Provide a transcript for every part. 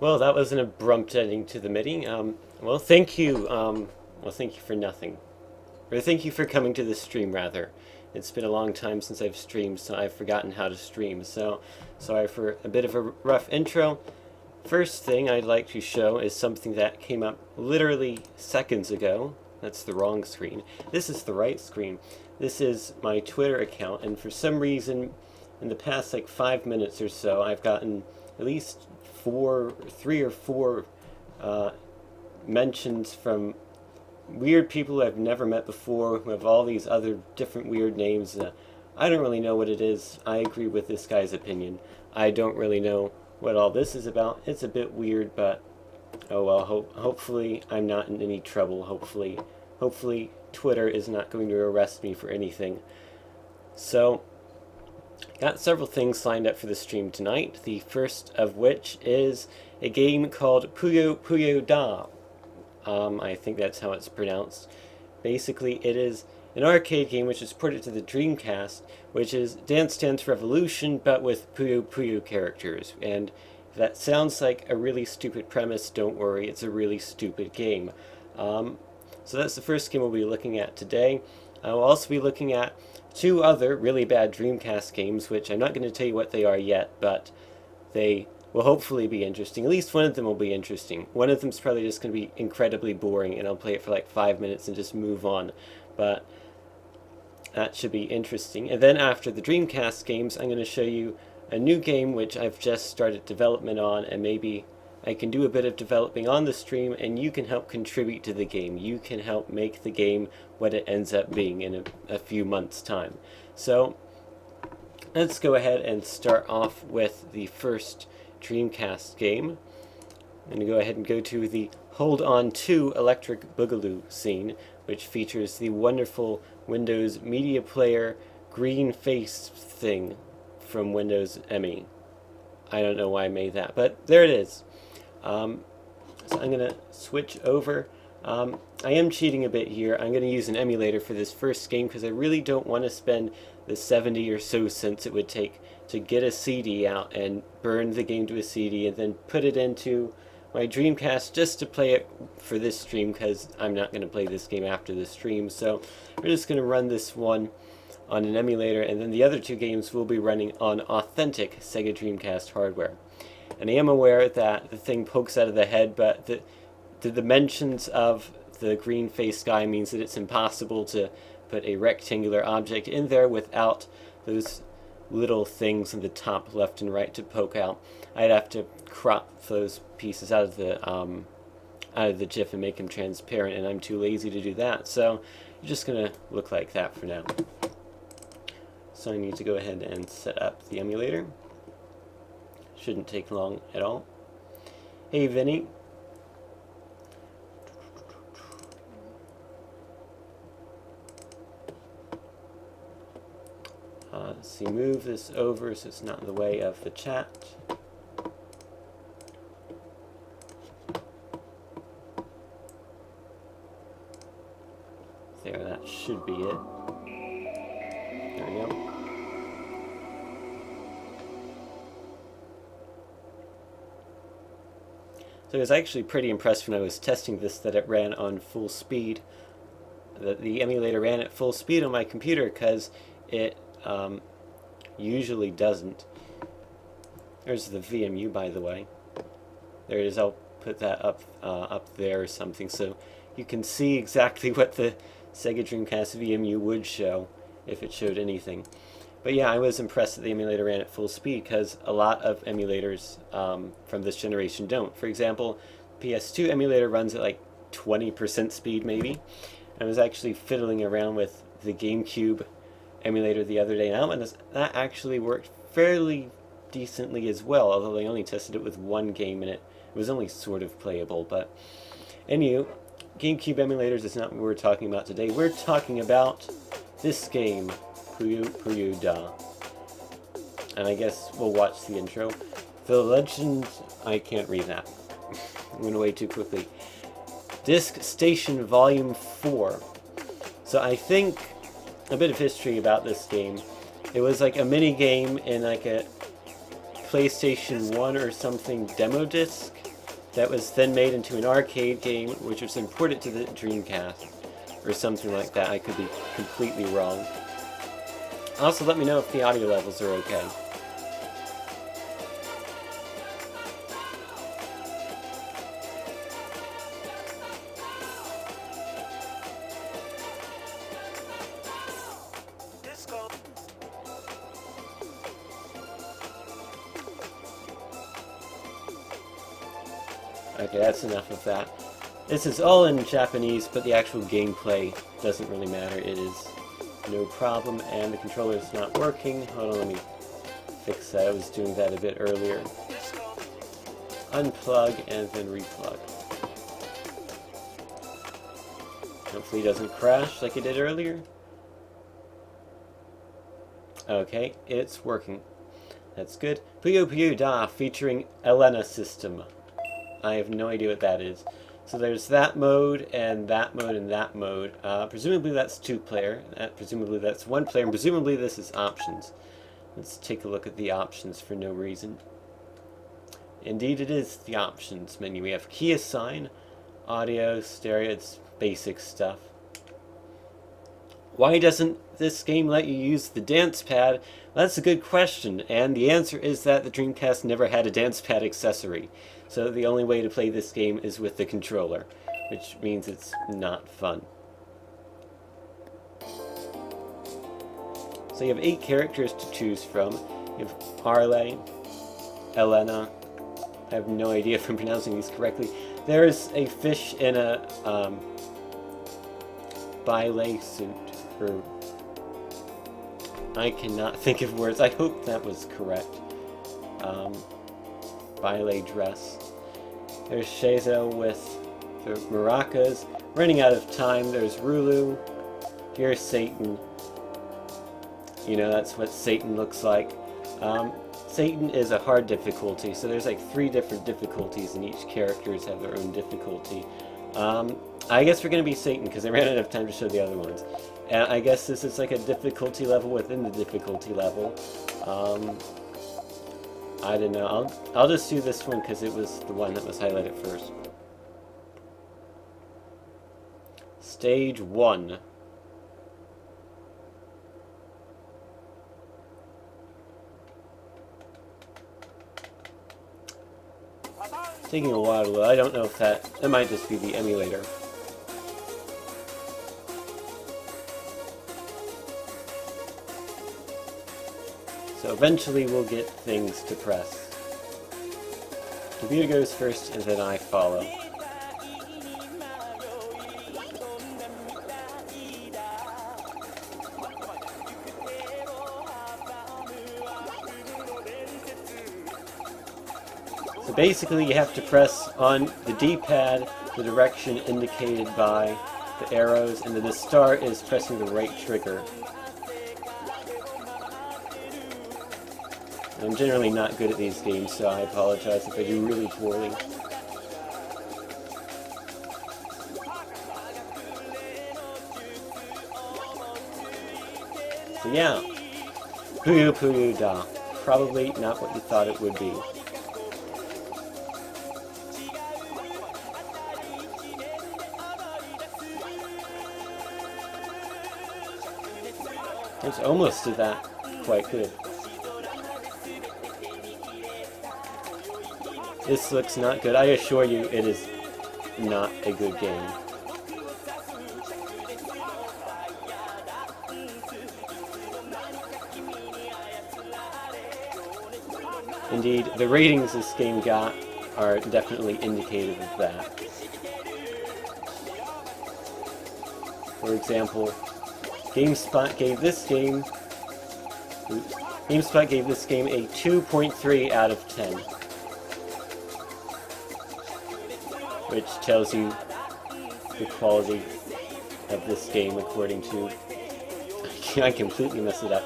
Well, that was an abrupt ending to the meeting. Well, thank you. Thank you for nothing. Or thank you for coming to the stream, rather. It's been a long time since I've streamed, so I've forgotten how to stream. So, sorry for a bit of a rough intro. First thing I'd like to show is something that came up literally seconds ago. That's the wrong screen. This is the right screen. This is my Twitter account, and for some reason, in the past like 5 minutes or so, I've gotten at least three or four mentions from weird people who I've never met before, who have all these other different weird names. I don't really know what it is. I agree with this guy's opinion. I don't really know what all this is about. It's a bit weird, but oh well. Hopefully I'm not in any trouble. Hopefully Twitter is not going to arrest me for anything. So, got several things lined up for the stream tonight. The first of which is a game called Puyo Puyo Da. I think that's how it's pronounced. Basically, it is an arcade game which is ported to the Dreamcast, which is Dance Dance Revolution, but with Puyo Puyo characters. And if that sounds like a really stupid premise, don't worry, it's a really stupid game. So that's the first game we'll be looking at today. We'll also be looking at two other really bad Dreamcast games, which I'm not going to tell you what they are yet, but they will hopefully be interesting. At least one of them will be interesting. One of them's probably just going to be incredibly boring, and I'll play it for like 5 minutes and just move on. But that should be interesting. And then after the Dreamcast games, I'm going to show you a new game which I've just started development on, and maybe I can do a bit of developing on the stream, and you can help contribute to the game. You can help make the game what it ends up being in a few months' time. So let's go ahead and start off with the first Dreamcast game. I'm going to go ahead and go to the Hold On To Electric Boogaloo scene, which features the wonderful Windows Media Player green face thing from Windows ME. I don't know why I made that, but there it is. So I'm going to switch over. I am cheating a bit here. I'm going to use an emulator for this first game because I really don't want to spend the 70 or so cents it would take to get a CD out and burn the game to a CD and then put it into my Dreamcast just to play it for this stream, because I'm not going to play this game after the stream. So we're just going to run this one on an emulator, and then the other two games will be running on authentic Sega Dreamcast hardware. And I am aware that the thing pokes out of the head, but the dimensions of the green face guy means that it's impossible to put a rectangular object in there without those little things in the top left and right to poke out. I'd have to crop those pieces out of the GIF and make them transparent, and I'm too lazy to do that. So you're just gonna look like that for now. So I need to go ahead and set up the emulator. Shouldn't take long at all. Hey Vinny. Let's see, move this over so it's not in the way of the chat. There, that should be it. There we go. So I was actually pretty impressed when I was testing this that it ran on full speed, that the emulator ran at full speed on my computer, because it usually doesn't. There's the VMU, by the way. There it is. I'll put that up there or something so you can see exactly what the Sega Dreamcast VMU would show if it showed anything. But yeah, I was impressed that the emulator ran at full speed, because a lot of emulators from this generation don't. For example, PS2 emulator runs at like 20% speed maybe. I was actually fiddling around with the GameCube emulator the other day now, and that actually worked fairly decently as well, although I only tested it with one game and it was only sort of playable. But anyway, GameCube emulators is not what we're talking about today. We're talking about this game, Puyo Puyo Da. And I guess we'll watch the intro. The Legend... I can't read that. I'm going way too quickly. Disc Station Volume 4. So I think a bit of history about this game. It was like a mini game in like a PlayStation 1 or something demo disc. that was then made into an arcade game, which was imported to the Dreamcast, or something like that. I could be completely wrong. Also, let me know if the audio levels are okay. Okay, that's enough of that. This is all in Japanese, but the actual gameplay doesn't really matter. It is no problem, and the controller is not working. Hold on, let me fix that. I was doing that a bit earlier. Unplug and then replug. Hopefully it doesn't crash like it did earlier. Okay, it's working. That's good. Puyo Puyo Da featuring Elena system. I have no idea what that is. So there's that mode, and that mode, and that mode. Presumably that's 2-player. Presumably that's 1-player, and presumably this is options. Let's take a look at the options for no reason. Indeed it is the options menu. We have key assign, audio, stereo, it's basic stuff. Why doesn't this game let you use the dance pad? Well, that's a good question, and the answer is that the Dreamcast never had a dance pad accessory. So the only way to play this game is with the controller, which means it's not fun. So you have 8 characters to choose from. You have Harley, Elena. I have no idea if I'm pronouncing these correctly. There is a fish in a ballet suit. Or I cannot think of words. I hope that was correct. Ballet dress. There's Shazo with the maracas. Running out of time, there's Rulu. Here's Satan. You know, that's what Satan looks like. Satan is a hard difficulty, so there's like 3 different difficulties, and each characters have their own difficulty. I guess we're going to be Satan, because I ran out of time to show the other ones. And I guess this is like a difficulty level within the difficulty level. I don't know. I'll just do this one because it was the one that was highlighted first. Stage 1. Taking a while to load. I don't know if that might just be the emulator. So eventually we'll get things to press. Computer goes first and then I follow. So basically you have to press on the D-pad the direction indicated by the arrows, and then the start is pressing the right trigger. I'm generally not good at these games, so I apologize if I do really poorly. So yeah, Puyo Puyo Da. Probably not what you thought it would be. It's almost did that quite good. This looks not good. I assure you it is not a good game. Indeed, the ratings this game got are definitely indicative of that. For example, GameSpot gave this game a 2.3 out of 10. Which tells you the quality of this game according to... I completely messed it up.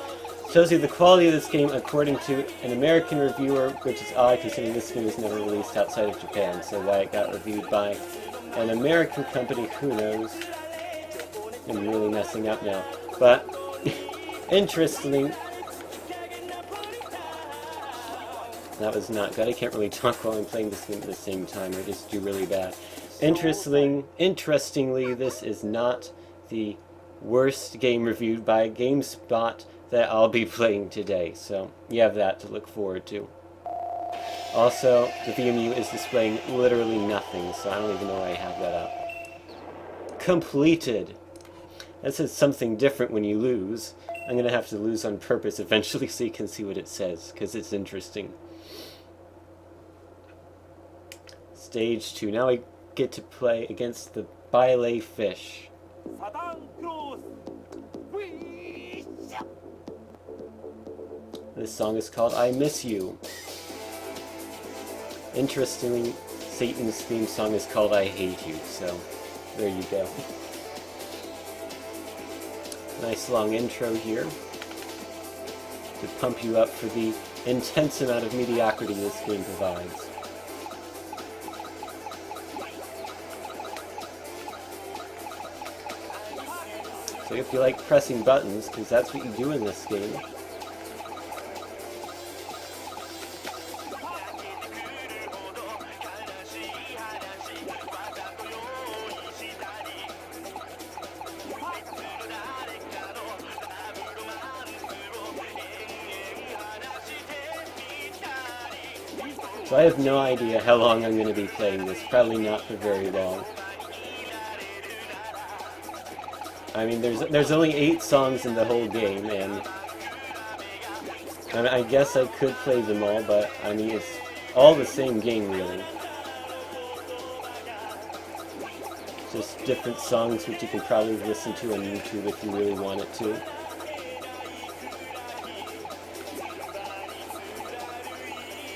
Shows you the quality of this game according to an American reviewer, which is odd considering this game was never released outside of Japan, so why it got reviewed by an American company, who knows? I'm really messing up now. But, interestingly, That was not good. I can't really talk while I'm playing this game at the same time. I just do really bad. Interestingly, this is not the worst game reviewed by GameSpot that I'll be playing today, so you have that to look forward to. Also, the VMU is displaying literally nothing, so I don't even know why I have that up. Completed! That says something different when you lose. I'm going to have to lose on purpose eventually so you can see what it says, because it's interesting. Stage 2. Now I get to play against the Baile Fish. This song is called I Miss You. Interestingly, Satan's theme song is called I Hate You, so there you go. Nice long intro here to pump you up for the intense amount of mediocrity this game provides. So if you like pressing buttons, because that's what you do in this game, so I have no idea how long I'm going to be playing this, probably not for very long. I mean, there's only 8 songs in the whole game, and I guess I could play them all, but I mean, it's all the same game, really. Just different songs which you can probably listen to on YouTube if you really wanted to.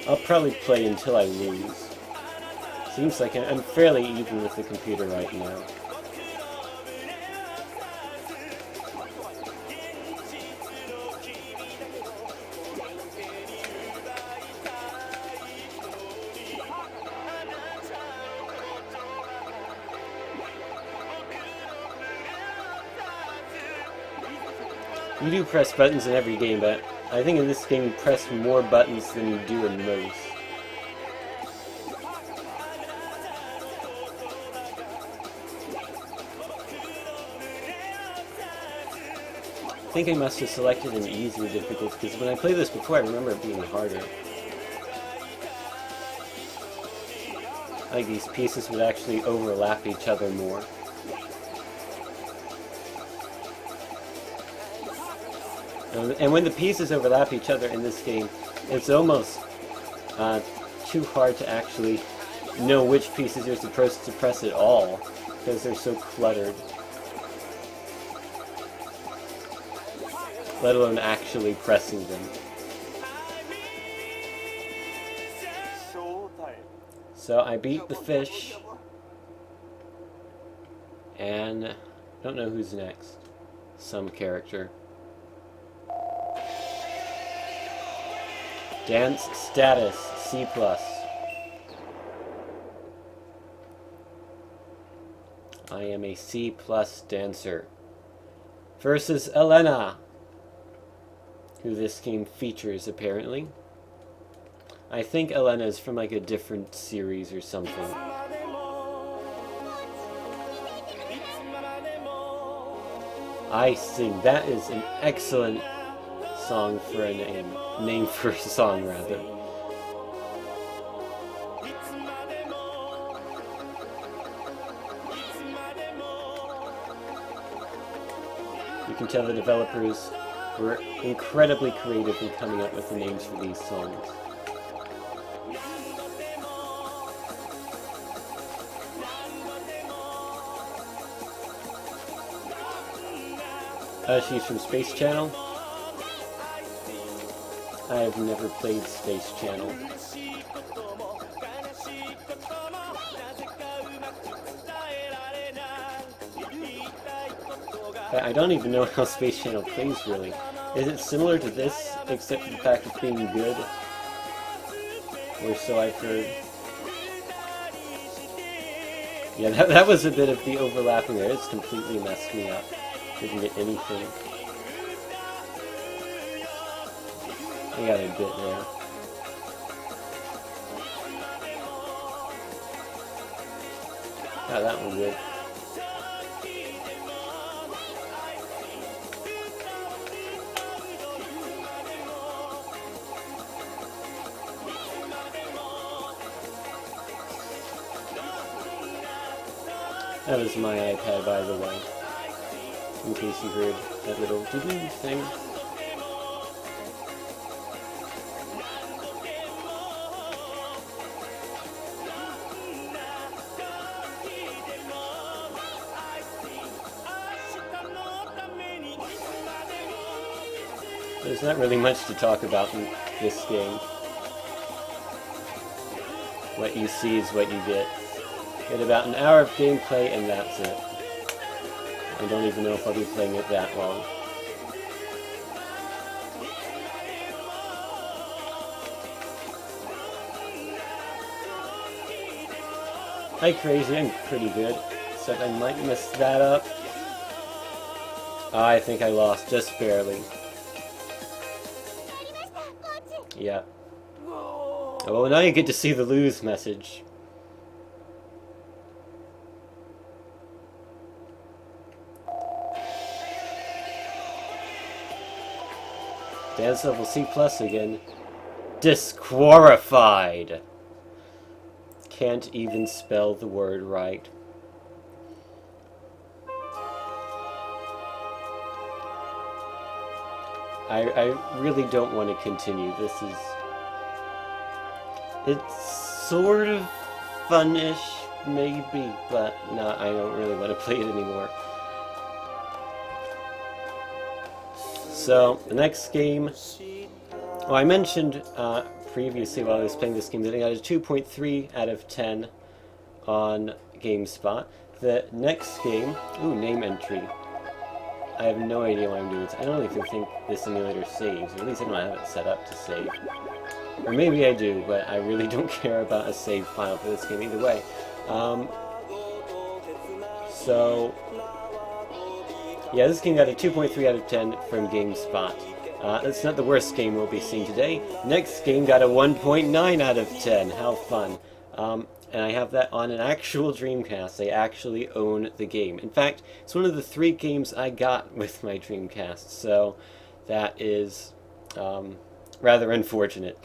I'll probably play until I lose. Seems like I'm fairly even with the computer right now. You do press buttons in every game, but I think in this game you press more buttons than you do in most. I think I must have selected an easier difficulty, because when I played this before I remember it being harder. Like these pieces would actually overlap each other more. And when the pieces overlap each other in this game, it's almost too hard to actually know which pieces you're supposed to press at all, because they're so cluttered. Let alone actually pressing them. So I beat the fish, and I don't know who's next. Some character. Dance status C+. I am a C+ dancer. Versus Elena, who this game features apparently. I think Elena is from like a different series or something. I sing. That is an excellent song for a name for a song, rather. You can tell the developers were incredibly creative in coming up with the names for these songs. She's from Space Channel. I have never played Space Channel. I don't even know how Space Channel plays, really. Is it similar to this, except for the fact of being good? Or so I've heard. Yeah, that was a bit of the overlapping there. It's completely messed me up. Didn't get anything. I got a bit there. Got that one good. That was my iPad, by the way, in case you heard that little doo-doo thing. There's not really much to talk about in this game. What you see is what you get. Get about an hour of gameplay and that's it. I don't even know if I'll be playing it that long. Hi Crazy, I'm pretty good, except I might mess that up. I think I lost, just barely. Yeah. Oh, well, now you get to see the lose message. Dance level C+ again. Disqualified. Can't even spell the word right. I really don't want to continue. This is... It's sort of fun-ish, maybe, but no, I don't really want to play it anymore. So, the next game... Well, I mentioned previously while I was playing this game that I got a 2.3 out of 10 on GameSpot. The next game... Ooh, name entry. I have no idea what I'm doing. I don't even think this emulator saves. Or at least I don't have it set up to save. Or maybe I do, but I really don't care about a save file for this game either way. So... Yeah, this game got a 2.3 out of 10 from GameSpot. That's not the worst game we'll be seeing today. Next game got a 1.9 out of 10. How fun. And I have that on an actual Dreamcast. I actually own the game. In fact, it's one of the 3 games I got with my Dreamcast, so that is rather unfortunate.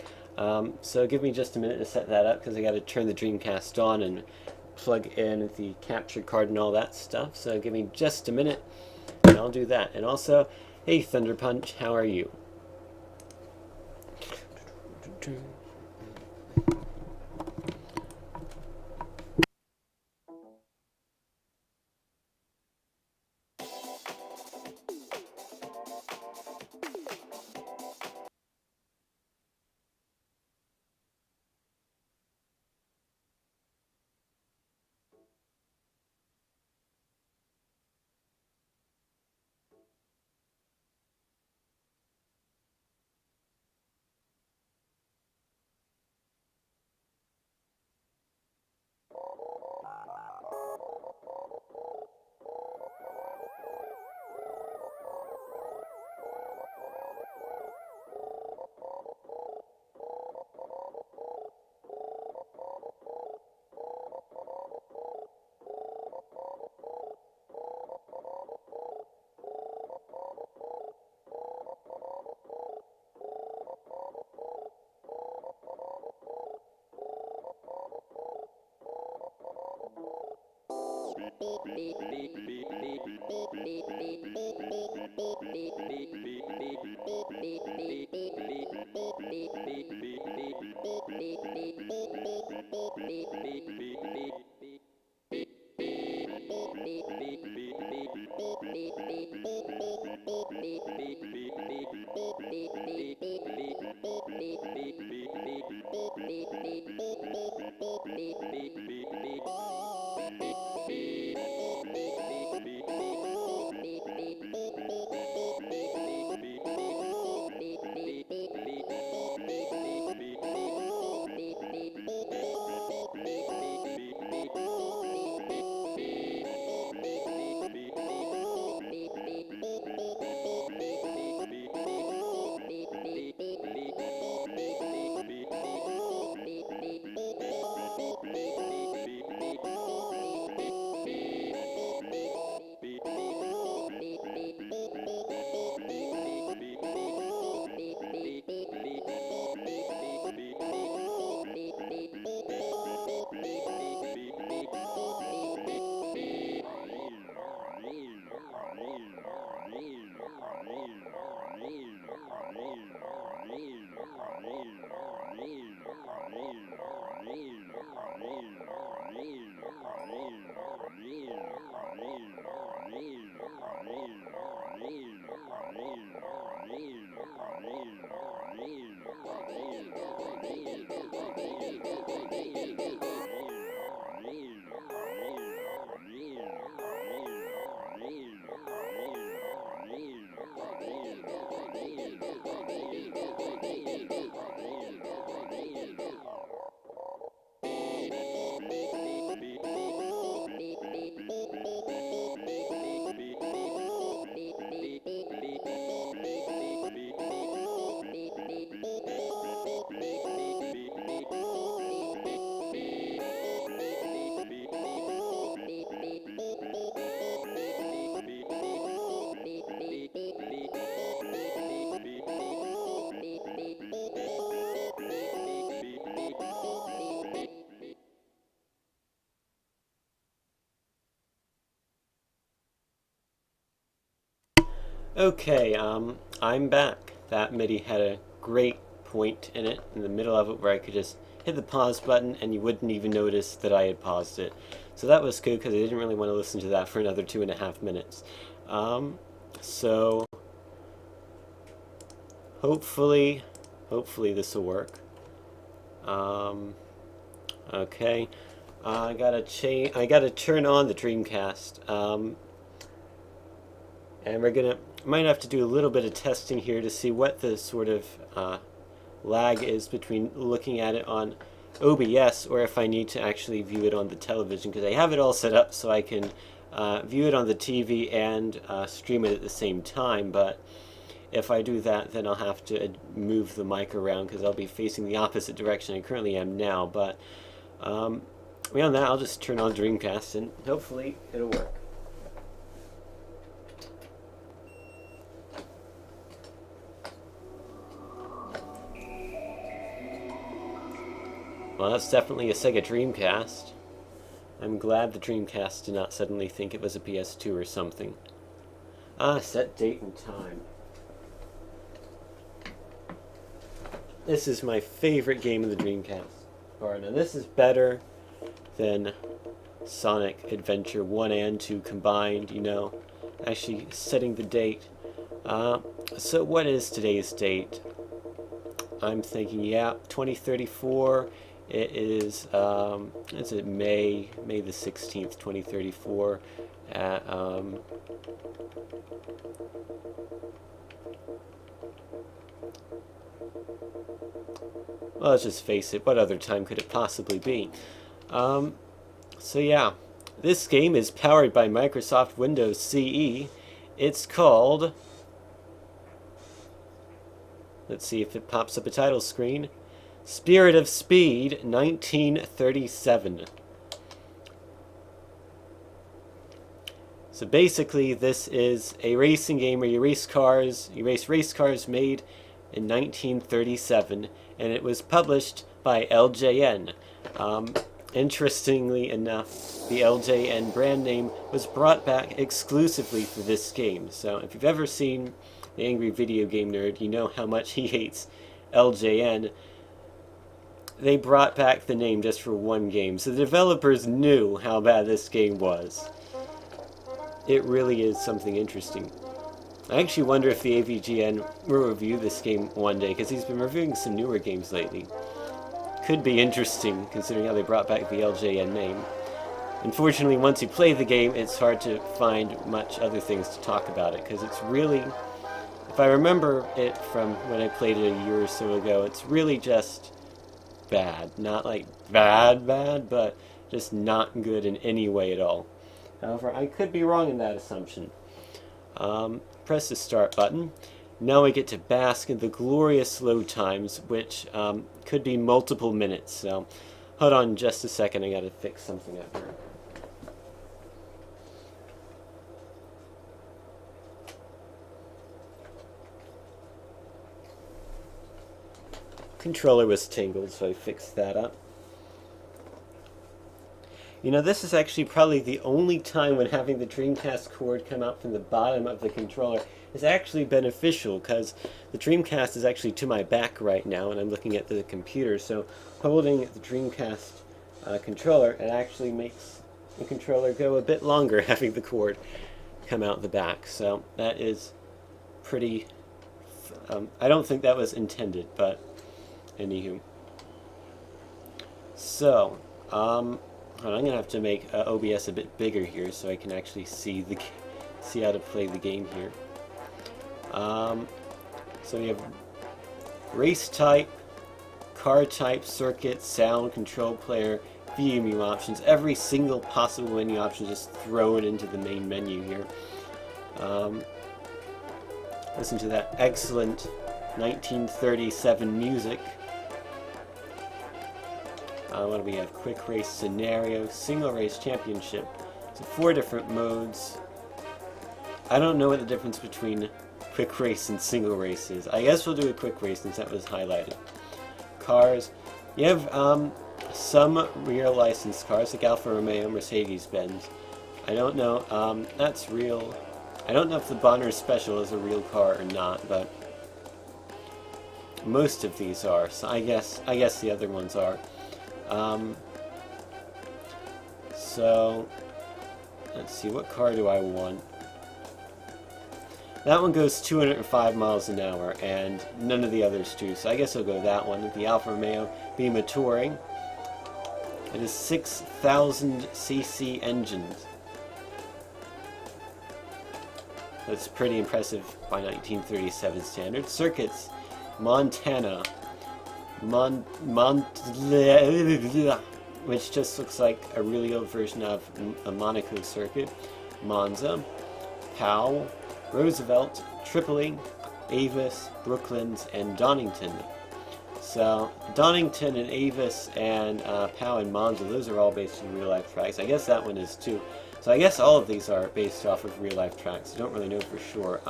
So give me just a minute to set that up, because I got to turn the Dreamcast on and plug in the capture card and all that stuff. So give me just a minute, and I'll do that. And also, hey Thunder Punch, how are you? Okay, I'm back. That MIDI had a great point in it, in the middle of it, where I could just hit the pause button and you wouldn't even notice that I had paused it. So that was good because I didn't really want to listen to that for another 2.5 minutes. So hopefully this will work. Okay, I gotta turn on the Dreamcast. And might have to do a little bit of testing here to see what the sort of lag is between looking at it on OBS or if I need to actually view it on the television, because I have it all set up so I can view it on the TV and stream it at the same time. But if I do that, then I'll have to move the mic around because I'll be facing the opposite direction I currently am now. But beyond that, I'll just turn on Dreamcast and hopefully it'll work. Well, that's definitely a Sega Dreamcast. I'm glad the Dreamcast did not suddenly think it was a PS2 or something. Set date and time. This is my favorite game of the Dreamcast. Now, this is better than Sonic Adventure 1 and 2 combined, you know. Actually, setting the date. So what is today's date? I'm thinking, yeah, 2034. It is, is it May the 16th, 2034 at, well, let's just face it, what other time could it possibly be? So yeah, this game is powered by Microsoft Windows CE. It's called, let's see if it pops up a title screen, Spirit of Speed 1937. So basically this is a racing game where you race race cars made in 1937, and it was published by LJN. Interestingly enough, the LJN brand name was brought back exclusively for this game. So if you've ever seen The Angry Video Game Nerd, you know how much he hates LJN. They brought back the name just for one game, so the developers knew how bad this game was. It really is something interesting. I actually wonder if the AVGN will review this game one day, because he's been reviewing some newer games lately. Could be interesting, considering how they brought back the LJN name. Unfortunately, once you play the game, it's hard to find much other things to talk about it, because it's really, if I remember it from when I played it a year or so ago, it's really just bad. Not like bad, but just not good in any way at all. However, I could be wrong in that assumption. Press the start button. Now we get to bask in the glorious load times, which could be multiple minutes. So hold on just a second, I gotta fix something up here. Controller was tangled, so I fixed that up. You know, this is actually probably the only time when having the Dreamcast cord come out from the bottom of the controller is actually beneficial because the Dreamcast is actually to my back right now, and I'm looking at the computer. So holding the Dreamcast controller, it actually makes the controller go a bit longer, having the cord come out the back. So that is pretty. I don't think that was intended, but anywho. So, I'm gonna have to make OBS a bit bigger here so I can actually see how to play the game here. So we have race type, car type, circuit, sound, control player, VMU options. Every single possible menu option just thrown into the main menu here. Listen to that excellent 1937 music. What do we have? Quick race scenario, single race championship. So 4 different modes. I don't know what the difference between quick race and single race is. I guess we'll do a quick race since that was highlighted. Cars. You have some real licensed cars like Alfa Romeo, Mercedes-Benz. I don't know. That's real. I don't know if the Bonner Special is a real car or not, but most of these are. So I guess the other ones are. So let's see, what car do I want? That one goes 205 miles an hour, and none of the others do, so I guess I'll go that one. The Alfa Romeo Beamer Touring. It is 6,000 cc engines. That's pretty impressive by 1937 standards. Circuits, Montana. Which just looks like a really old version of a Monaco circuit. Monza, Powell, Roosevelt, Tripoli, Avis, Brooklands, and Donington. So Donington and Avis and Powell and Monza, those are all based on real life tracks. I guess that one is too. So I guess all of these are based off of real life tracks. I don't really know for sure.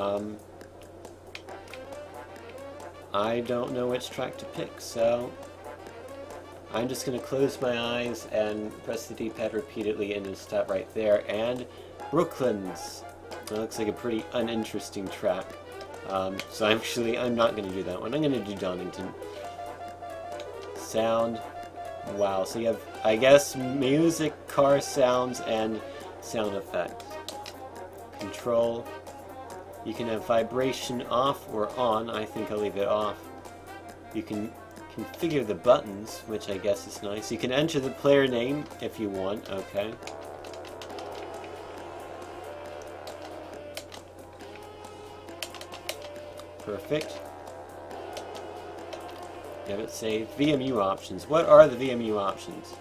I don't know which track to pick, so I'm just going to close my eyes and press the D-pad repeatedly and just stop right there. And Brooklands. That looks like a pretty uninteresting track. So I'm not going to do that one. I'm going to do Donington. Sound. Wow. So you have, I guess, music, car sounds, and sound effects. Control. You can have vibration off or on. I think I'll leave it off. You can configure the buttons, which I guess is nice. You can enter the player name if you want. Okay. Perfect. You have it saved. VMU options. What are the VMU options?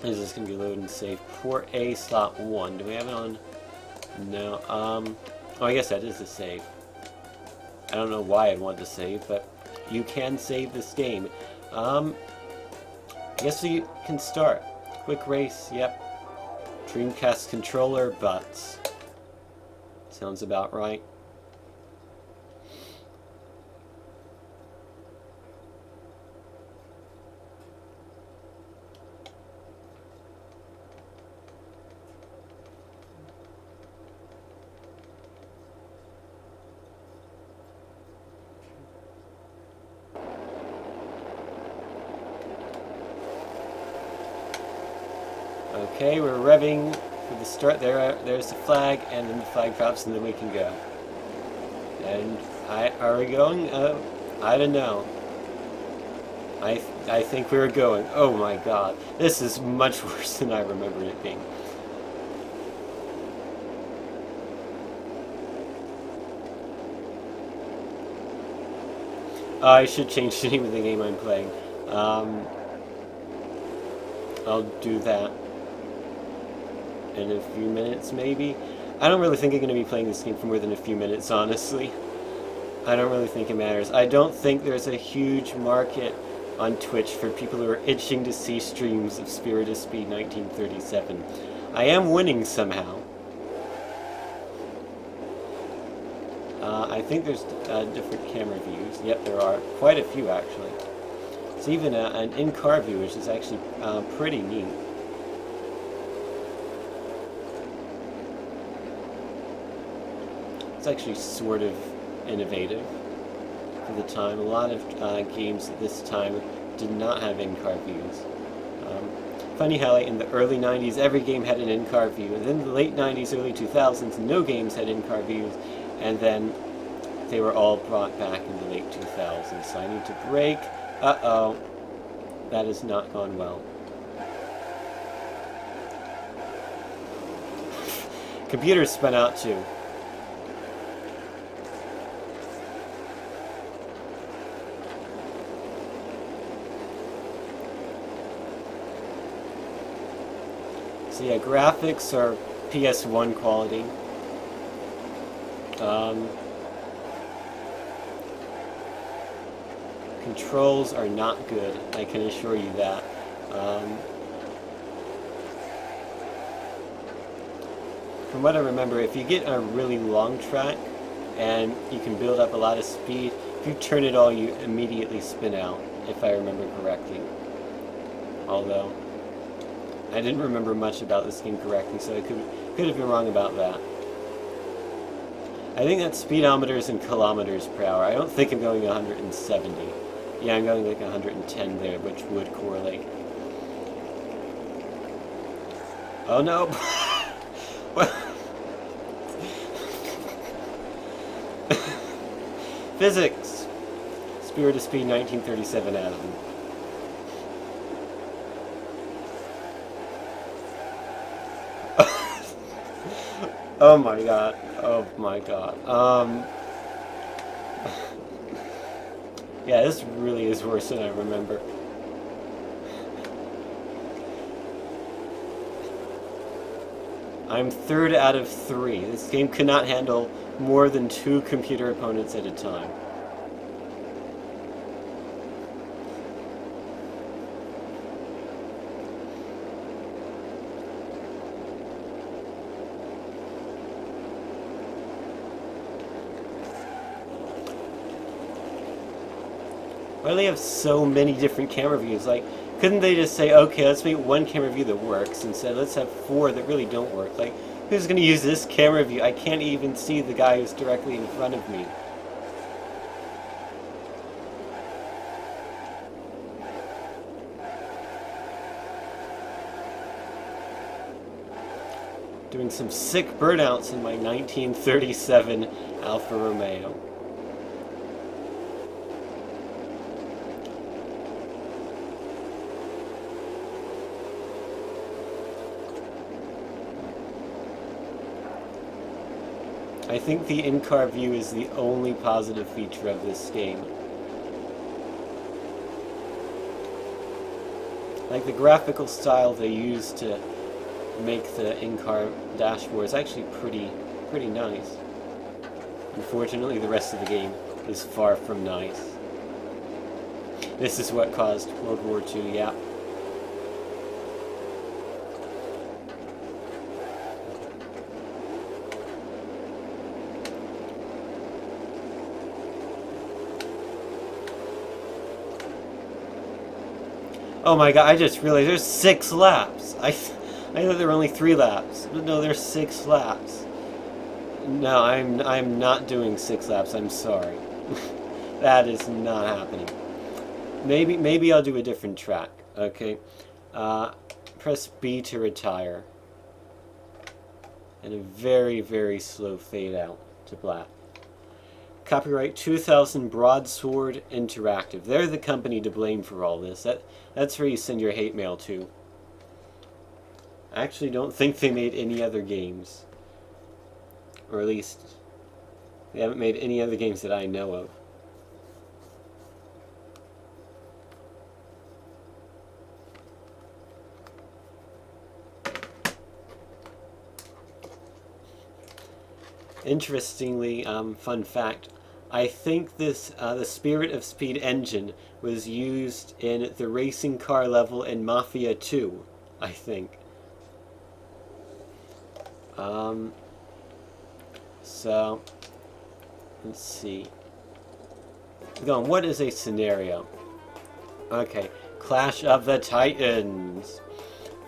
Is this going to be load and save? Port A slot 1. Do we have it on? No. Oh, I guess that is a save. I don't know why I'd want to save, but you can save this game. I guess we can start. Quick race, yep. Dreamcast controller, butts. Sounds about right. Okay, we're revving for the start. There's the flag, and then the flag drops, and then we can go. And are we going? I don't know. I think we're going. Oh my God, this is much worse than I remember it being. I should change the name of the game I'm playing. I'll do that in a few minutes, maybe. I don't really think I'm going to be playing this game for more than a few minutes, honestly. I don't really think it matters. I don't think there's a huge market on Twitch for people who are itching to see streams of Spirit of Speed 1937. I am winning somehow. I think there's different camera views. Yep, there are. Quite a few, actually. It's even an in-car view, which is actually pretty neat. It's actually sort of innovative for the time. A lot of games at this time did not have in-car views. Funny how in the early 90s every game had an in-car view, and then in the late 90s, early 2000s, no games had in-car views, and then they were all brought back in the late 2000s. So I need to brake. Uh-oh. That has not gone well. Computers spun out too. So yeah, graphics are PS1 quality. Controls are not good, I can assure you that. From what I remember, if you get a really long track and you can build up a lot of speed, if you turn it all, you immediately spin out, if I remember correctly. Although, I didn't remember much about this game correctly, so I could have been wrong about that. I think that's speedometers in kilometers per hour. I don't think I'm going 170. Yeah, I'm going like 110 there, which would correlate. Oh no! Physics! Spirit of Speed 1937 Adam. Oh my god. Oh my god. Yeah, this really is worse than I remember. I'm third out of 3. This game could not handle more than 2 computer opponents at a time. Why do they have so many different camera views? Like, couldn't they just say, okay, let's make one camera view that works, instead let's have 4 that really don't work? Like, who's going to use this camera view? I can't even see the guy who's directly in front of me. Doing some sick burnouts in my 1937 Alfa Romeo. I think the in-car view is the only positive feature of this game. Like, the graphical style they use to make the in-car dashboard is actually pretty nice. Unfortunately, the rest of the game is far from nice. This is what caused World War II, yeah. Oh my god, I just realized there's 6 laps. I thought there were only 3 laps. But no, there's 6 laps. No, I'm not doing 6 laps, I'm sorry. That is not happening. Maybe I'll do a different track, okay? Press B to retire. And a very, very slow fade out to black. Copyright 2000 Broadsword Interactive. They're the company to blame for all this. That's where you send your hate mail to. I actually don't think they made any other games. Or at least, they haven't made any other games that I know of. Interestingly, fun fact, I think this the Spirit of Speed engine was used in the racing car level in Mafia 2, I think. So, let's see. Go on, what is a scenario? Okay, Clash of the Titans.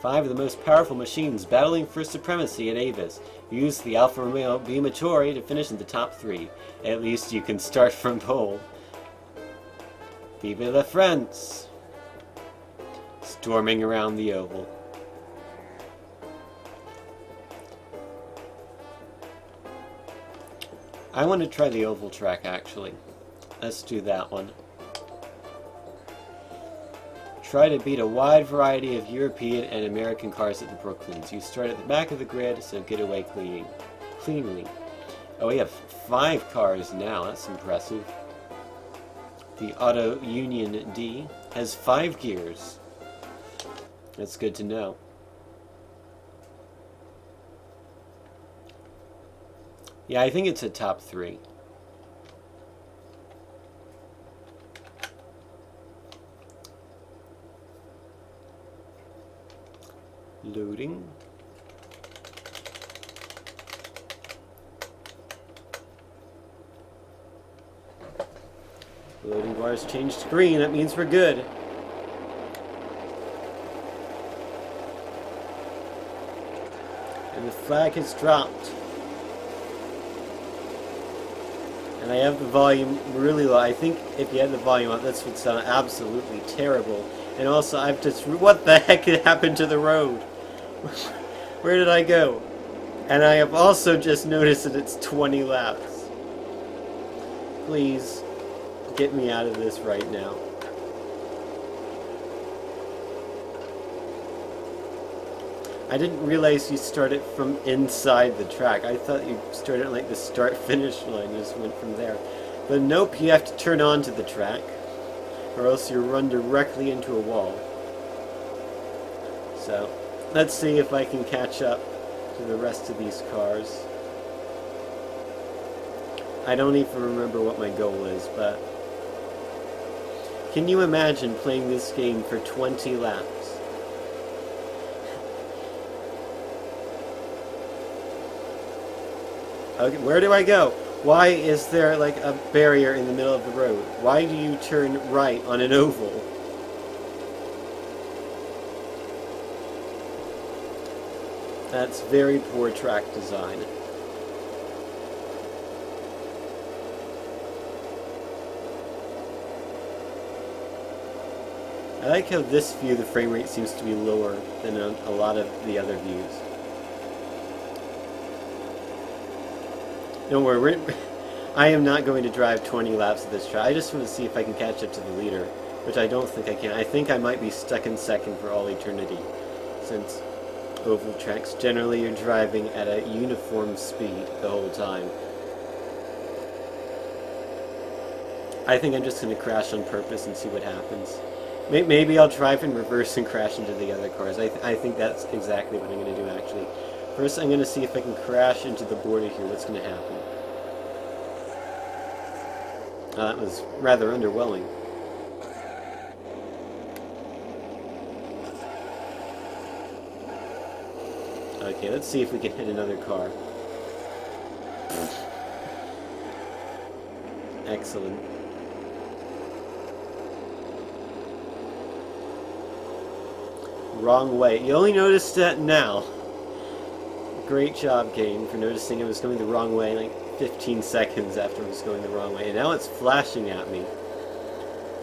5 of the most powerful machines battling for supremacy at Avis. Use the Alfa Romeo Beamatore to finish in the top 3. At least you can start from pole. Vive la France! Storming around the oval. I want to try the oval track, actually. Let's do that one. Try to beat a wide variety of European and American cars at the Brooklands. You start at the back of the grid, so get away cleanly. Oh, we have 5 cars now. That's impressive. The Auto Union D has 5 gears. That's good to know. Yeah, I think it's a top 3. Loading. Loading bars changed to green. That means we're good. And the flag has dropped. And I have the volume really low. I think if you had the volume up, this would sound absolutely terrible. And also, I've just... What the heck happened to the road? Where did I go? And I have also just noticed that it's 20 laps. Please, get me out of this right now. I didn't realize you started from inside the track. I thought you started like the start-finish line and just went from there. But nope, you have to turn onto the track, or else you run directly into a wall. So, let's see if I can catch up to the rest of these cars. I don't even remember what my goal is, but... Can you imagine playing this game for 20 laps? Okay, where do I go? Why is there like a barrier in the middle of the road? Why do you turn right on an oval? That's very poor track design. I like how this view, the frame rate seems to be lower than a lot of the other views. Don't worry, I am not going to drive 20 laps of this track. I just want to see if I can catch up to the leader, which I don't think I can. I think I might be stuck in second for all eternity, since oval tracks generally you're driving at a uniform speed the whole time. I think I'm just going to crash on purpose and see what happens. Maybe I'll drive in reverse and crash into the other cars. I think that's exactly what I'm going to do, actually. First, I'm going to see if I can crash into the border here. What's going to happen? That was rather underwhelming. Okay, let's see if we can hit another car. Excellent. Wrong way. You only noticed that now. Great job, game, for noticing it was going the wrong way like 15 seconds after it was going the wrong way. And now it's flashing at me.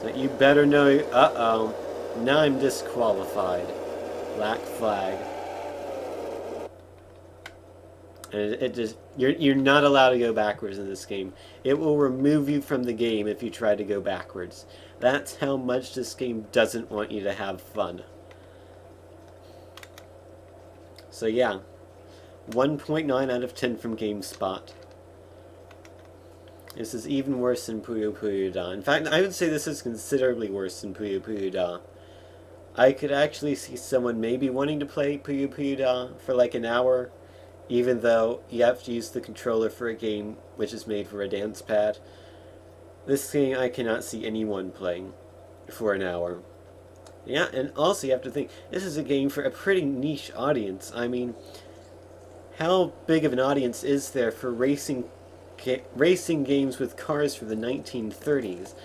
So you better know... Uh-oh. Now I'm disqualified. Black flag. And it just... You're not allowed to go backwards in this game. It will remove you from the game if you try to go backwards. That's how much this game doesn't want you to have fun. So yeah. 1.9 out of 10 from GameSpot. This is even worse than Puyo Puyo Da. In fact, I would say this is considerably worse than Puyo Puyo Da. I could actually see someone maybe wanting to play Puyo Puyo Da for like an hour, even though you have to use the controller for a game which is made for a dance pad. This game I cannot see anyone playing for an hour. Yeah, and also you have to think, this is a game for a pretty niche audience. I mean... How big of an audience is there for racing games with cars from the 1930s?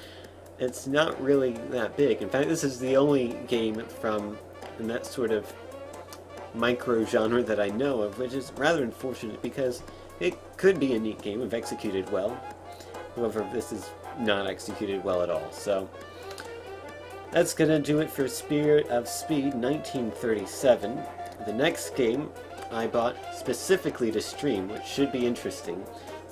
It's not really that big. In fact, this is the only game from in that sort of micro genre that I know of, which is rather unfortunate because it could be a neat game if executed well. However, this is not executed well at all. So that's gonna do it for Spirit of Speed 1937. The next game I bought specifically to stream, which should be interesting.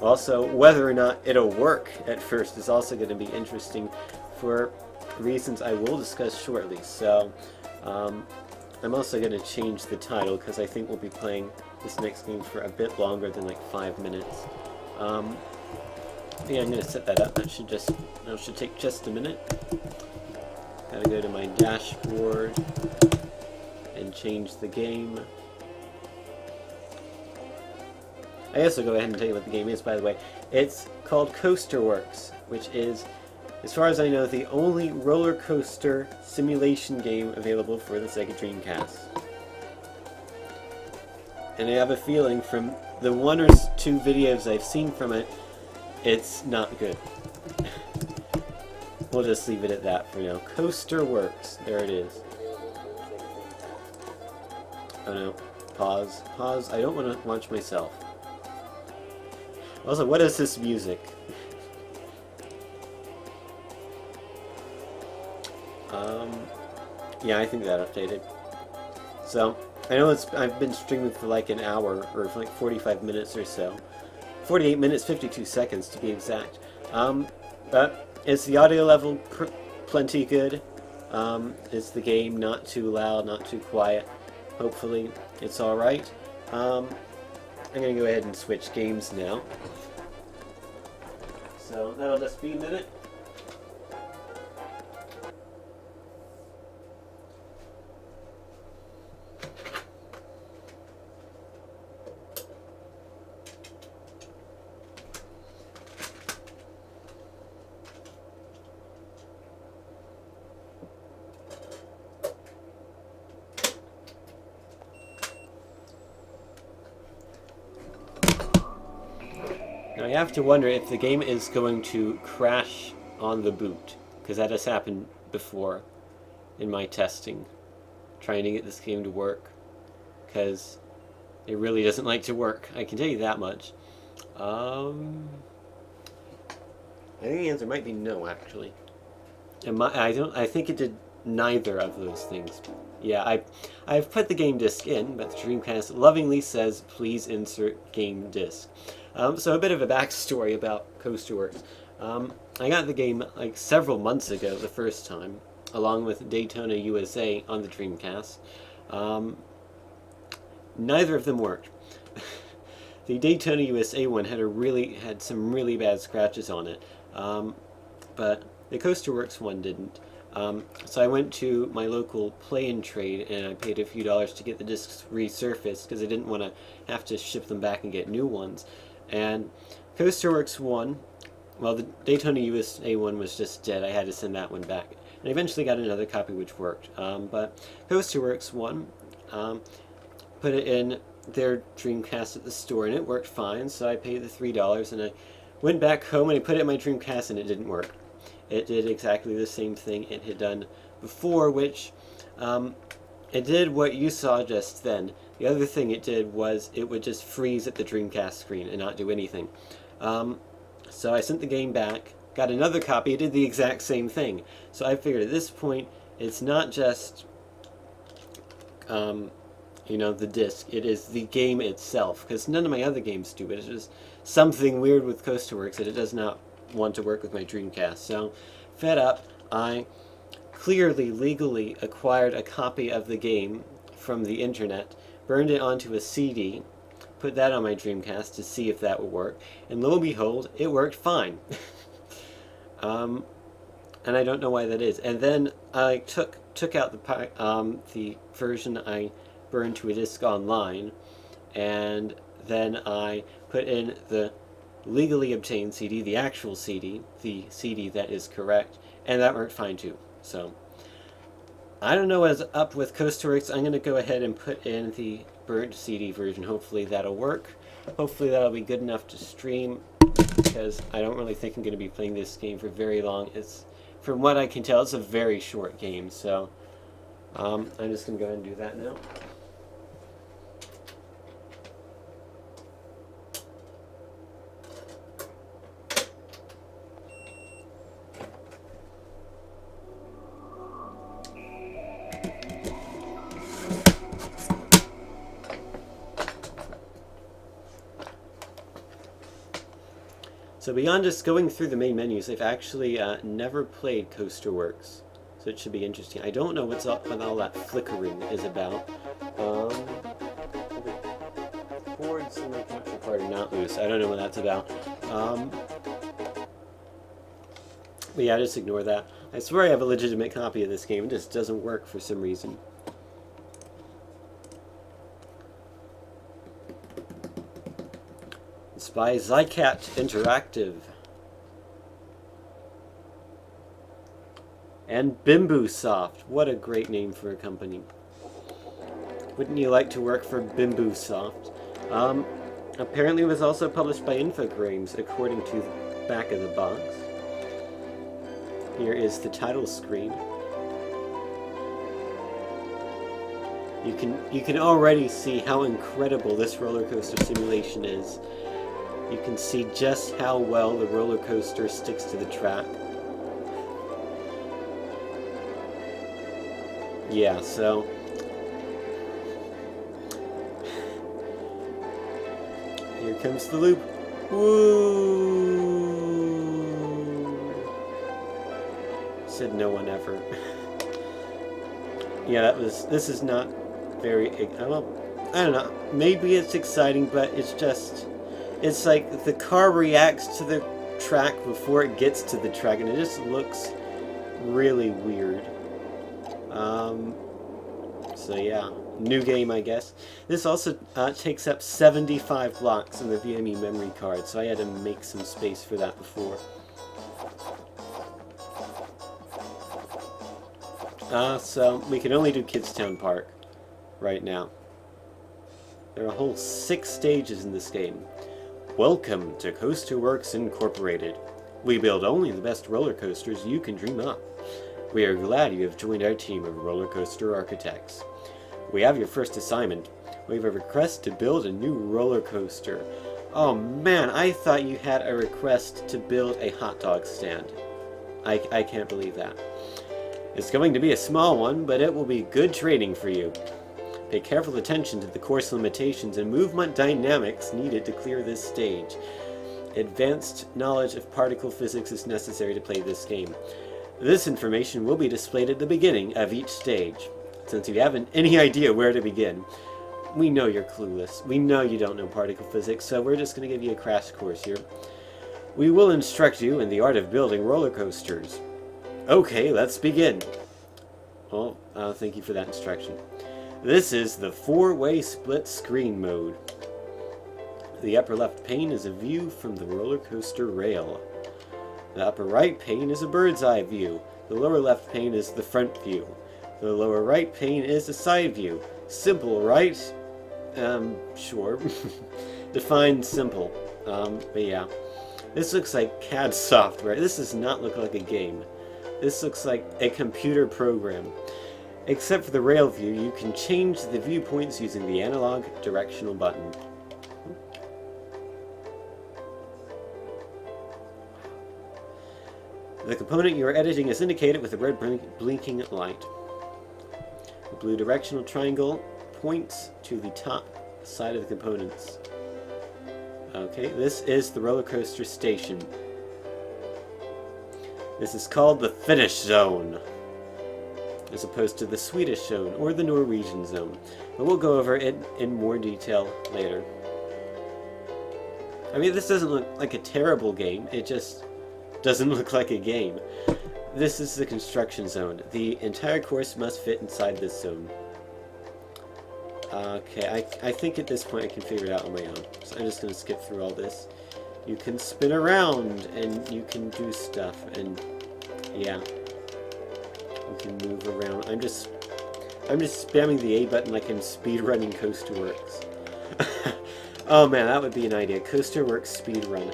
Also, whether or not it'll work at first is also going to be interesting for reasons I will discuss shortly. So, I'm also going to change the title because I think we'll be playing this next game for a bit longer than like 5 minutes. Yeah, I'm going to set that up. That should take just a minute. Gotta go to my dashboard and change the game. I guess I'll go ahead and tell you what the game is, by the way. It's called Coaster Works, which is, as far as I know, the only roller coaster simulation game available for the Sega Dreamcast. And I have a feeling from the 1 or 2 videos I've seen from it, it's not good. We'll just leave it at that for now. Coaster Works. There it is. Oh no. Pause. Pause. I don't want to watch myself. Also, what is this music? Yeah, I think that updated. So, I know I've been streaming for like an hour, or for like 45 minutes or so. 48 minutes, 52 seconds to be exact. But is the audio level plenty good? Is the game not too loud, not too quiet? Hopefully it's alright. I'm going to go ahead and switch games now. So that'll just be a minute. Now I have to wonder if the game is going to crash on the boot, because that has happened before in my testing, trying to get this game to work, because it really doesn't like to work. I can tell you that much. I think the answer might be no, actually. I think it did neither of those things. Yeah, I've put the game disc in, but the Dreamcast lovingly says, please insert game disc. So a bit of a backstory about Coaster Works. I got the game like several months ago the first time, along with Daytona USA on the Dreamcast. Neither of them worked. The Daytona USA one had some really bad scratches on it, but the Coaster Works one didn't. So I went to my local play and trade, and I paid a few dollars to get the discs resurfaced because I didn't want to have to ship them back and get new ones. And Coaster Works 1, well, the Daytona USA one was just dead. I had to send that one back. And I eventually got another copy which worked. But Coaster Works 1, put it in their Dreamcast at the store, and it worked fine. So I paid the $3, and I went back home and I put it in my Dreamcast, and it didn't work. It did exactly the same thing it had done before, which it did what you saw just then. The other thing it did was it would just freeze at the Dreamcast screen and not do anything. So I sent the game back, got another copy, it did the exact same thing. So I figured at this point, it's not just, the disc, it is the game itself, because none of my other games do it. It's just something weird with Coaster Works that it does not want to work with my Dreamcast. So, fed up, I clearly, legally acquired a copy of the game from the internet, burned it onto a CD, put that on my Dreamcast to see if that would work, and lo and behold, it worked fine. And I don't know why that is. And then I took out the version I burned to a disc online, and then I put in the legally obtained CD, the actual CD, the CD that is correct, and that worked fine too. So I don't know what's up with Coaster Works. I'm going to go ahead and put in the burnt CD version. Hopefully that'll work. Hopefully that'll be good enough to stream, because I don't really think I'm going to be playing this game for very long. From what I can tell, it's a very short game, so I'm just going to go ahead and do that now. So beyond just going through the main menus, I've actually never played Coaster Works. So it should be interesting. I don't know what all that flickering is about. Boards in my capture card are not loose. I don't know what that's about. But yeah, just ignore that. I swear I have a legitimate copy of this game. It just doesn't work for some reason. It's by Zycat Interactive. And Bimbo Soft. What a great name for a company. Wouldn't you like to work for Bimbo Soft? Apparently it was also published by Infogrames, according to the back of the box. Here is the title screen. You can already see how incredible this roller coaster simulation is. You can see just how well the roller coaster sticks to the track. Yeah, so here comes the loop. Woo! Said no one ever. Yeah, this is not very, well, I don't know, maybe it's exciting, but it's like the car reacts to the track before it gets to the track, and it just looks really weird. So yeah, new game, I guess. This also takes up 75 blocks in the VME memory card, so I had to make some space for that before. So we can only do Kidstown Park right now. There are a whole 6 stages in this game. Welcome to Coaster Works Incorporated. We build only the best roller coasters you can dream up. We are glad you have joined our team of roller coaster architects. We have your first assignment. We have a request to build a new roller coaster. Oh man, I thought you had a request to build a hot dog stand. I can't believe that. It's going to be a small one, but it will be good training for you. Pay careful attention to the course limitations and movement dynamics needed to clear this stage. Advanced knowledge of particle physics is necessary to play this game. This information will be displayed at the beginning of each stage. Since you haven't any idea where to begin, we know you're clueless. We know you don't know particle physics, so we're just going to give you a crash course here. We will instruct you in the art of building roller coasters. Okay, let's begin. Well, thank you for that instruction. This is the 4-way split screen mode. The upper left pane is a view from the roller coaster rail. The upper right pane is a bird's eye view. The lower left pane is the front view. The lower right pane is a side view. Simple, right? Sure. Define simple. But yeah. This looks like CAD software. This does not look like a game. This looks like a computer program. Except for the rail view, you can change the viewpoints using the analog directional button. The component you are editing is indicated with a red blinking light. The blue directional triangle points to the top side of the components. Okay, this is the roller coaster station. This is called the Finnish zone, as opposed to the Swedish zone or the Norwegian zone. But we'll go over it in more detail later. I mean, this doesn't look like a terrible game. It just doesn't look like a game. This is the construction zone. The entire course must fit inside this zone. Okay, I think at this point I can figure it out on my own. So I'm just going to skip through all this. You can spin around, and you can do stuff, and yeah. You can move around. I'm just spamming the A button like I'm speedrunning Coaster Works. Oh man, that would be an idea. Coaster Works speedrun.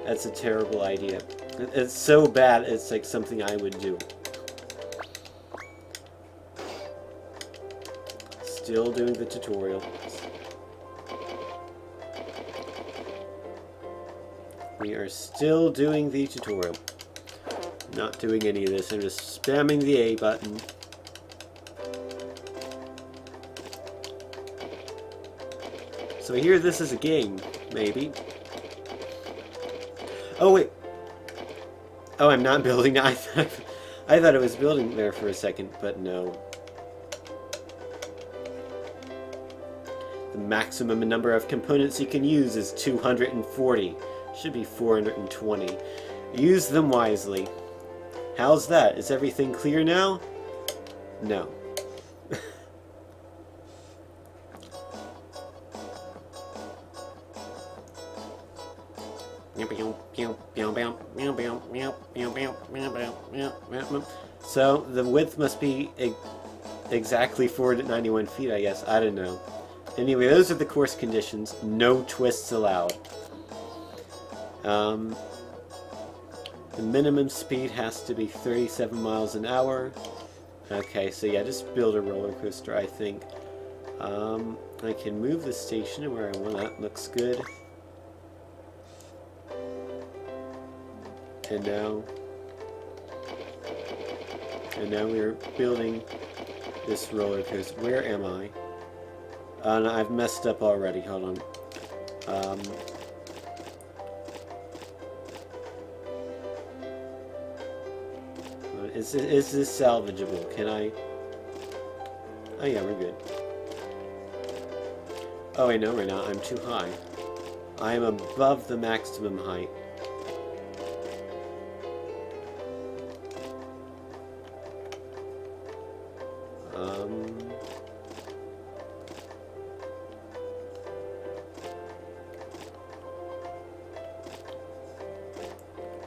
That's a terrible idea. It's so bad, it's like something I would do. Still doing the tutorial. We are still doing the tutorial. Not doing any of this, I'm just spamming the A button. So here this is a game, maybe. Oh, wait. Oh, I'm not building. I thought it was building there for a second, but no. The maximum number of components you can use is 240. Should be 420. Use them wisely. How's that? Is everything clear now? No. So the width must be exactly 491 feet, I guess. I don't know. Anyway, those are the course conditions. No twists allowed. The minimum speed has to be 37 miles an hour. Okay, so yeah, just build a roller coaster, I think. I can move the station where I want. That looks good. And now we're building this roller coaster. Where am I? No, I've messed up already. Hold on. Is this salvageable? Can I? Oh yeah, we're good. Oh wait, no, we're not. I'm too high. I am above the maximum height.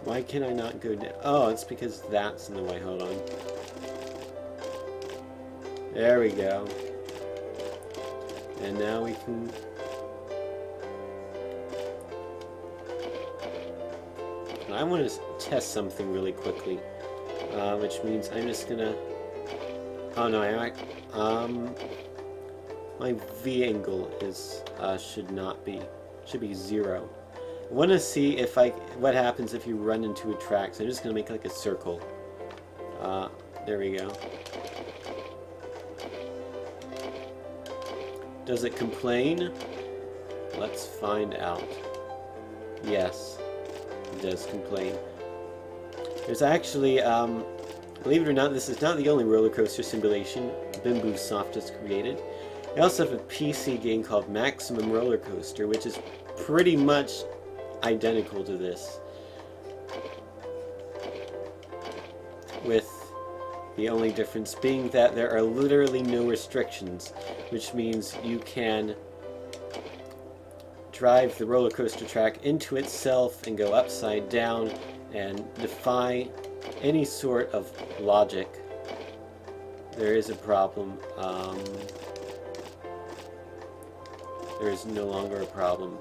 Why can I not go down? Oh, it's because that's in the way. Hold on. There we go. And now we can... I want to test something really quickly. Which means I'm just gonna... Oh no, my V angle is, should be 0. I want to see if what happens if you run into a track. So I'm just going to make like a circle. There we go. Does it complain? Let's find out. Yes, it does complain. There's actually, believe it or not, this is not the only roller coaster simulation Bimbo Soft has created. They also have a PC game called Maximum Roller Coaster, which is pretty much identical to this, with the only difference being that there are literally no restrictions, which means you can drive the roller coaster track into itself and go upside down and defy any sort of logic. There is a problem. There is no longer a problem.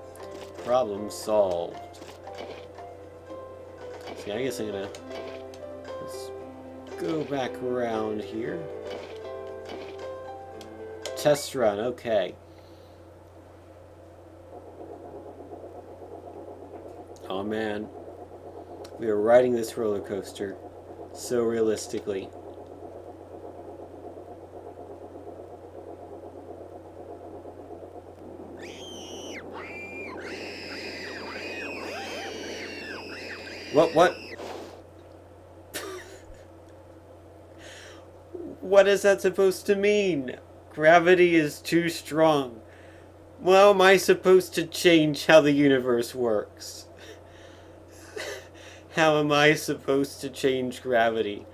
Problem solved. See, I guess I'm gonna let's go back around here. Test run, okay. Oh man, we are riding this roller coaster so realistically. What? What is that supposed to mean? Gravity is too strong. Well, am I supposed to change how the universe works? How am I supposed to change gravity?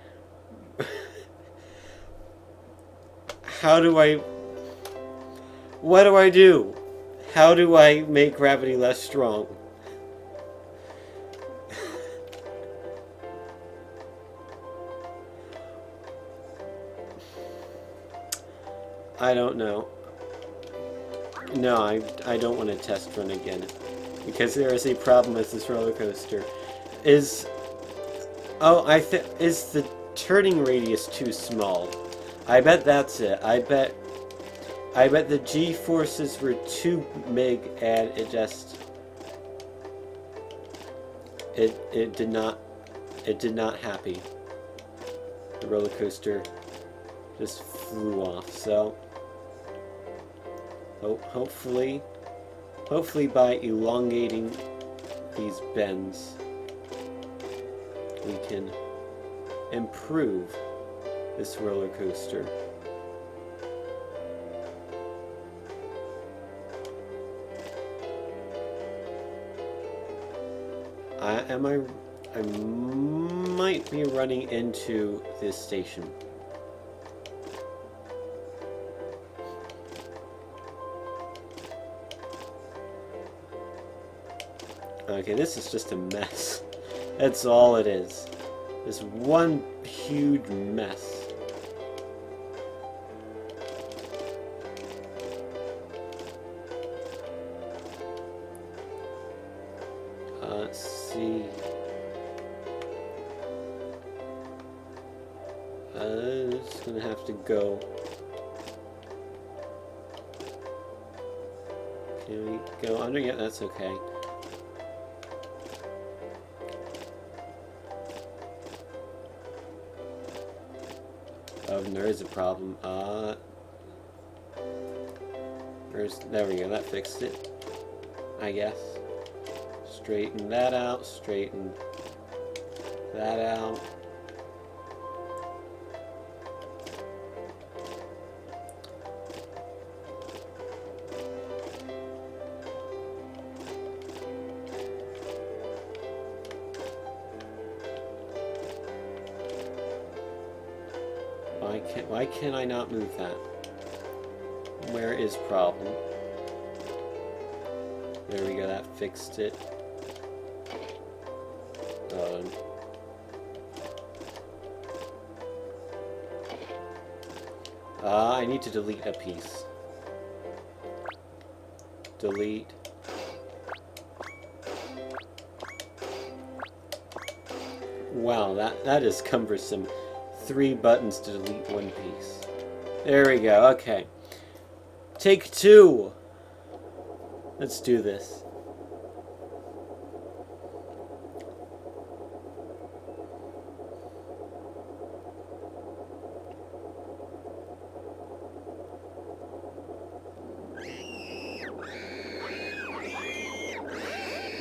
What do I do? How do I make gravity less strong? I don't know. No, I don't want to test run again, because there is a problem with this roller coaster. Is the turning radius too small? I bet that's it. I bet the G-forces were too big, and it did not happy. The roller coaster just flew off. So hopefully by elongating these bends, we can improve this roller coaster. I might be running into this station. Okay, this is just a mess. That's all it is. This one huge mess. Let's see. It's gonna have to go. Can we go under? Yeah, that's okay. Oh, and there is a problem. There we go, that fixed it, I guess. Straighten that out, straighten that out. Why can I not move that? Where is problem? There we go, that fixed it. I need to delete a piece. Delete. Wow, that is cumbersome. 3 buttons to delete one piece. There we go, okay. Take 2! Let's do this.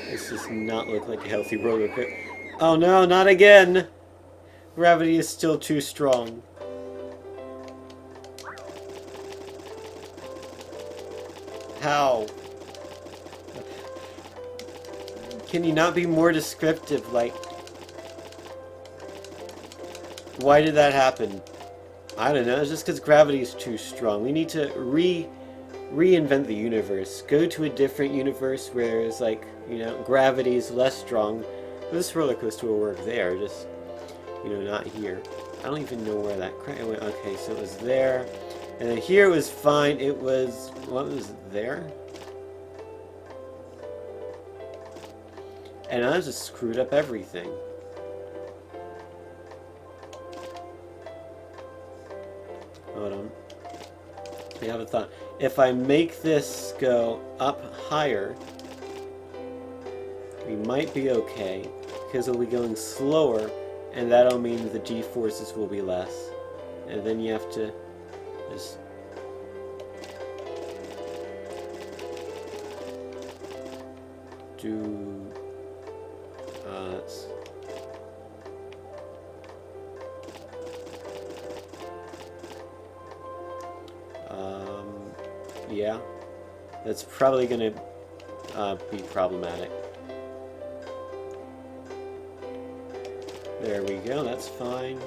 This does not look like a healthy roller coaster. Oh no, not again! Gravity is still too strong. How? Can you not be more descriptive? Like, why did that happen? I don't know. It's just because gravity is too strong. We need to reinvent the universe. Go to a different universe where it's like, you know, gravity is less strong. This roller coaster will work there. Just, you know, not here. I don't even know where that went. Okay, so it was there. And then here it was fine. It was... what was there? And I just screwed up everything. Hold on. I have a thought. If I make this go up higher, we might be okay. Because it'll be going slower. And that'll mean the G-forces will be less. And then you have to just... do... yeah. That's probably gonna be problematic. There we go, that's fine.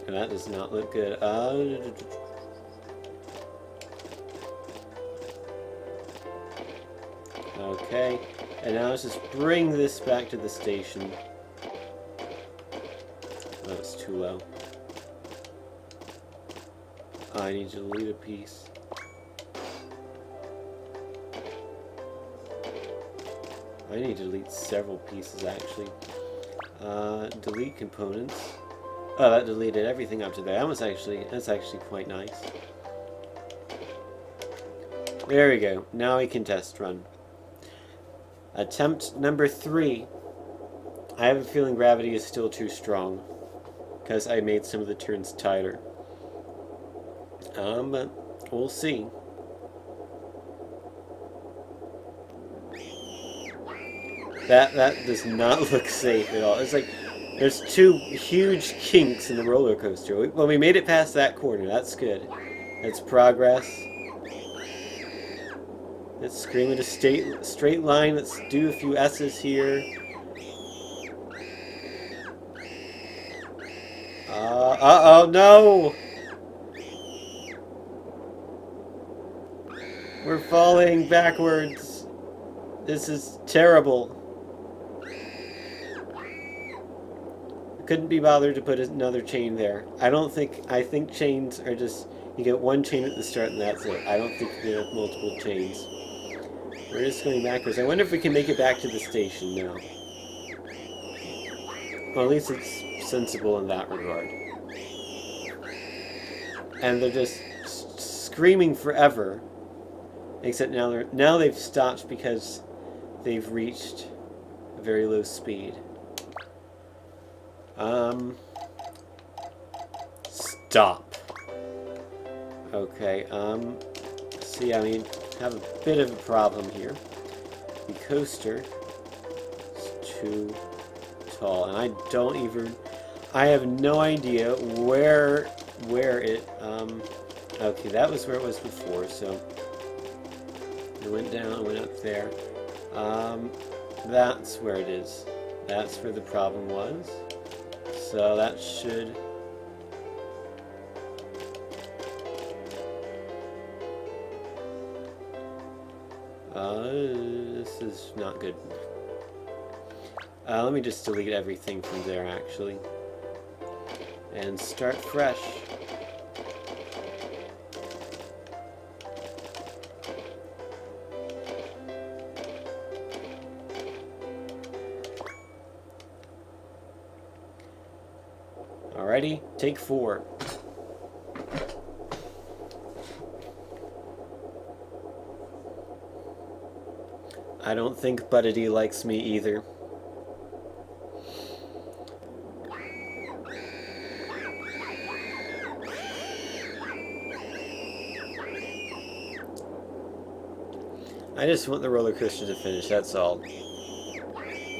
And that does not look good. Okay, and now let's just bring this back to the station. Oh, it's too low. I need to delete a piece. I need to delete several pieces, actually. Delete components. Oh, that deleted everything up to there. That's actually quite nice. There we go. Now we can test run. Attempt number 3. I have a feeling gravity is still too strong. because I made some of the turns tighter. But we'll see. That does not look safe at all. It's like there's two huge kinks in the roller coaster. Well, we made it past that corner. That's good. That's progress. Let's scream at a straight line. Let's do a few S's here. Uh-oh, no! We're falling backwards. This is terrible. Couldn't be bothered to put another chain there. I think chains are just, you get one chain at the start and that's it. I don't think you can have multiple chains. We're just going backwards. I wonder if we can make it back to the station now. Well, at least it's sensible in that regard. And they're just screaming forever. Except now they've stopped because they've reached a very low speed. Stop. Okay, see, I mean, have a bit of a problem here. The coaster is too tall, and I have no idea where it, okay, that was where it was before, so it went down, went up there. That's where it is. That's where the problem was. So that should... this is not good. Let me just delete everything from there, actually. And start fresh. Alrighty, take 4. I don't think Buttity likes me either. I just want the roller coaster to finish, that's all.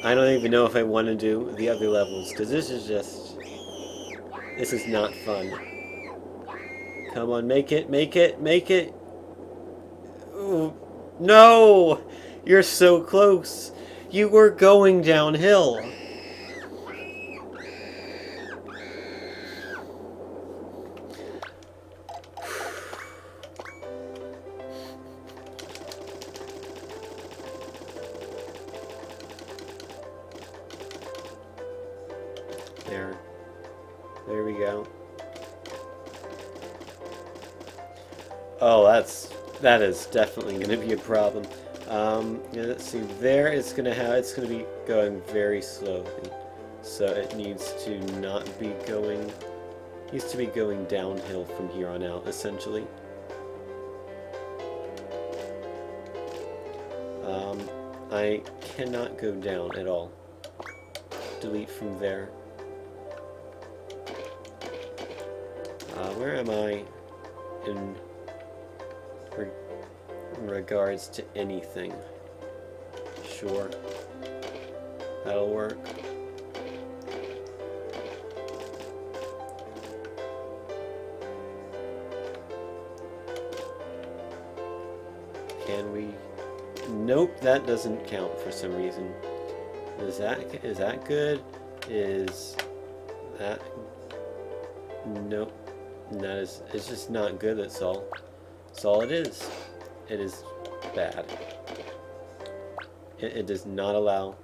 I don't even know if I want to do the other levels, because this is not fun. Come on, make it, make it, make it! Ooh, no! You're so close! You were going downhill! There we go. Oh, that is definitely going to be a problem. Yeah, let's see. There it's going to be going very slowly, so it needs to not be going. Needs to be going downhill from here on out, essentially. I cannot go down at all. Delete from there. Where am I in regards to anything? Sure. That'll work. Can we? Nope, that doesn't count for some reason. Is that good? Is that? Nope. It's just not good, that's all. That's all it is. It is bad. It does not allow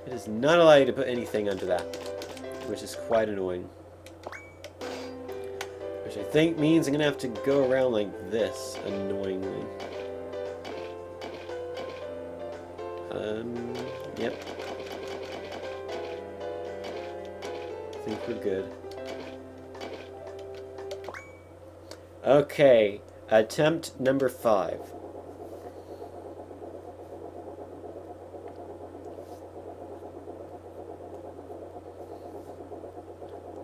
you to put anything under that, which is quite annoying. Which I think means I'm gonna have to go around like this, annoyingly. Yep. I think we're good. Okay, attempt number 5.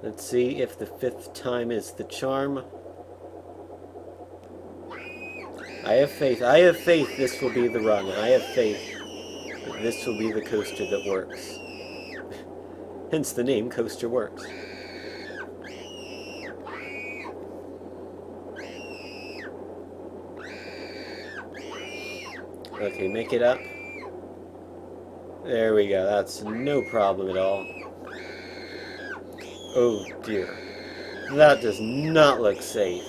Let's see if the 5th time is the charm. I have faith. I have faith this will be the run. I have faith that this will be the coaster that works. Hence the name Coaster Works. Okay, make it up. There we go. That's no problem at all. Oh dear. That does not look safe.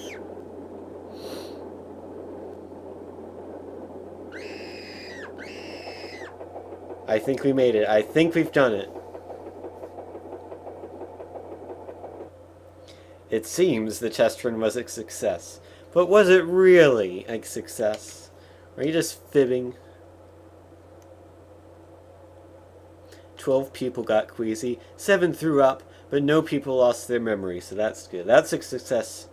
I think we made it. I think we've done it. It seems the test run was a success. But was it really a success? Are you just fibbing? 12 people got queasy. 7 threw up, but no people lost their memory, so that's good. That's a success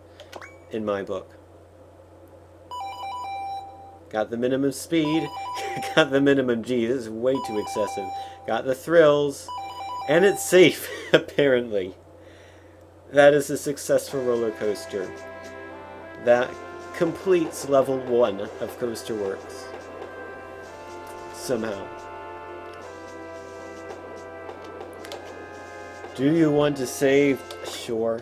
in my book. Got the minimum speed. Got the minimum G. This is way too excessive. Got the thrills. And it's safe, apparently. That is a successful roller coaster. That completes level 1 of Coaster Works. Somehow. Do you want to save? Sure.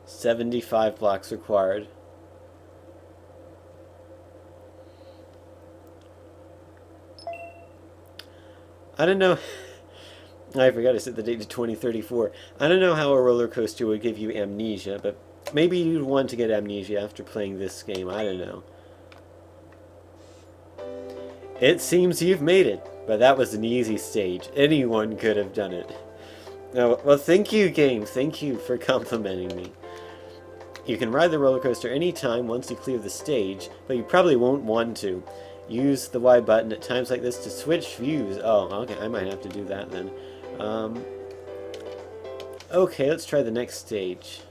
75 blocks required. I don't know. I forgot to set the date to 2034. I don't know how a roller coaster would give you amnesia, but maybe you'd want to get amnesia after playing this game. I don't know. It seems you've made it, but that was an easy stage. Anyone could have done it. Oh, well, thank you, game. Thank you for complimenting me. You can ride the roller coaster anytime once you clear the stage, but you probably won't want to. Use the Y button at times like this to switch views. Oh, okay, I might have to do that then. Okay, let's try the next stage.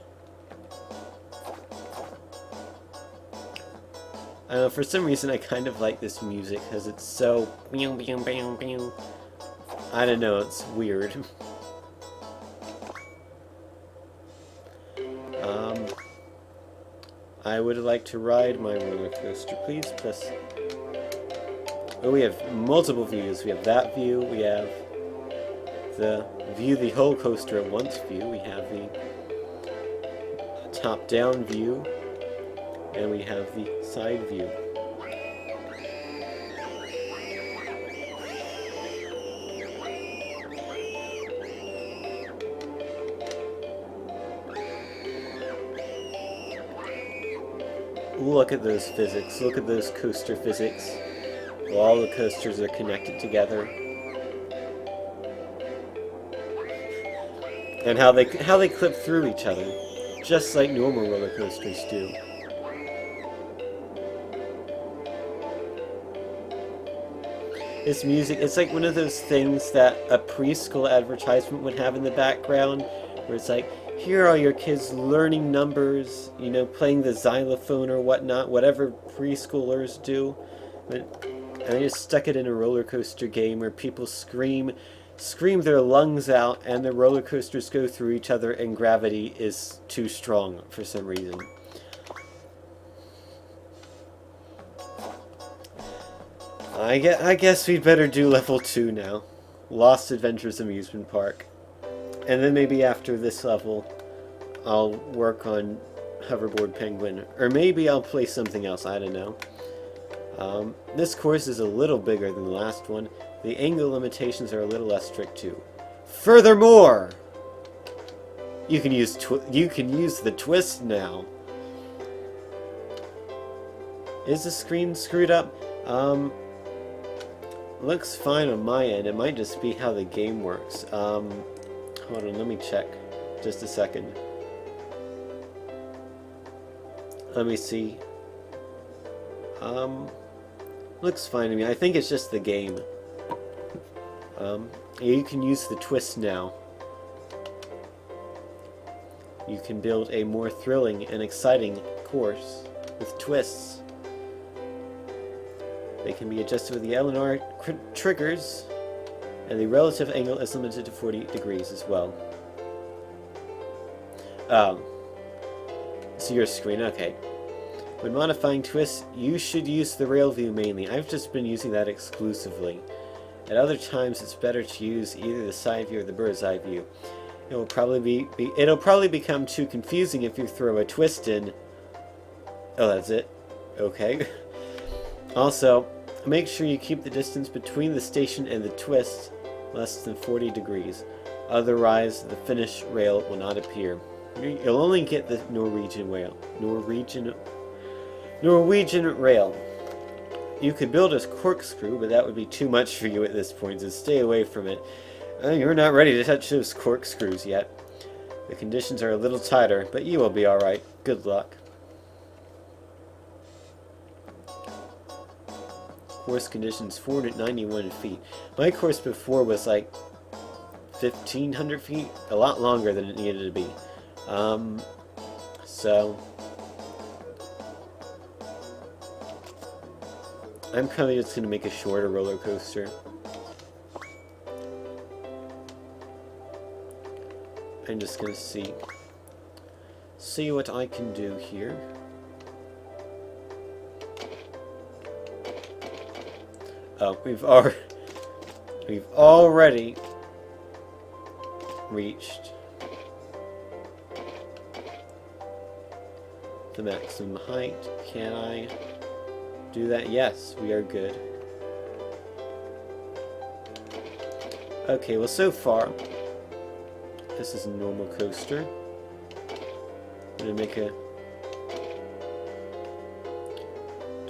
For some reason, I kind of like this music because it's so... I don't know, it's weird. I would like to ride my roller coaster, please. Press... Oh, we have multiple views. We have that view, we have the view the whole coaster at once view, we have the top-down view, and we have the side view. Look at those physics. Look at those coaster physics. All the coasters are connected together. And how they clip through each other, just like normal roller coasters do. This music, it's like one of those things that a preschool advertisement would have in the background, where it's like, here are your kids learning numbers, you know, playing the xylophone or whatnot, whatever preschoolers do. And they just stuck it in a roller coaster game where people scream their lungs out, and the roller coasters go through each other, and gravity is too strong for some reason. I guess we'd better do level 2 now. Lost Adventures Amusement Park. And then maybe after this level, I'll work on Hoverboard Penguin. Or maybe I'll play something else, I don't know. This course is a little bigger than the last one. The angle limitations are a little less strict too. Furthermore, you can use the twist now. Is the screen screwed up? Looks fine on my end. It might just be how the game works. Hold on, let me check. Just a second. Let me see. Looks fine to me. I think it's just the game. You can use the twist now. You can build a more thrilling and exciting course with twists. They can be adjusted with the L and R triggers. And the relative angle is limited to 40 degrees as well. Oh. So your screen, okay. When modifying twists, you should use the rail view mainly. I've just been using that exclusively. At other times, it's better to use either the side view or the bird's eye view. It'll probably become too confusing if you throw a twist in. Oh, that's it? Okay. Also, make sure you keep the distance between the station and the twist less than 40 degrees. Otherwise, the finished rail will not appear. You'll only get the Norwegian rail. You could build a corkscrew, but that would be too much for you at this point, so stay away from it. You're not ready to touch those corkscrews yet. The conditions are a little tighter, but you will be alright. Good luck. Course conditions 491 feet. My course before was like 1,500 feet, a lot longer than it needed to be. So I'm probably just gonna make a shorter roller coaster. I'm just gonna see what I can do here. Oh, we've already reached the maximum height. Can I do that? Yes, we are good. Okay, well, so far this is a normal coaster. I'm gonna make a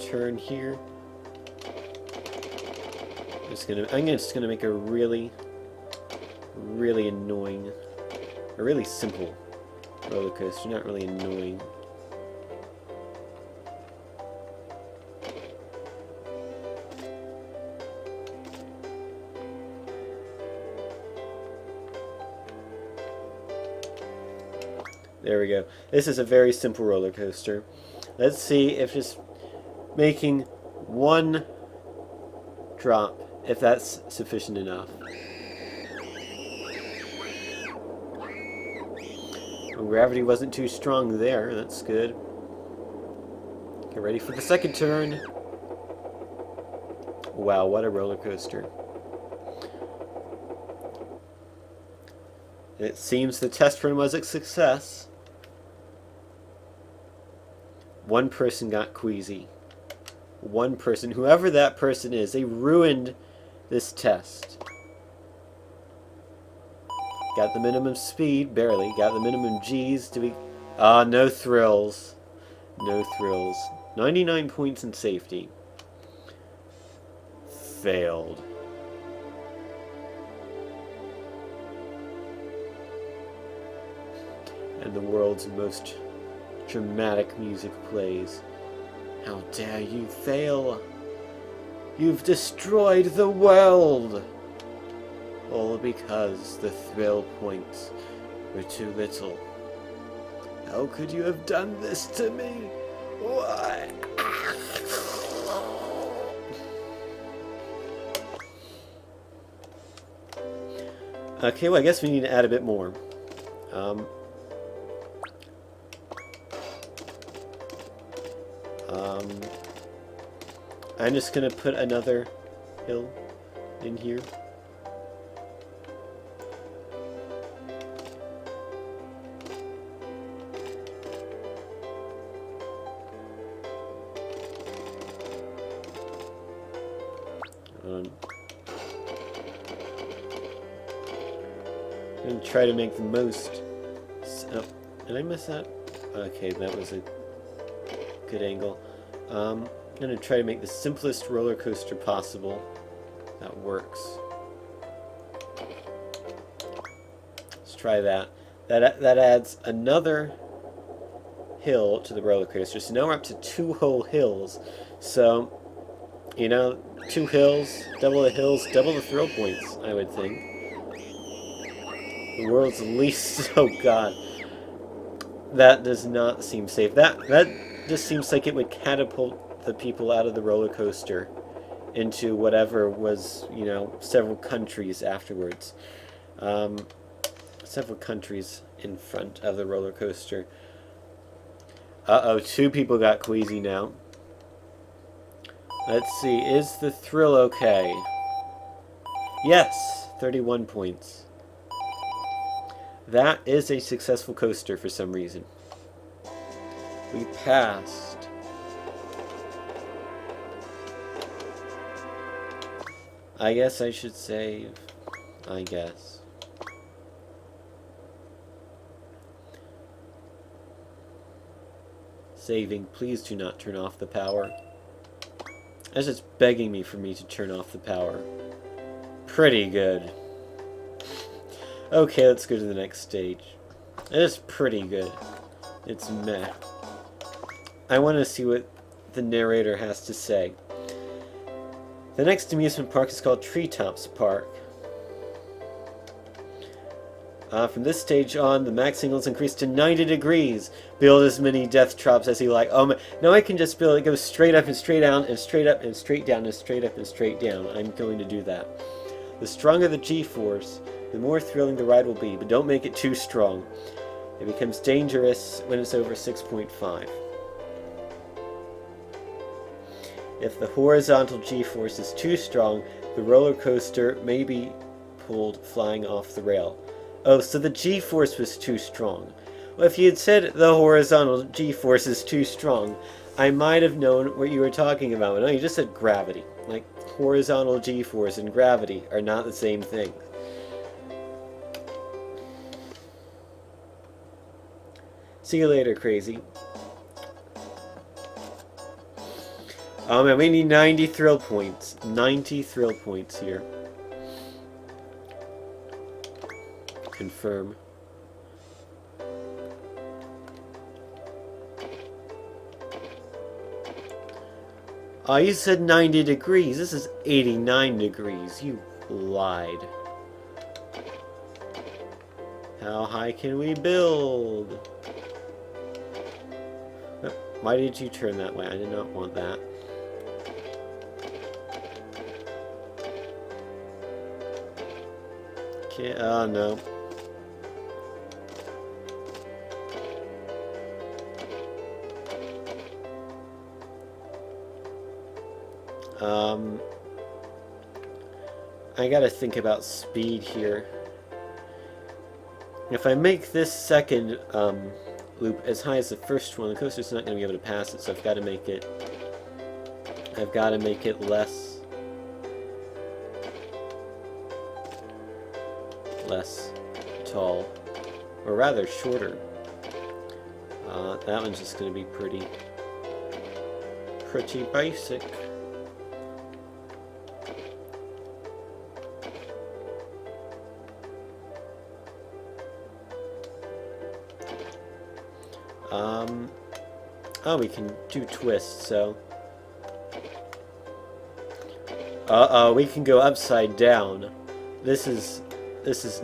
turn here. I'm just gonna make a really annoying, a really simple roller coaster, not really annoying. There we go. This is a very simple roller coaster. Let's see if just making one drop, if that's sufficient enough. Well, gravity wasn't too strong there. That's good. Get ready for the second turn. Wow, what a roller coaster. It seems the test run was a success. One person got queasy. One person, whoever that person is, they ruined this test. Got the minimum speed, barely. Got the minimum G's. No thrills. No thrills. 99 points in safety. Failed. And the world's most dramatic music plays. How dare you fail? You've destroyed the world! All because the thrill points were too little. How could you have done this to me? Why? Okay, well, I guess we need to add a bit more. I'm just gonna put another hill in here. I'm gonna try to make the most. Oh, did I miss that? Okay, that was a good angle. I'm going to try to make the simplest roller coaster possible that works. Let's try that. That adds another hill to the roller coaster. So now we're up to 2 whole hills. So, you know, 2 hills, double the thrill points, I would think. The world's least... Oh god. That does not seem safe. That just seems like it would catapult the people out of the roller coaster into whatever was, you know, several countries afterwards. Several countries in front of the roller coaster. Uh-oh, 2 people got queasy now. Let's see, is the thrill okay? Yes, 31 points. That is a successful coaster for some reason. We passed. I guess I should save. I guess. Saving. Please do not turn off the power. That's just begging me for me to turn off the power. Pretty good. Okay, let's go to the next stage. It is pretty good. It's meh. I want to see what the narrator has to say. The next amusement park is called Treetops Park. From this stage on, the max angle is increased to 90 degrees. Build as many death traps as you like. Now I can just build it, go straight up and straight down, and straight up and straight down, and straight up and straight down. I'm going to do that. The stronger the G-force, the more thrilling the ride will be, but don't make it too strong. It becomes dangerous when it's over 6.5. If the horizontal G-force is too strong, the roller coaster may be pulled flying off the rail. Oh, so the G-force was too strong. Well, if you had said the horizontal G-force is too strong, I might have known what you were talking about. No, you just said gravity. Like, horizontal G-force and gravity are not the same thing. See you later, crazy. Oh man, we need 90 thrill points. 90 thrill points here. Confirm. Oh, you said 90 degrees. This is 89 degrees. You lied. How high can we build? Why did you turn that way? I did not want that. Okay, oh no. I gotta think about speed here. If I make this second loop as high as the first one, the coaster's not gonna be able to pass it, so I've gotta make it less tall, or rather shorter. That one's just gonna be pretty basic. Oh, we can do twists, so... Uh-oh, we can go upside down. This is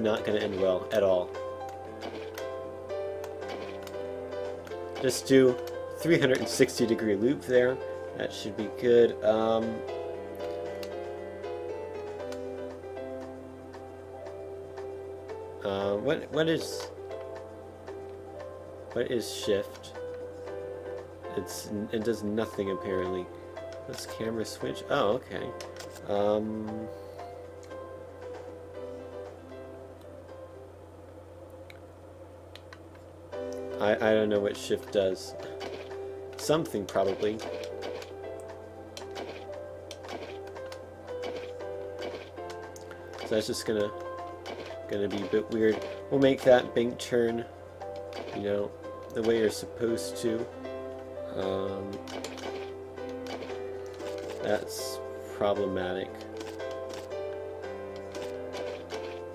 not going to end well at all. Just do 360-degree loop there. That should be good. What is shift? It does nothing apparently. Let's camera switch. Oh, okay. I don't know what shift does. Something probably. So that's just gonna be a bit weird. We'll make that bank turn, you know, the way you're supposed to. That's problematic.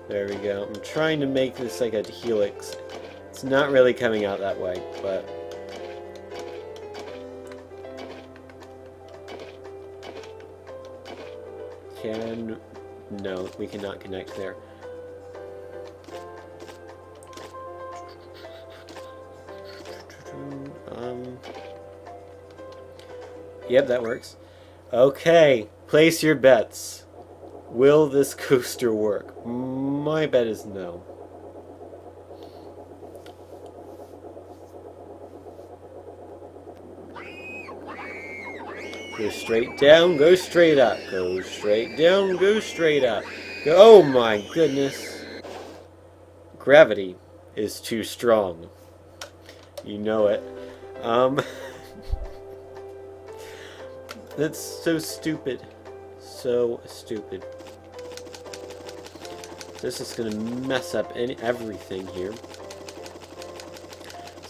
There we go. I'm trying to make this like a helix. It's not really coming out that way, but... No, we cannot connect there. Yep, that works. Okay, place your bets. Will this coaster work? My bet is no. Go straight down, go straight up. Go straight down, go straight up. Oh my goodness. Gravity is too strong. You know it. Um, that's so stupid. So stupid. This is gonna mess up everything here.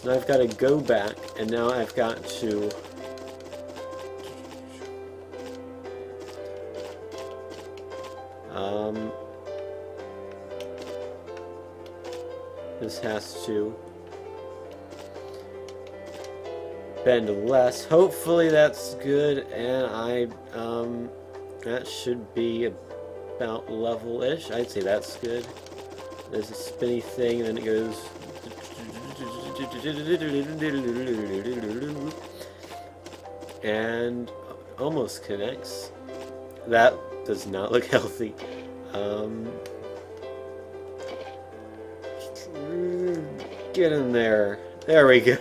So now I've got to go back, and now I've got to... this has to bend less. Hopefully that's good, and that should be about level-ish. I'd say that's good. There's a spinny thing, and then it goes... and almost connects. That does not look healthy. Get in there. There we go.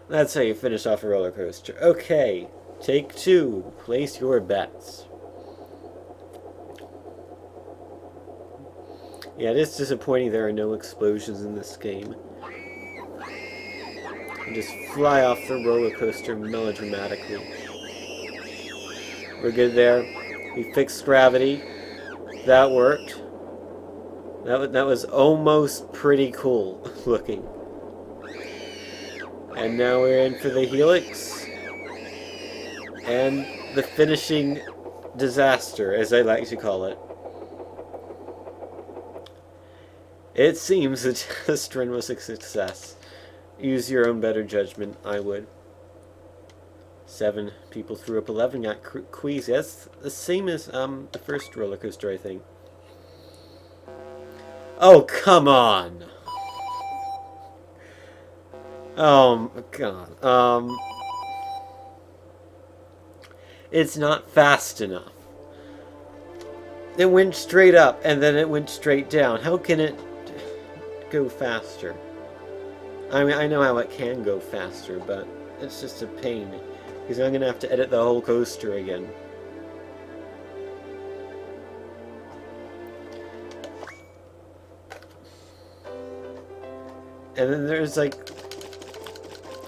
That's how you finish off a roller coaster. Okay, take two. Place your bets. Yeah, it is disappointing there are no explosions in this game. You just fly off the roller coaster melodramatically. We're good there. We fixed gravity. That worked. That was almost pretty cool looking. And now we're in for the helix. And the finishing disaster, as I like to call it. It seems the test run was a success. Use your own better judgment, I would. 7 people threw up, 11 got queasy. That's the same as the first roller coaster, I think. Oh, come on! Oh, God. It's not fast enough. It went straight up, and then it went straight down. How can it go faster? I mean, I know how it can go faster, but it's just a pain. Because I'm going to have to edit the whole coaster again. And then there's like...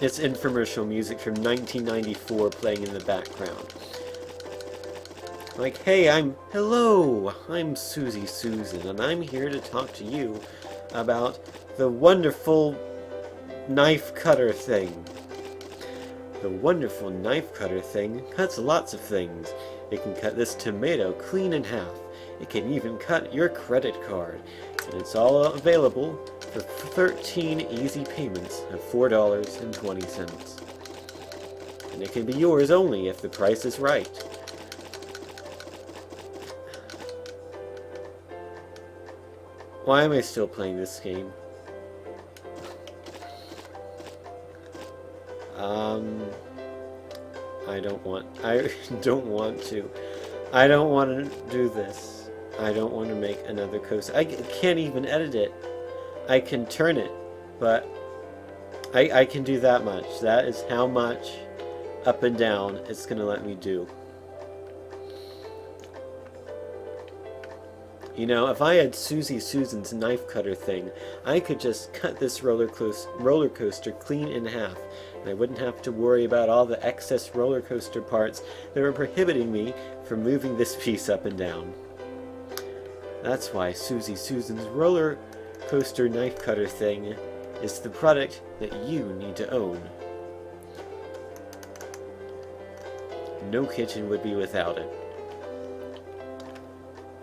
it's infomercial music from 1994 playing in the background. Like, hey, hello, I'm Susie Susan, and I'm here to talk to you about the wonderful knife cutter thing. The wonderful knife cutter thing cuts lots of things. It can cut this tomato clean in half. It can even cut your credit card. And it's all available for 13 easy payments of $4.20. And it can be yours only if the price is right. Why am I still playing this game? I don't want to. I don't want to do this. I don't want to make another coaster. I can't even edit it. I can turn it, but I can do that much. That is how much up and down it's going to let me do. You know, if I had Susie Susan's knife cutter thing, I could just cut this roller coaster clean in half, and I wouldn't have to worry about all the excess roller coaster parts that were prohibiting me from moving this piece up and down. That's why Susie Susan's roller coaster knife cutter thing is the product that you need to own. No kitchen would be without it.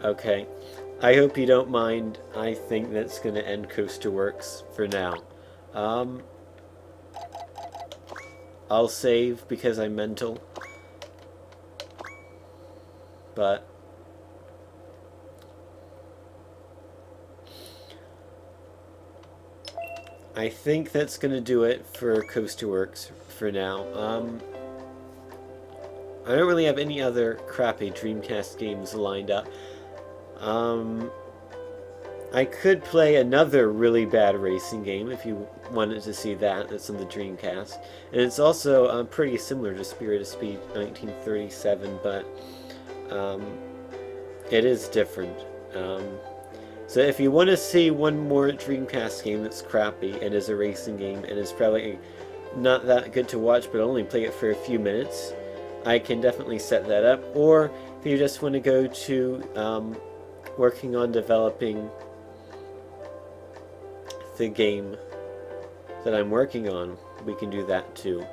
Okay. I hope you don't mind. I think that's going to end Coasterworks for now. I'll save because I'm mental. But I think that's going to do it for Coasterworks for now. I don't really have any other crappy Dreamcast games lined up. I could play another really bad racing game if you wanted to see that. That's on the Dreamcast. And it's also pretty similar to Spirit of Speed 1937, but it is different. So if you want to see one more Dreamcast game that's crappy and is a racing game and is probably not that good to watch but only play it for a few minutes, I can definitely set that up. Or if you just want to go to working on developing the game that I'm working on, we can do that too.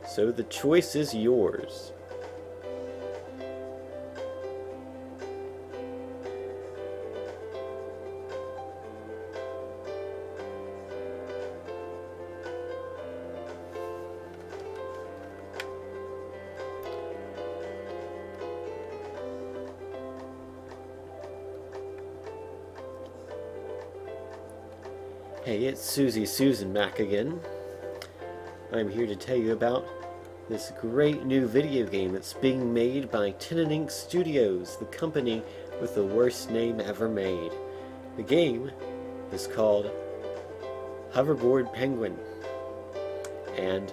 So the choice is yours. Hey, it's Susie Susan back again. I'm here to tell you about this great new video game that's being made by Tin and Ink Studios, the company with the worst name ever made. The game is called Hoverboard Penguin, and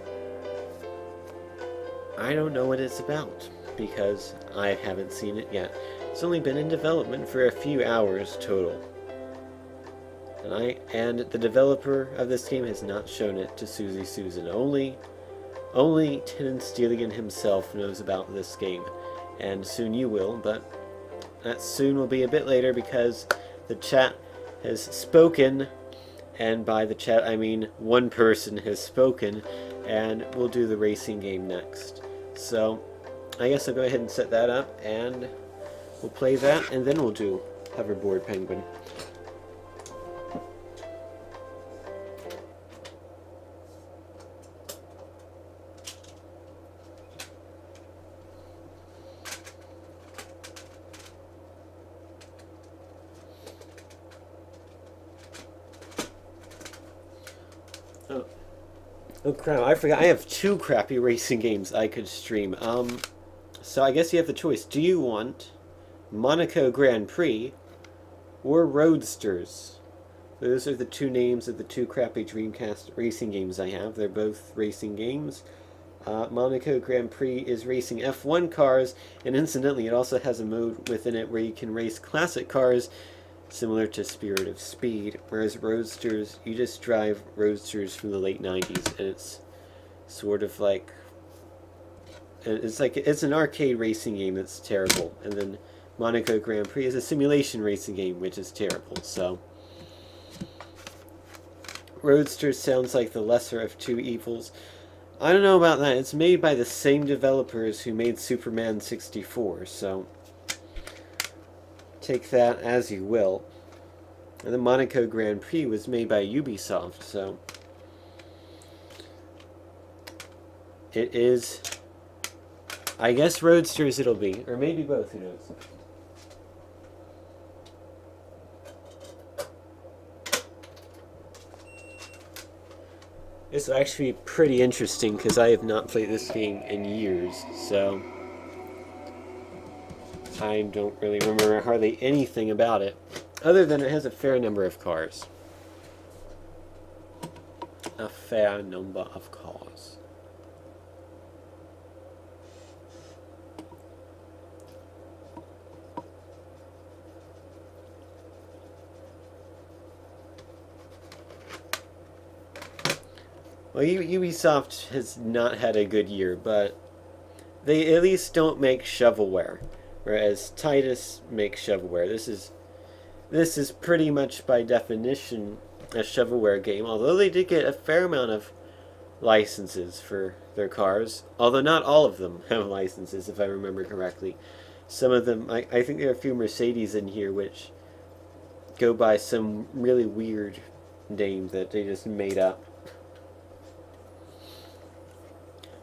I don't know what it's about because I haven't seen it yet. It's only been in development for a few hours total. And the developer of this game has not shown it to Susie Susan. Only Tin Steeligan himself knows about this game. And soon you will, but that soon will be a bit later because the chat has spoken, and by the chat I mean one person has spoken, and we'll do the racing game next. So I guess I'll go ahead and set that up, and we'll play that, and then we'll do Hoverboard Penguin. Oh crap, I forgot. I have two crappy racing games I could stream. So I guess you have the choice. Do you want Monaco Grand Prix or Roadsters? Those are the two names of the two crappy Dreamcast racing games I have. They're both racing games. Monaco Grand Prix is racing F1 cars, and incidentally it also has a mode within it where you can race classic cars similar to Spirit of Speed, whereas Roadsters, you just drive Roadsters from the late 90s, and it's sort of like it's an arcade racing game that's terrible, and then Monaco Grand Prix is a simulation racing game which is terrible. So Roadsters sounds like the lesser of two evils. I don't know about that. It's made by the same developers who made Superman 64, so take that as you will. And the Monaco Grand Prix was made by Ubisoft, so it is, I guess, Roadsters it'll be, or maybe both, who knows. This will actually be pretty interesting because I have not played this game in years, so I don't really remember hardly anything about it, other than it has a fair number of cars. A fair number of cars. Well, Ubisoft has not had a good year, but they at least don't make shovelware, whereas Titus makes shovelware. This is pretty much by definition a shovelware game, although they did get a fair amount of licenses for their cars, although not all of them have licenses, if I remember correctly. Some of them, I think there are a few Mercedes in here which go by some really weird name that they just made up.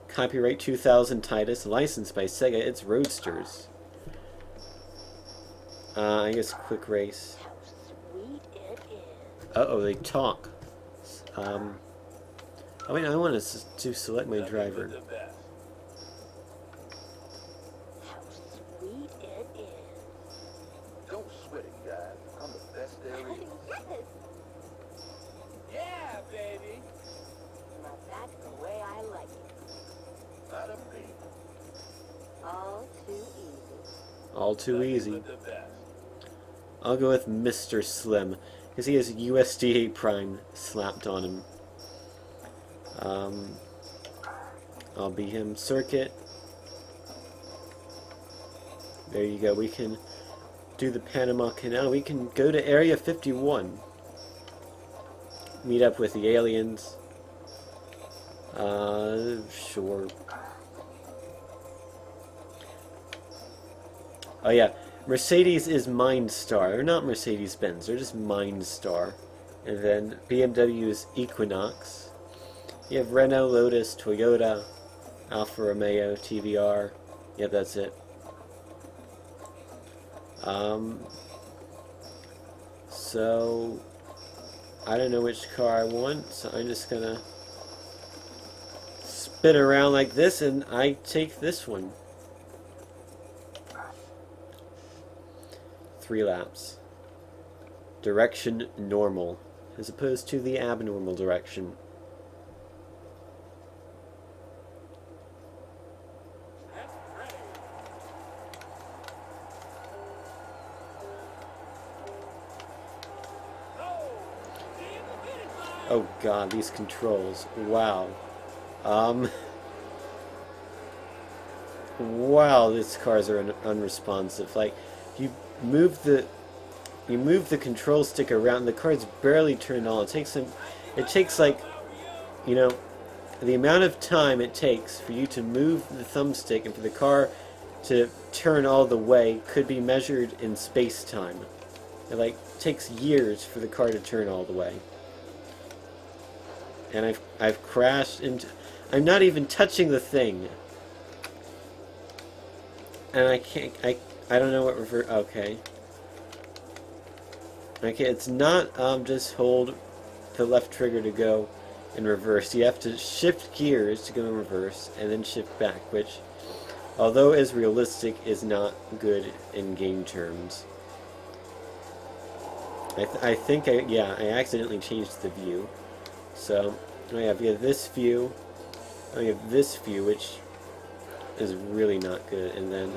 Copyright 2000 Titus, licensed by Sega. It's Roadsters. I guess quick race. Uh-oh, they talk. Oh wait, I want to select my driver. All too easy. I'll go with Mr. Slim, because he has USDA Prime slapped on him. I'll be him. Circuit. There you go. We can do the Panama Canal. We can go to Area 51. Meet up with the aliens. Sure. Oh yeah, Mercedes is Mindstar. They're not Mercedes-Benz, they're just Mindstar. And then BMW is Equinox. You have Renault, Lotus, Toyota, Alfa Romeo, TVR. Yep, that's it. So I don't know which car I want, so I'm just gonna spin around like this, and I take this one. 3 laps. Direction normal, as opposed to the abnormal direction. Oh god, these controls. Wow. Wow, these cars are unresponsive. Like, you move the control stick around, the car's barely turned on. It takes like, you know, the amount of time it takes for you to move the thumbstick and for the car to turn all the way could be measured in space-time. It like takes years for the car to turn all the way. And I've crashed into... I'm not even touching the thing. And I can't... I don't know what reverse... Okay. Okay, it's not just hold the left trigger to go in reverse. You have to shift gears to go in reverse and then shift back, which, although is realistic, is not good in game terms. I think I accidentally changed the view. So we have this view, we have this view, which is really not good, and then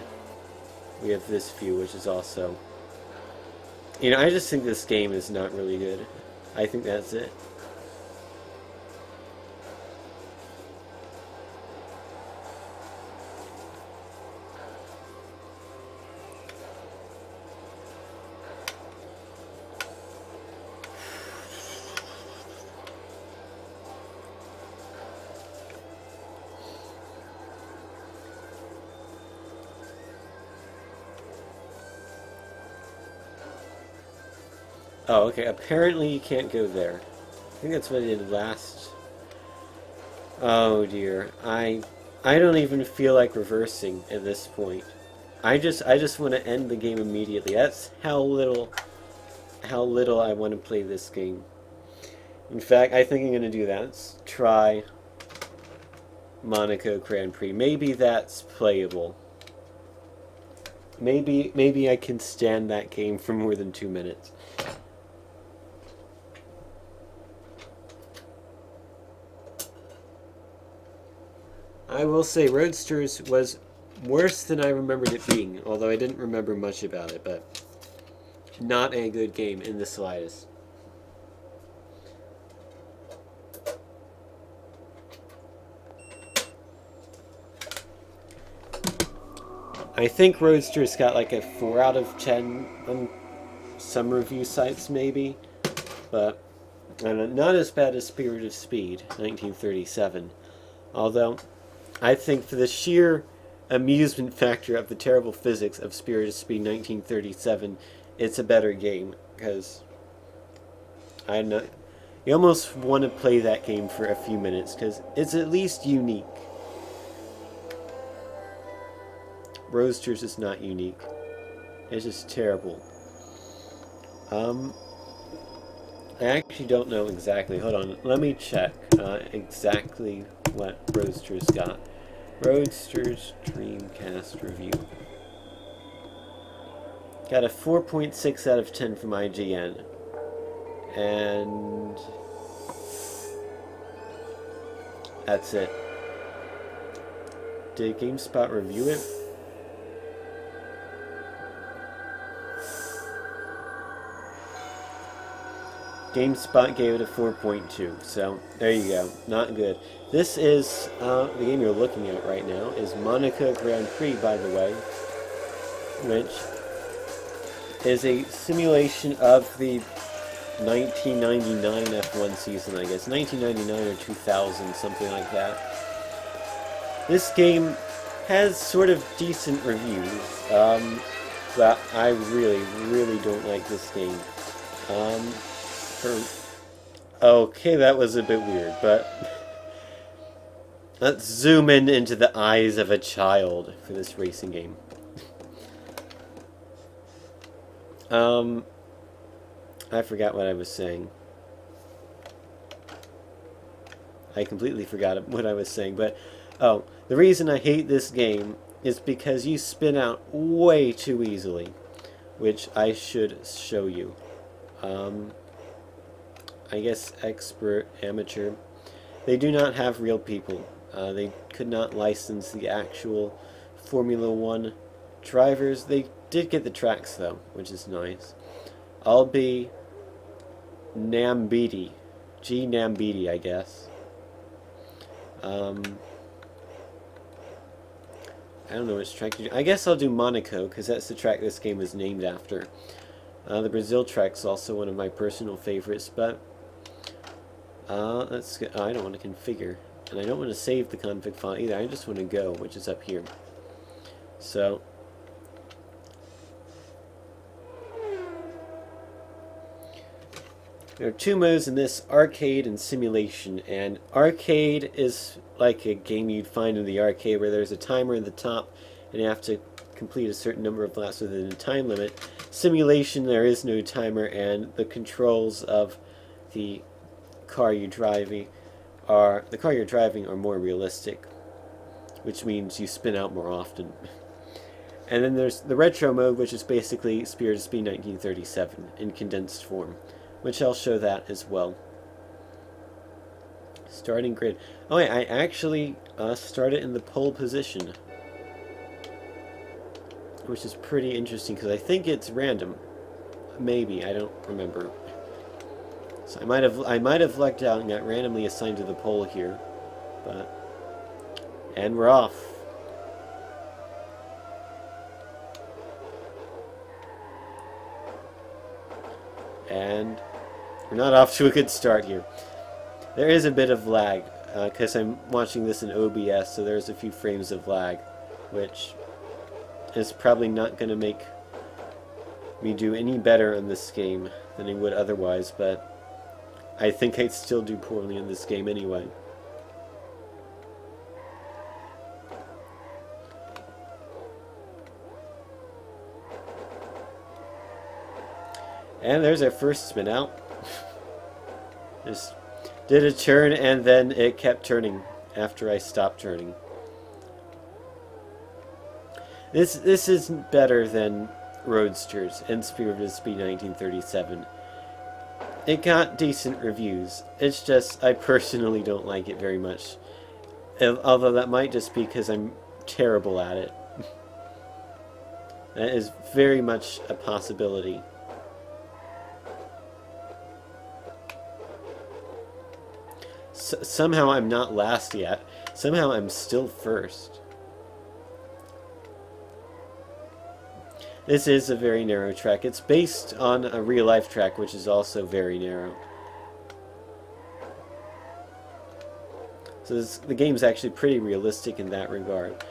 we have this view, which is also... You know, I just think this game is not really good. I think that's it. Oh, okay. Apparently you can't go there. I think that's what I did last. Oh dear. I don't even feel like reversing at this point. I just want to end the game immediately. That's how little I want to play this game. In fact, I think I'm going to do that. Let's try Monaco Grand Prix. Maybe that's playable. Maybe I can stand that game for more than 2 minutes. I will say Roadsters was worse than I remembered it being, although I didn't remember much about it, but not a good game in the slightest. I think Roadsters got like a 4 out of 10 on some review sites maybe, but not as bad as Spirit of Speed, 1937, although I think for the sheer amusement factor of the terrible physics of Spirit of Speed 1937, it's a better game, because you almost want to play that game for a few minutes, because it's at least unique. Roadsters is not unique. It's just terrible. I actually don't know exactly. Hold on, let me check exactly what Roadsters got. Roadsters Dreamcast review. Got a 4.6 out of 10 from IGN. And that's it. Did GameSpot review it? GameSpot gave it a 4.2, so there you go. Not good. This is, the game you're looking at right now is Monaco Grand Prix, by the way, which is a simulation of the 1999 F1 season, I guess. 1999 or 2000, something like that. This game has sort of decent reviews, but I really, really don't like this game. Okay, that was a bit weird, but let's zoom in into the eyes of a child for this racing game. I forgot what I was saying. I completely forgot what I was saying, but oh, the reason I hate this game is because you spin out way too easily, which I should show you. I guess expert, amateur. They do not have real people. They could not license the actual Formula 1 drivers. They did get the tracks though, which is nice. I'll be Nambiti. G Nambiti, I guess. I don't know which track to do. I guess I'll do Monaco, because that's the track this game was named after. The Brazil track's also one of my personal favorites, but let's get, I don't want to configure, and I don't want to save the config file either. I just want to go, which is up here. So there are two modes in this, arcade and simulation, and arcade is like a game you'd find in the arcade where there's a timer at the top and you have to complete a certain number of laps within a time limit. Simulation, there is no timer, and the controls of the car you're driving are more realistic, which means you spin out more often. And then there's the retro mode, which is basically Spirit of Speed 1937 in condensed form, which I'll show that as well. Starting grid. Oh wait, I actually started in the pole position, which is pretty interesting because I think it's random. Maybe, I don't remember. So I might have lucked out and got randomly assigned to the pole here, and we're off. And we're not off to a good start here. There is a bit of lag, because I'm watching this in OBS, so there's a few frames of lag, which is probably not going to make me do any better in this game than I would otherwise, but I think I'd still do poorly in this game anyway. And there's our first spin out. Just did a turn and then it kept turning after I stopped turning. This is better than Roadsters and Spirit of Speed 1937. It got decent reviews. It's just I personally don't like it very much. Although that might just be because I'm terrible at it. That is very much a possibility. Somehow I'm not last yet. Somehow I'm still first. This is a very narrow track. It's based on a real-life track, which is also very narrow. So the game's actually pretty realistic in that regard.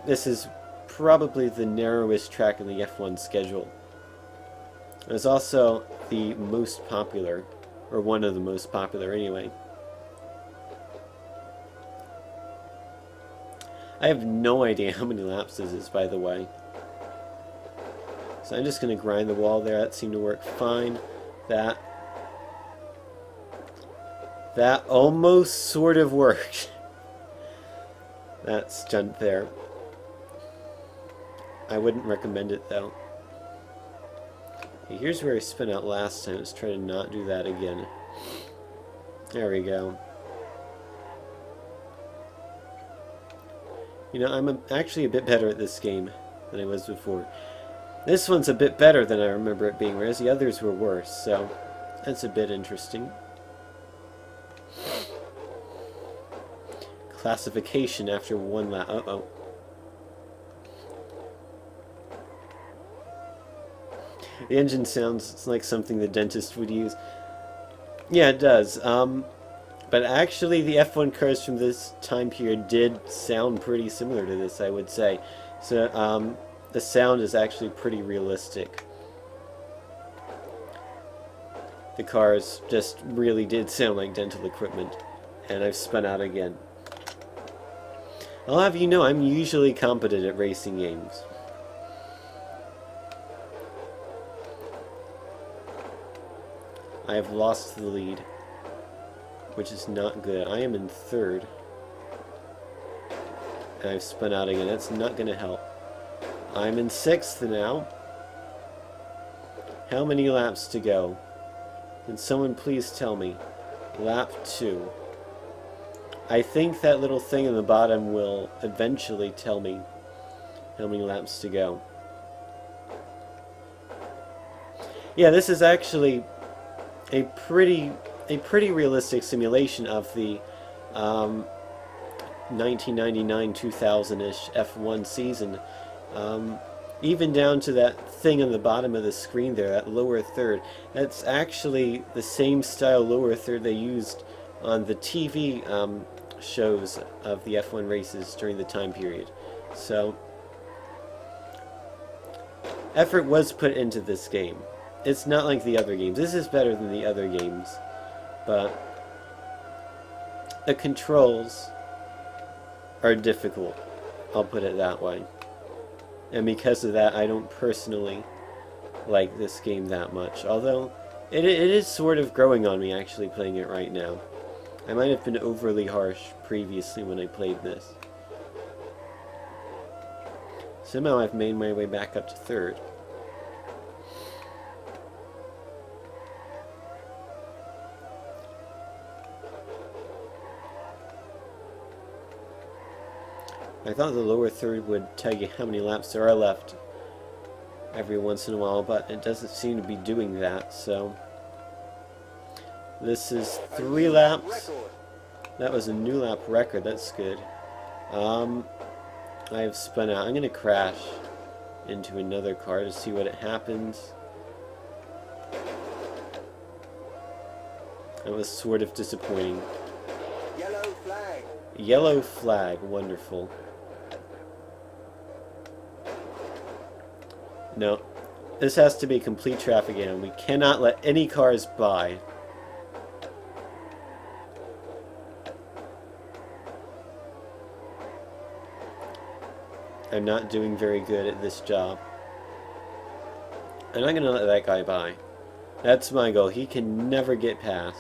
This is probably the narrowest track in the F1 schedule. It's also the most popular, or one of the most popular anyway. I have no idea how many laps this is, by the way. So I'm just going to grind the wall there. That seemed to work fine. That almost sort of worked. That stunt there. I wouldn't recommend it though. Okay, here's where I spun out last time. Let's try to not do that again. There we go. You know, I'm actually a bit better at this game than I was before. This one's a bit better than I remember it being, whereas the others were worse, so That's a bit interesting. Classification after one lap. Uh-oh. The engine sounds like something the dentist would use. Yeah, it does. But actually, the F1 cars from this time period did sound pretty similar to this, I would say. So, the sound is actually pretty realistic. The cars just really did sound like dental equipment. And I've spun out again. I'll have you know, I'm usually competent at racing games. I have lost the lead, which is not good. I am in third. And I've spun out again. That's not going to help. I'm in sixth now. How many laps to go? Can someone please tell me? Lap 2. I think that little thing in the bottom will eventually tell me how many laps to go. Yeah, this is actually a pretty realistic simulation of the 1999-2000-ish F1 season. Even down to that thing on the bottom of the screen there, that lower third. That's actually the same style lower third they used on the TV shows of the F1 races during the time period. So, effort was put into this game. It's not like the other games. This is better than the other games, but the controls are difficult. I'll put it that way. And because of that, I don't personally like this game that much. Although, it is sort of growing on me actually playing it right now. I might have been overly harsh previously when I played this. Somehow I've made my way back up to third. I thought the lower third would tell you how many laps there are left every once in a while, but it doesn't seem to be doing that, so... This is 3 laps. That was a new lap record, that's good. I have spun out. I'm going to crash into another car to see what happens. That was sort of disappointing. Yellow flag. Yellow flag, wonderful. No, this has to be complete traffic jam. We cannot let any cars by. I'm not doing very good at this job. I'm not going to let that guy by. That's my goal. He can never get past.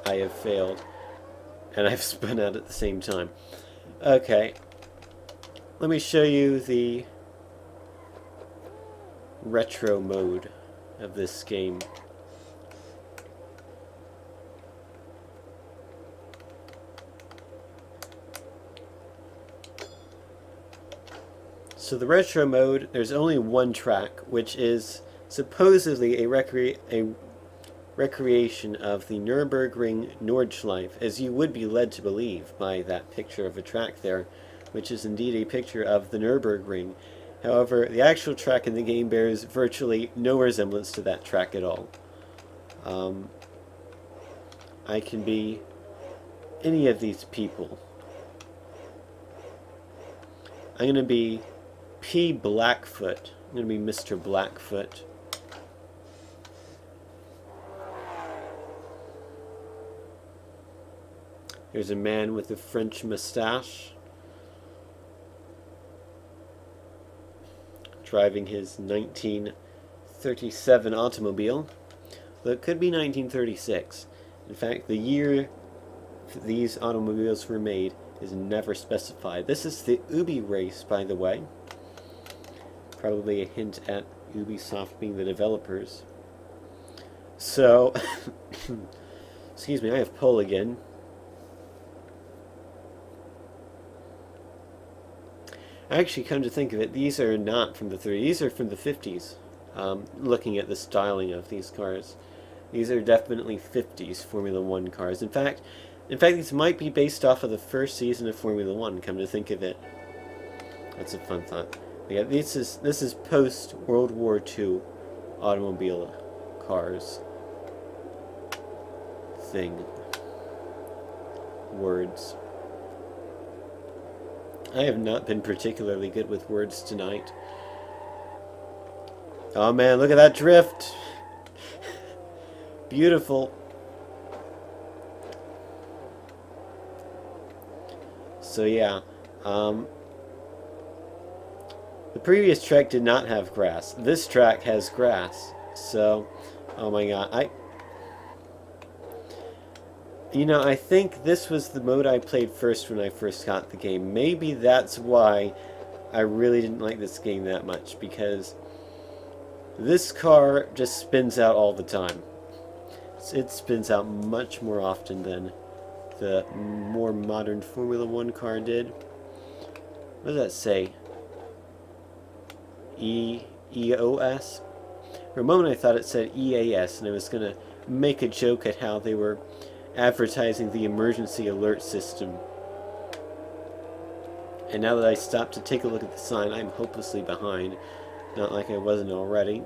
I have failed. And I've spun out at the same time. Okay. Let me show you the retro mode of this game. So the retro mode, there's only one track, which is supposedly a recreation of the Nürburgring Nordschleife, as you would be led to believe by that picture of a track there, which is indeed a picture of the Nürburgring. However, the actual track in the game bears virtually no resemblance to that track at all. I can be any of these people. I'm going to be P. Blackfoot. I'm going to be Mr. Blackfoot. There's a man with a French mustache driving his 1937 automobile. Well, it could be 1936. In fact, the year these automobiles were made is never specified. This is the Ubi race, by the way. Probably a hint at Ubisoft being the developers. So, excuse me, I have pole again. Actually, come to think of it, these are not from the 30s. These are from the 50s. Looking at the styling of these cars, these are definitely 50s Formula One cars. In fact, these might be based off of the first season of Formula One. Come to think of it, that's a fun thought. Yeah, this is post World War II automobile cars thing. Words. I have not been particularly good with words tonight. Oh man, look at that drift! Beautiful. So yeah, the previous track did not have grass. This track has grass. So, oh my god, I think this was the mode I played first when I first got the game. Maybe that's why I really didn't like this game that much, because this car just spins out all the time. It spins out much more often than the more modern Formula One car did. What does that say? EOS? For a moment I thought it said EAS, and I was going to make a joke at how they were advertising the emergency alert system. And now that I stopped to take a look at the sign, I'm hopelessly behind. Not like I wasn't already.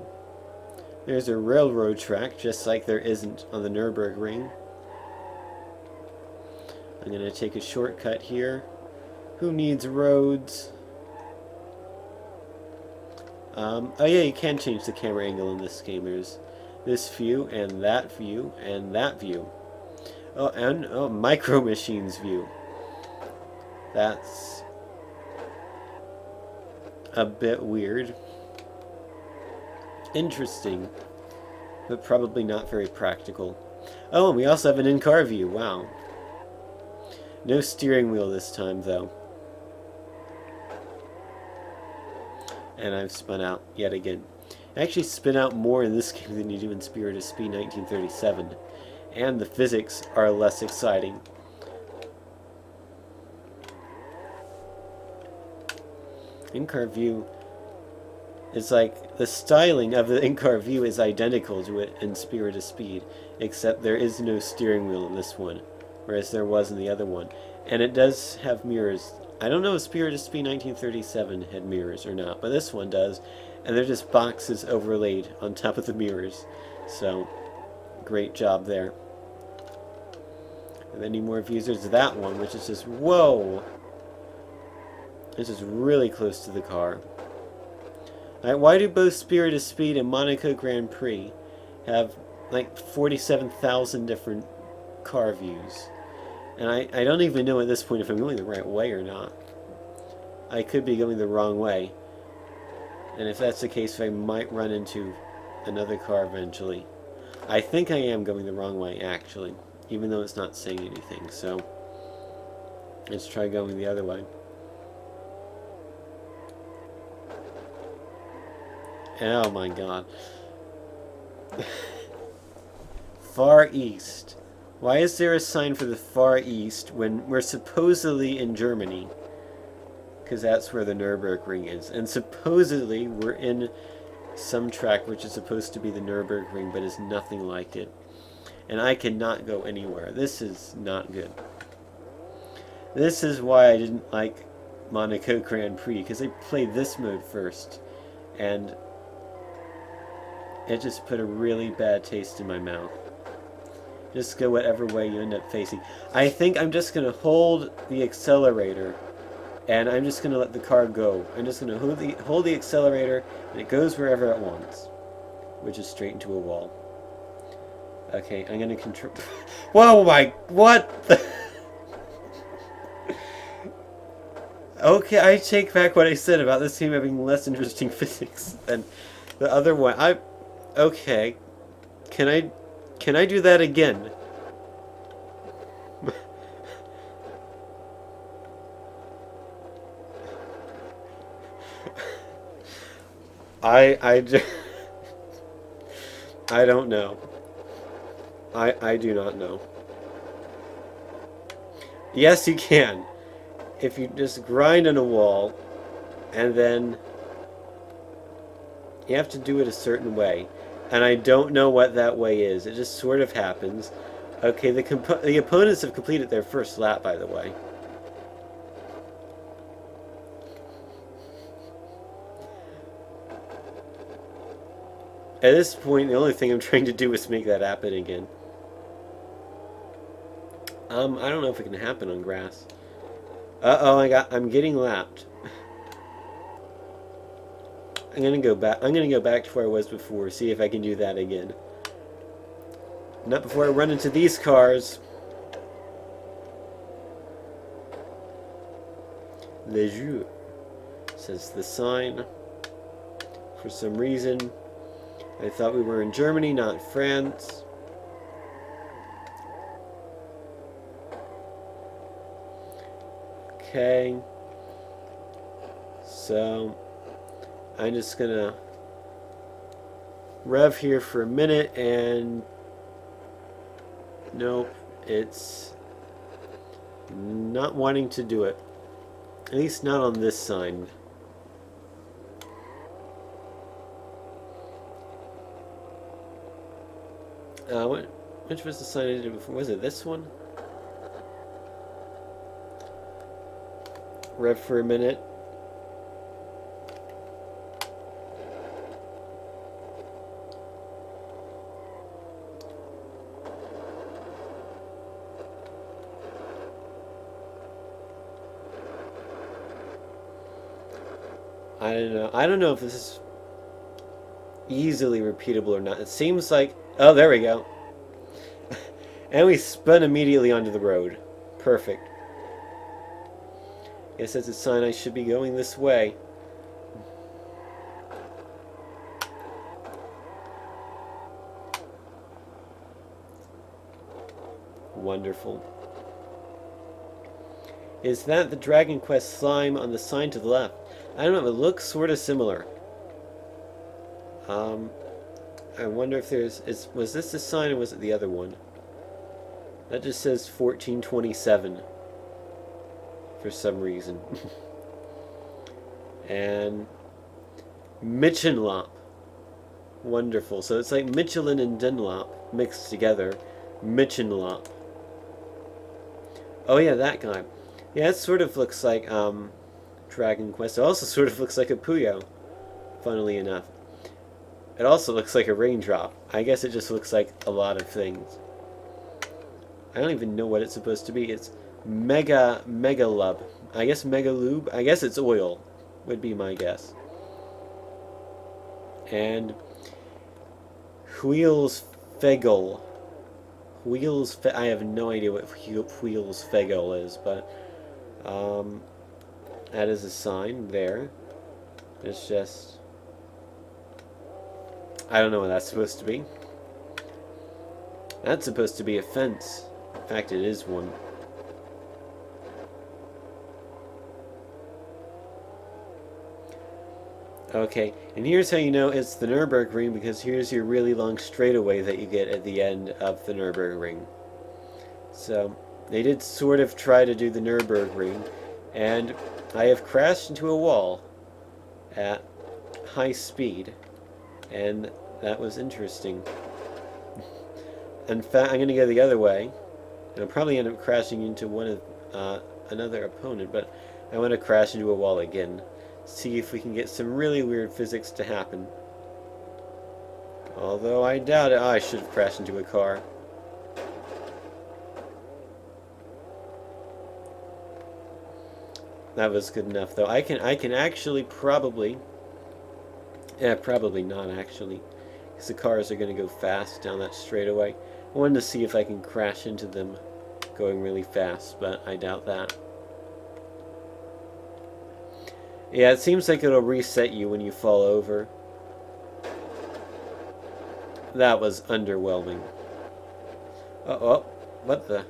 There's a railroad track, just like there isn't on the Nürburgring. I'm going to take a shortcut here. Who needs roads? Oh yeah, you can change the camera angle in this game. There's this view, and that view, and that view. Oh, and Micro Machines view. That's a bit weird. Interesting, but probably not very practical. Oh, and we also have an in-car view. Wow. No steering wheel this time, though. And I've spun out yet again. I actually spin out more in this game than you do in Spirit of Speed 1937. And the physics are less exciting. In-car view is like, the styling of the in-car view is identical to it in Spirit of Speed, except there is no steering wheel in this one, whereas there was in the other one. And it does have mirrors. I don't know if Spirit of Speed 1937 had mirrors or not, but this one does, and they're just boxes overlaid on top of the mirrors. So, great job there. And any more views? There's that one, which is just, whoa! This is really close to the car. Alright, why do both Spirit of Speed and Monaco Grand Prix have like 47,000 different car views? And I don't even know at this point if I'm going the right way or not. I could be going the wrong way. And if that's the case, I might run into another car eventually. I think I am going the wrong way, actually, even though it's not saying anything. So, let's try going the other way. Oh my god. Far East. Why is there a sign for the Far East when we're supposedly in Germany? Because that's where the Nürburgring is. And supposedly we're in some track which is supposed to be the Nürburgring, but is nothing like it. And I cannot go anywhere. This is not good. This is why I didn't like Monaco Grand Prix, because I played this mode first. And it just put a really bad taste in my mouth. Just go whatever way you end up facing. I think I'm just going to hold the accelerator, and I'm just going to let the car go. I'm just going to hold the accelerator, and it goes wherever it wants, which is straight into a wall. Okay, I'm going to control... Whoa, my... What the... Okay, I take back what I said about this game having less interesting physics than the other one. Okay. Can I do that again? I don't know. I do not know. Yes, you can. If you just grind on a wall and then you have to do it a certain way. And I don't know what that way is. It just sort of happens. Okay, the opponents have completed their first lap, by the way. At this point, the only thing I'm trying to do is make that happen again. I don't know if it can happen on grass. Uh-oh, I'm getting lapped. I'm gonna go back to where I was before, see if I can do that again. Not before I run into these cars. Le jeu, says the sign. For some reason, I thought we were in Germany, not France. Okay. So, I'm just gonna rev here for a minute and nope, it's not wanting to do it. At least not on this sign. Which was the sign I did before? Was it this one? Rev for a minute. I don't know. I don't know if this is easily repeatable or not. It seems like... Oh, there we go. And we spun immediately onto the road. Perfect. Guess that's a sign I should be going this way. Wonderful. Is that the Dragon Quest slime on the sign to the left? I don't know, it looks sort of similar. I wonder if there's... was this the sign or was it the other one? That just says 1427. For some reason. And... Michenlop. Wonderful. So it's like Michelin and Dunlop mixed together. Michenlop. Oh yeah, that guy. Yeah, it sort of looks like, Dragon Quest. It also sort of looks like a Puyo, funnily enough. It also looks like a raindrop. I guess it just looks like a lot of things. I don't even know what it's supposed to be. It's Megalub. I guess Megalube? I guess it's oil, would be my guess. And Wheels Fegel. I have no idea what Wheels Fegel is, but that is a sign there. It's just... I don't know what that's supposed to be. That's supposed to be a fence. In fact, it is one. Okay, and here's how you know it's the Nürburgring, because here's your really long straightaway that you get at the end of the Nürburgring. So, they did sort of try to do the Nürburgring, and I have crashed into a wall at high speed, and that was interesting. In fact, I'm going to go the other way, and I'll probably end up crashing into one of another opponent, but I want to crash into a wall again. See if we can get some really weird physics to happen. Although I doubt it. Oh, I should have crashed into a car. That was good enough, though. I can actually probably... Yeah, probably not, actually. Because the cars are going to go fast down that straightaway. I wanted to see if I can crash into them going really fast, but I doubt that. Yeah, it seems like it'll reset you when you fall over. That was underwhelming. Oh, what the...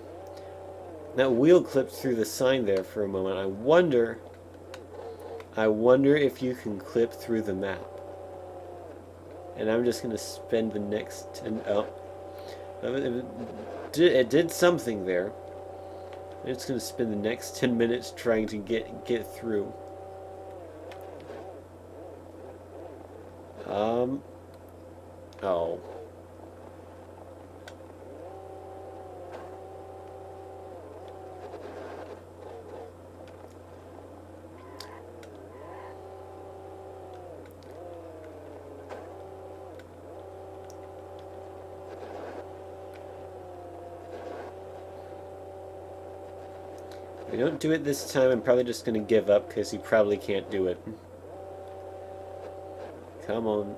That wheel clipped through the sign there for a moment. I wonder if you can clip through the map. And I'm just going to spend the next 10... Oh. It did something there. I'm just going to spend the next 10 minutes trying to get through. Oh. If we don't do it this time, I'm probably just going to give up because he probably can't do it. Come on.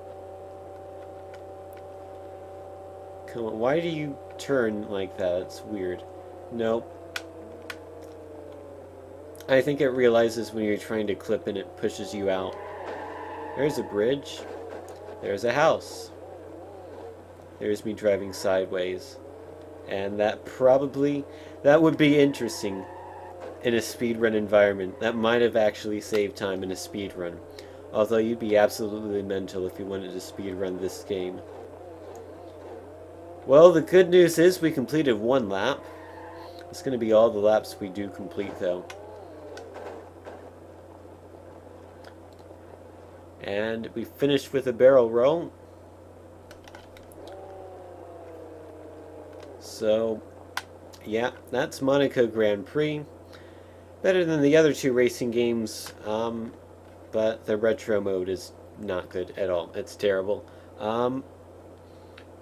Come on. Why do you turn like that? It's weird. Nope. I think it realizes when you're trying to clip and it pushes you out. There's a bridge. There's a house. There's me driving sideways. And that would be interesting in a speedrun environment. That might have actually saved time in a speedrun. Although you'd be absolutely mental if you wanted to speedrun this game. Well, the good news is we completed one lap. It's going to be all the laps we do complete, though. And we finished with a barrel roll. So, yeah, that's Monaco Grand Prix. Better than the other two racing games, but the retro mode is not good at all. It's terrible.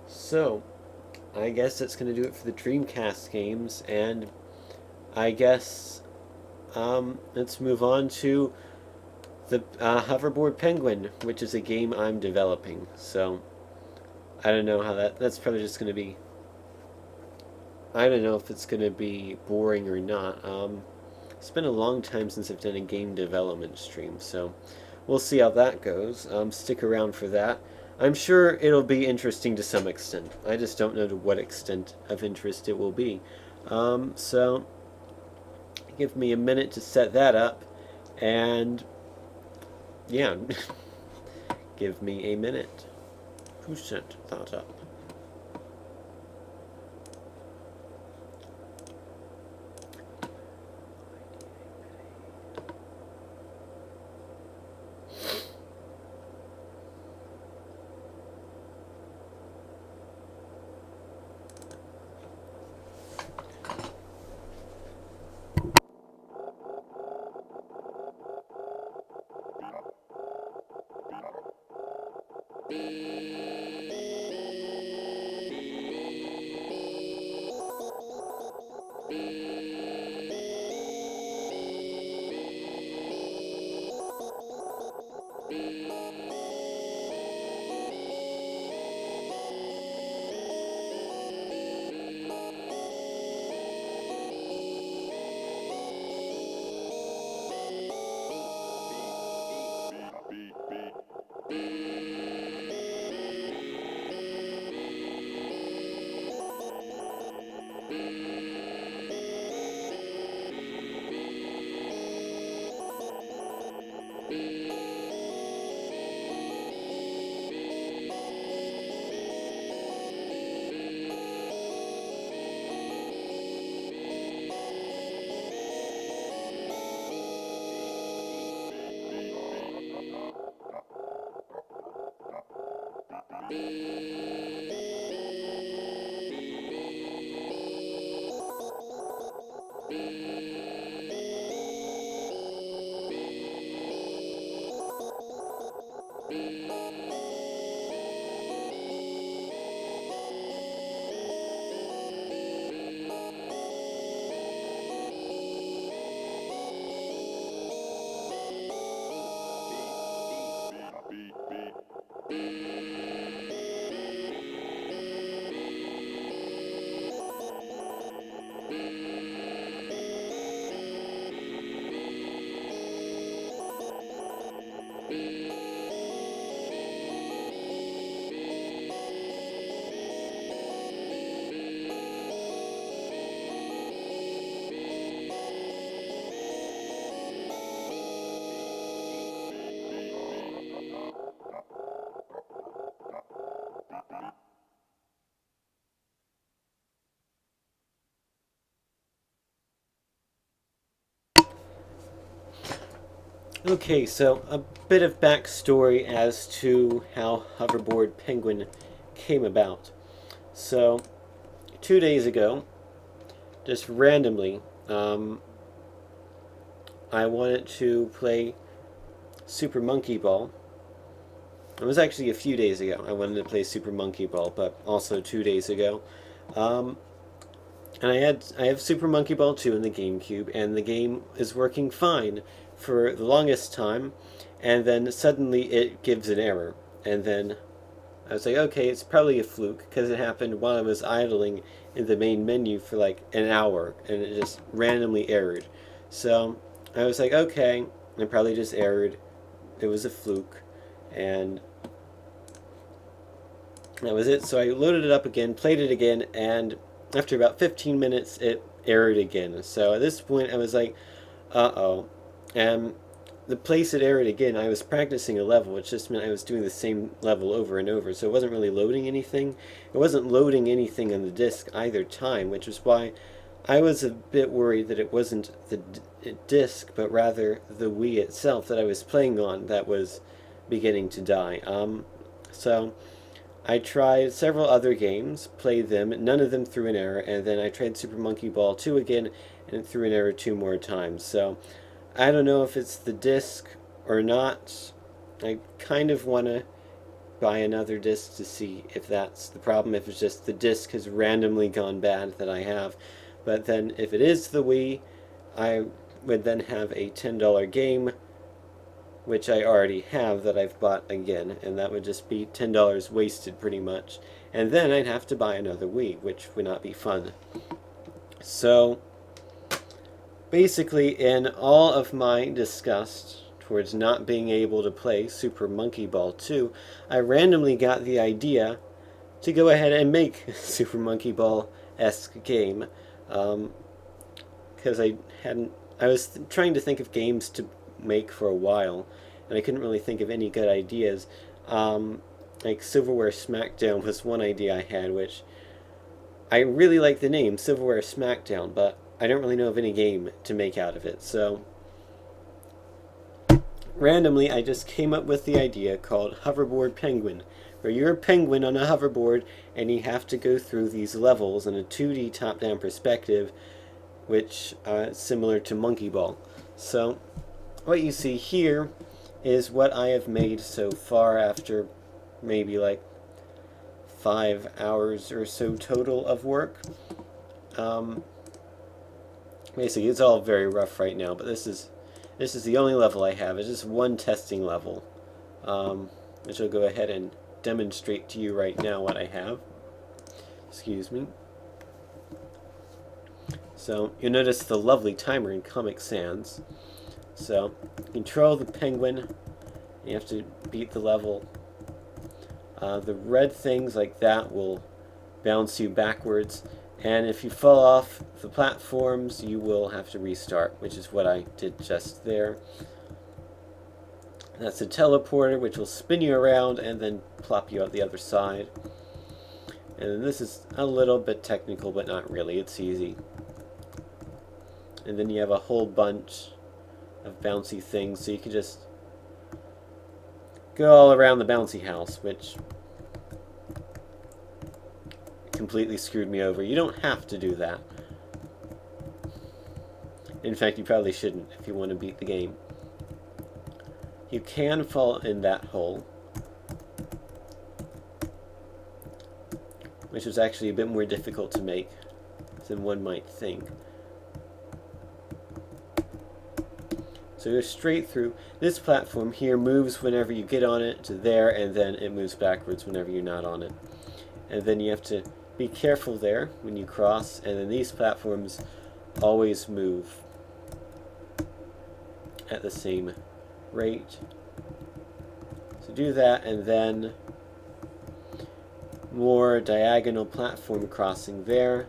So, I guess that's going to do it for the Dreamcast games, and I guess let's move on to the Hoverboard Penguin, which is a game I'm developing. So, I don't know how that's probably just going to be, I don't know if it's going to be boring or not. It's been a long time since I've done a game development stream, so we'll see how that goes. Stick around for that. I'm sure it'll be interesting to some extent. I just don't know to what extent of interest it will be. So give me a minute to set that up, and yeah, give me a minute. Who set that up? Okay, so a bit of backstory as to how Hoverboard Penguin came about. So, 2 days ago, just randomly, I wanted to play Super Monkey Ball. It was actually a few days ago. I wanted to play Super Monkey Ball, but also 2 days ago. Um, and I have Super Monkey Ball 2 in the GameCube, and the game is working fine for the longest time, and then suddenly it gives an error. And then I was like, okay, it's probably a fluke, because it happened while I was idling in the main menu for like an hour, and it just randomly errored. So I was like, okay, it probably just errored. It was a fluke, and that was it. So I loaded it up again, played it again, and after about 15 minutes, it errored again. So at this point, I was like, uh-oh. And the place it errored again, I was practicing a level, which just meant I was doing the same level over and over, so it wasn't really loading anything. It wasn't loading anything on the disc either time, which was why I was a bit worried that it wasn't the disc, but rather the Wii itself that I was playing on that was beginning to die. So I tried several other games, played them, none of them threw an error, and then I tried Super Monkey Ball 2 again, and it threw an error 2 more times. So I don't know if it's the disc or not. I kind of want to buy another disc to see if that's the problem, if it's just the disc has randomly gone bad that I have. But then if it is the Wii, I would then have a $10 game, which I already have that I've bought again, and that would just be $10 wasted pretty much. And then I'd have to buy another Wii, which would not be fun. So basically, in all of my disgust towards not being able to play Super Monkey Ball 2, I randomly got the idea to go ahead and make a Super Monkey Ball-esque game. Because I was trying to think of games to make for a while, and I couldn't really think of any good ideas. Like Silverware Smackdown was one idea I had, which I really like the name, Silverware Smackdown, but I don't really know of any game to make out of it. So randomly, I just came up with the idea called Hoverboard Penguin, where you're a penguin on a hoverboard and you have to go through these levels in a 2D top-down perspective, which is similar to Monkey Ball. So what you see here is what I have made so far after maybe like 5 hours or so total of work. Basically, it's all very rough right now, but this is the only level I have. It's just one testing level, which I'll go ahead and demonstrate to you right now what I have. Excuse me. So you'll notice the lovely timer in Comic Sans. So control the penguin. You have to beat the level. The red things like that will bounce you backwards, and if you fall off the platforms, you will have to restart, which is what I did just there. That's a teleporter, which will spin you around and then plop you out the other side. And this is a little bit technical, but not really. It's easy. And then you have a whole bunch of bouncy things, so you can just go all around the bouncy house, which completely screwed me over. You don't have to do that. In fact, you probably shouldn't if you want to beat the game. You can fall in that hole, which was actually a bit more difficult to make than one might think. So go straight through. This platform here moves whenever you get on it to there, and then it moves backwards whenever you're not on it. And then you have to be careful there when you cross, and then these platforms always move at the same rate. So do that, and then more diagonal platform crossing there.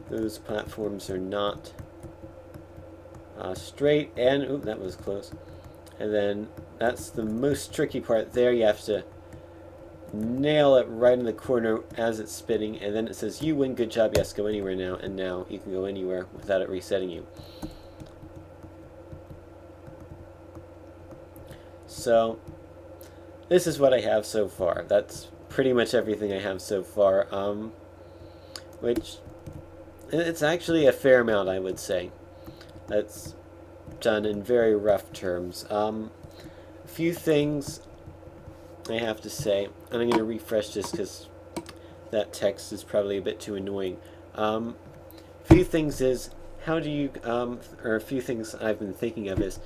Those platforms are not straight, and ooh, that was close. And then that's the most tricky part there. You have to nail it right in the corner as it's spinning, and then it says you win, good job, yes, go anywhere now, and now you can go anywhere without it resetting you. So this is what I have so far. That's pretty much everything I have so far. Which it's actually a fair amount, I would say. That's done in very rough terms. A few things I have to say, and I'm going to refresh this because that text is probably a bit too annoying. A few things is, how do you, or a few things I've been thinking of is,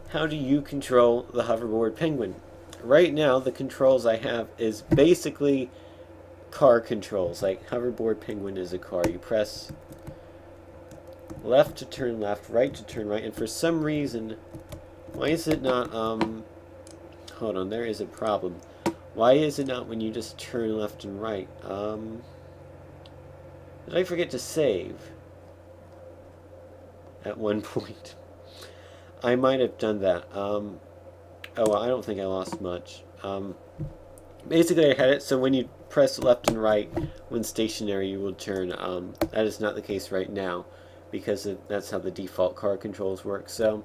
how do you control the hoverboard penguin? Right now, the controls I have is basically car controls. Like, hoverboard penguin is a car. You press left to turn left, right to turn right, and for some reason, why is it not, hold on, there is a problem. Why is it not when you just turn left and right? Did I forget to save at one point? I might have done that. Oh, well, I don't think I lost much. Basically, I had it so when you press left and right when stationary, you will turn. That is not the case right now because that's how the default car controls work. So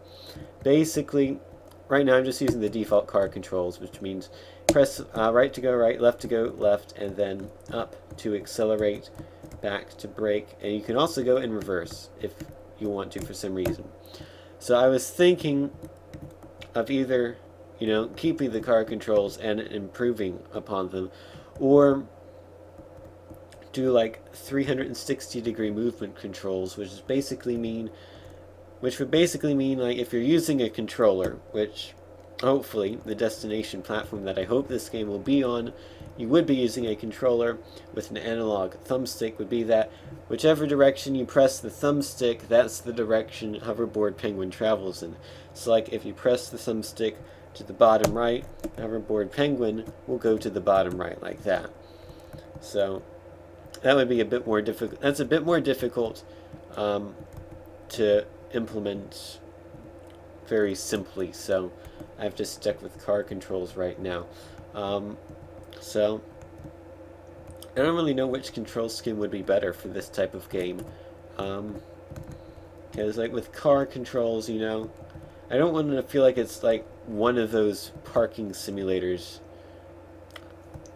basically, right now I'm just using the default car controls, which means press right to go right, left to go left, and then up to accelerate, back to brake, and you can also go in reverse if you want to for some reason. So I was thinking of either, keeping the car controls and improving upon them, or do like 360-degree movement controls, which would basically mean like if you're using a controller, which hopefully the destination platform that I hope this game will be on, you would be using a controller with an analog thumbstick, would be that whichever direction you press the thumbstick, that's the direction hoverboard penguin travels in. So like if you press the thumbstick to the bottom right, hoverboard penguin will go to the bottom right, like that. So that would be a bit more difficult. That's a bit more difficult to implement very simply, so I've just stuck with car controls right now. So I don't really know which control scheme would be better for this type of game, because like with car controls, I don't want to feel like it's like one of those parking simulators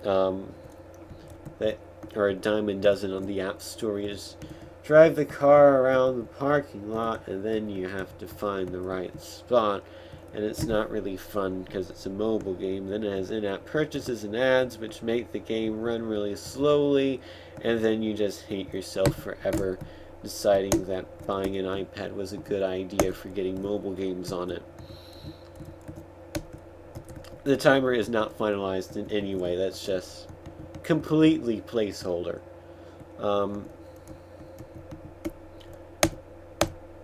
that are a dime a dozen on the App Store. You just drive the car around the parking lot and then you have to find the right spot, and it's not really fun because it's a mobile game. Then it has in-app purchases and ads which make the game run really slowly, and then you just hate yourself forever deciding that buying an iPad was a good idea for getting mobile games on it. The timer is not finalized in any way. That's just completely placeholder.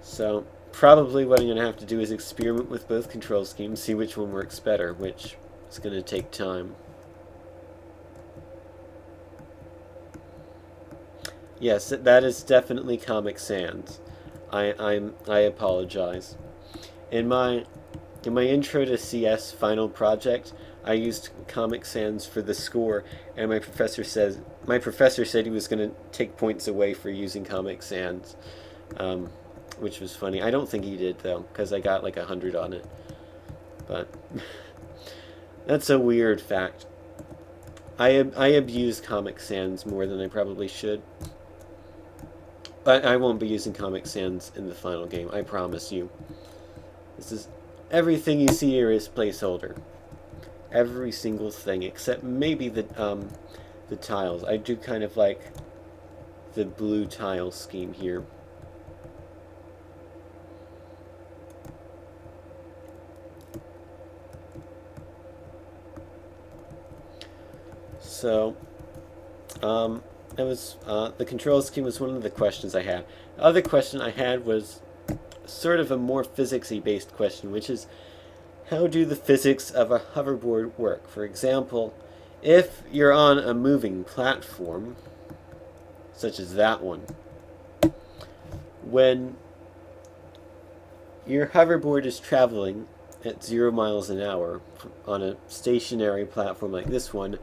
So probably what I'm going to have to do is experiment with both control schemes, see which one works better, which is going to take time. Yes, that is definitely Comic Sans. I apologize. In my intro to CS final project, I used Comic Sans for the score, and my professor said he was going to take points away for using Comic Sans, which was funny. I don't think he did though, because I got like 100 on it. But that's a weird fact. I abuse Comic Sans more than I probably should. But I won't be using Comic Sans in the final game, I promise you. This is everything you see here is placeholder. Every single thing, except maybe the tiles. I do kind of like the blue tile scheme here. So, that was the control scheme was one of the questions I had. The other question I had was sort of a more physics-y based question, which is, how do the physics of a hoverboard work? For example, if you're on a moving platform, such as that one, when your hoverboard is traveling at 0 miles an hour on a stationary platform like this one,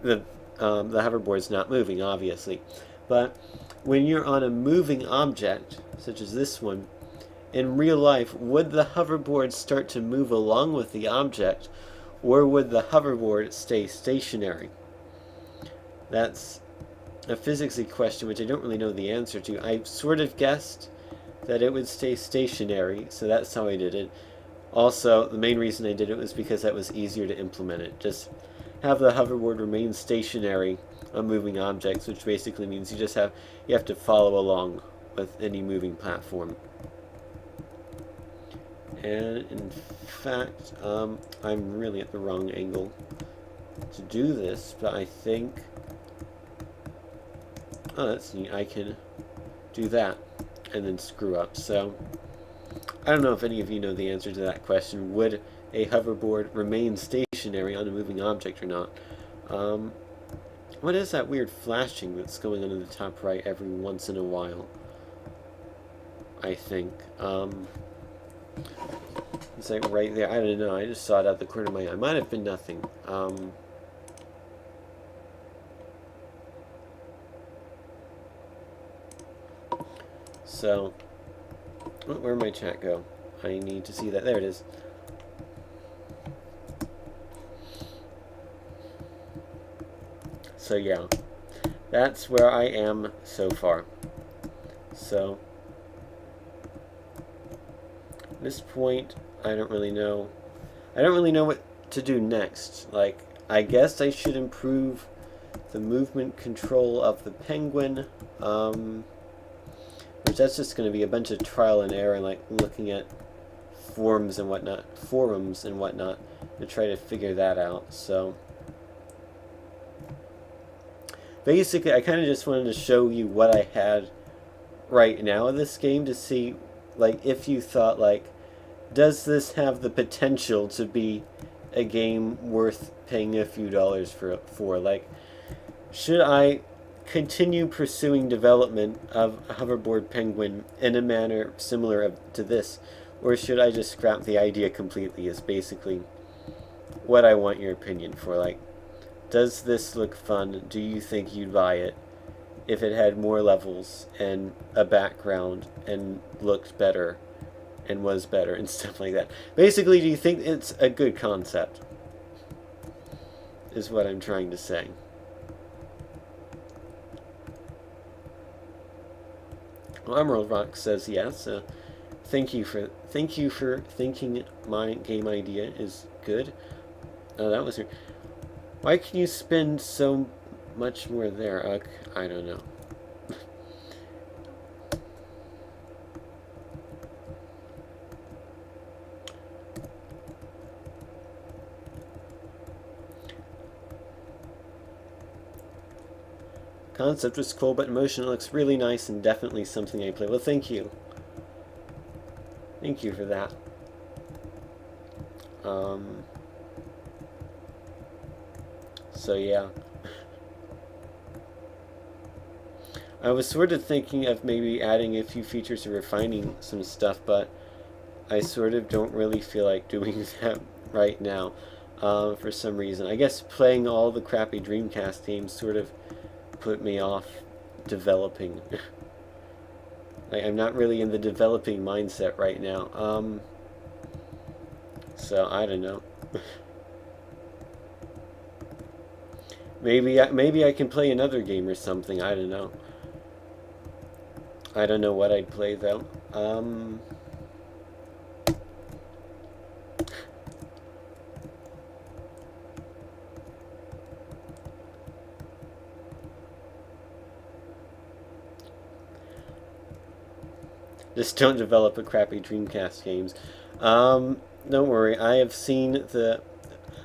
the hoverboard's not moving, obviously. But when you're on a moving object, such as this one, in real life, would the hoverboard start to move along with the object, or would the hoverboard stay stationary? That's a physicsy question which I don't really know the answer to. I sort of guessed that it would stay stationary, so that's how I did it. Also, the main reason I did it was because that was easier to implement it. Just have the hoverboard remain stationary on moving objects, which basically means you have to follow along with any moving platform. And in fact, I'm really at the wrong angle to do this, but I think, oh, that's neat, I can do that and then screw up. So I don't know if any of you know the answer to that question. Would a hoverboard remain stationary on a moving object or not? What is that weird flashing that's going on in the top right every once in a while? I think. It's like right there. I don't know. I just saw it out the corner of my eye. It might have been nothing. So, where'd my chat go? I need to see that. There it is. So yeah, that's where I am so far. So, at this point, I don't really know. I don't really know what to do next. Like, I guess I should improve the movement control of the penguin. Which that's just going to be a bunch of trial and error, like looking at forums and whatnot to try to figure that out. So basically, I kind of just wanted to show you what I had right now in this game to see, like, if you thought, like, does this have the potential to be a game worth paying a few dollars for? Like, should I continue pursuing development of a hoverboard penguin in a manner similar to this, or should I just scrap the idea completely? Is basically what I want your opinion for. Like, does this look fun? Do you think you'd buy it if it had more levels and a background and looked better and was better and stuff like that? Basically, do you think it's a good concept? Is what I'm trying to say. Well, Emerald Rock says yes. Thank you for thinking my game idea is good. Oh, that was. Why can you spend so much more there? I don't know. Concept was cool, but motion looks really nice and definitely something I play. Well, thank you. Thank you for that. So yeah. I was sort of thinking of maybe adding a few features or refining some stuff, but I sort of don't really feel like doing that right now, for some reason. I guess playing all the crappy Dreamcast games sort of put me off developing. Like, I'm not really in the developing mindset right now. So I don't know. maybe I can play another game or something. I don't know. I don't know what I'd play though. Just don't develop a crappy Dreamcast games. Don't worry. I have seen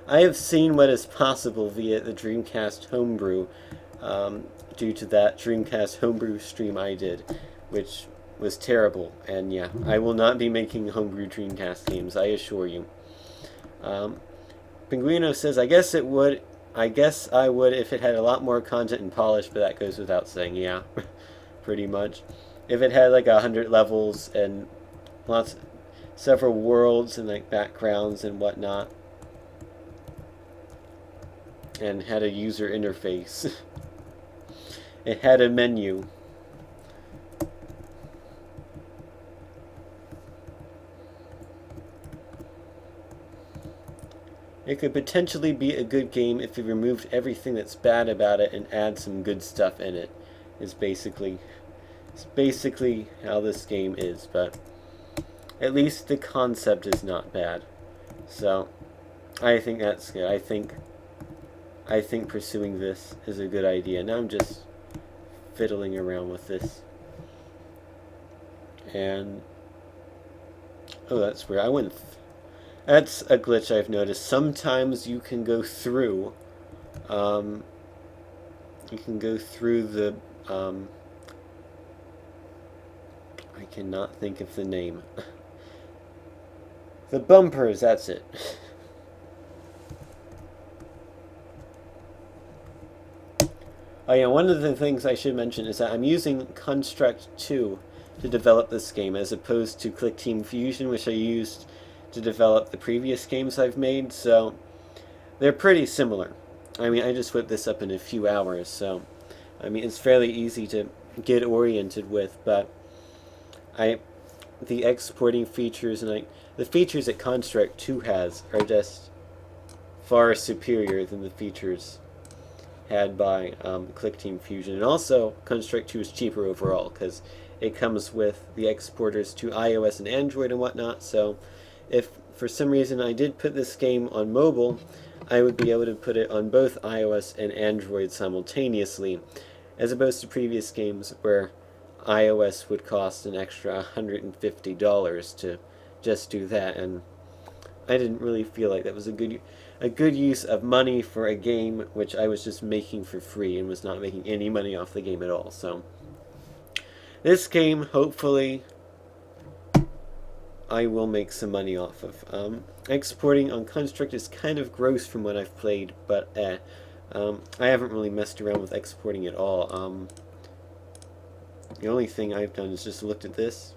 what is possible via the Dreamcast homebrew, due to that Dreamcast homebrew stream I did, which was terrible. And yeah, I will not be making homebrew Dreamcast games, I assure you. Pinguino says, I guess I would if it had a lot more content and polish, but that goes without saying. Yeah, pretty much. If it had like 100 levels and several worlds and like backgrounds and whatnot, and had a user interface, it had a menu. it could potentially be a good game if you removed everything that's bad about it and add some good stuff in it. It's basically how this game is, but at least the concept is not bad. So I think that's good. I think pursuing this is a good idea. Now I'm just fiddling around with this. And oh, that's weird. That's a glitch I've noticed. Sometimes you can go through the I cannot think of the name. The bumpers, that's it. Oh yeah, one of the things I should mention is that I'm using Construct 2 to develop this game as opposed to Click Team Fusion, which I used to develop the previous games I've made, so they're pretty similar. I mean, I just whipped this up in a few hours, so I mean, it's fairly easy to get oriented with, but the exporting features and the features that Construct 2 has are just far superior than the features had by Click Team Fusion. And also, Construct 2 is cheaper overall because it comes with the exporters to iOS and Android and whatnot, so if for some reason I did put this game on mobile, I would be able to put it on both iOS and Android simultaneously, as opposed to previous games where iOS would cost an extra $150 to just do that, and I didn't really feel like that was a good use of money for a game which I was just making for free and was not making any money off the game at all. So this game, hopefully, I will make some money off of. Exporting on Construct is kind of gross from what I've played, but I haven't really messed around with exporting at all. The only thing I've done is just looked at this,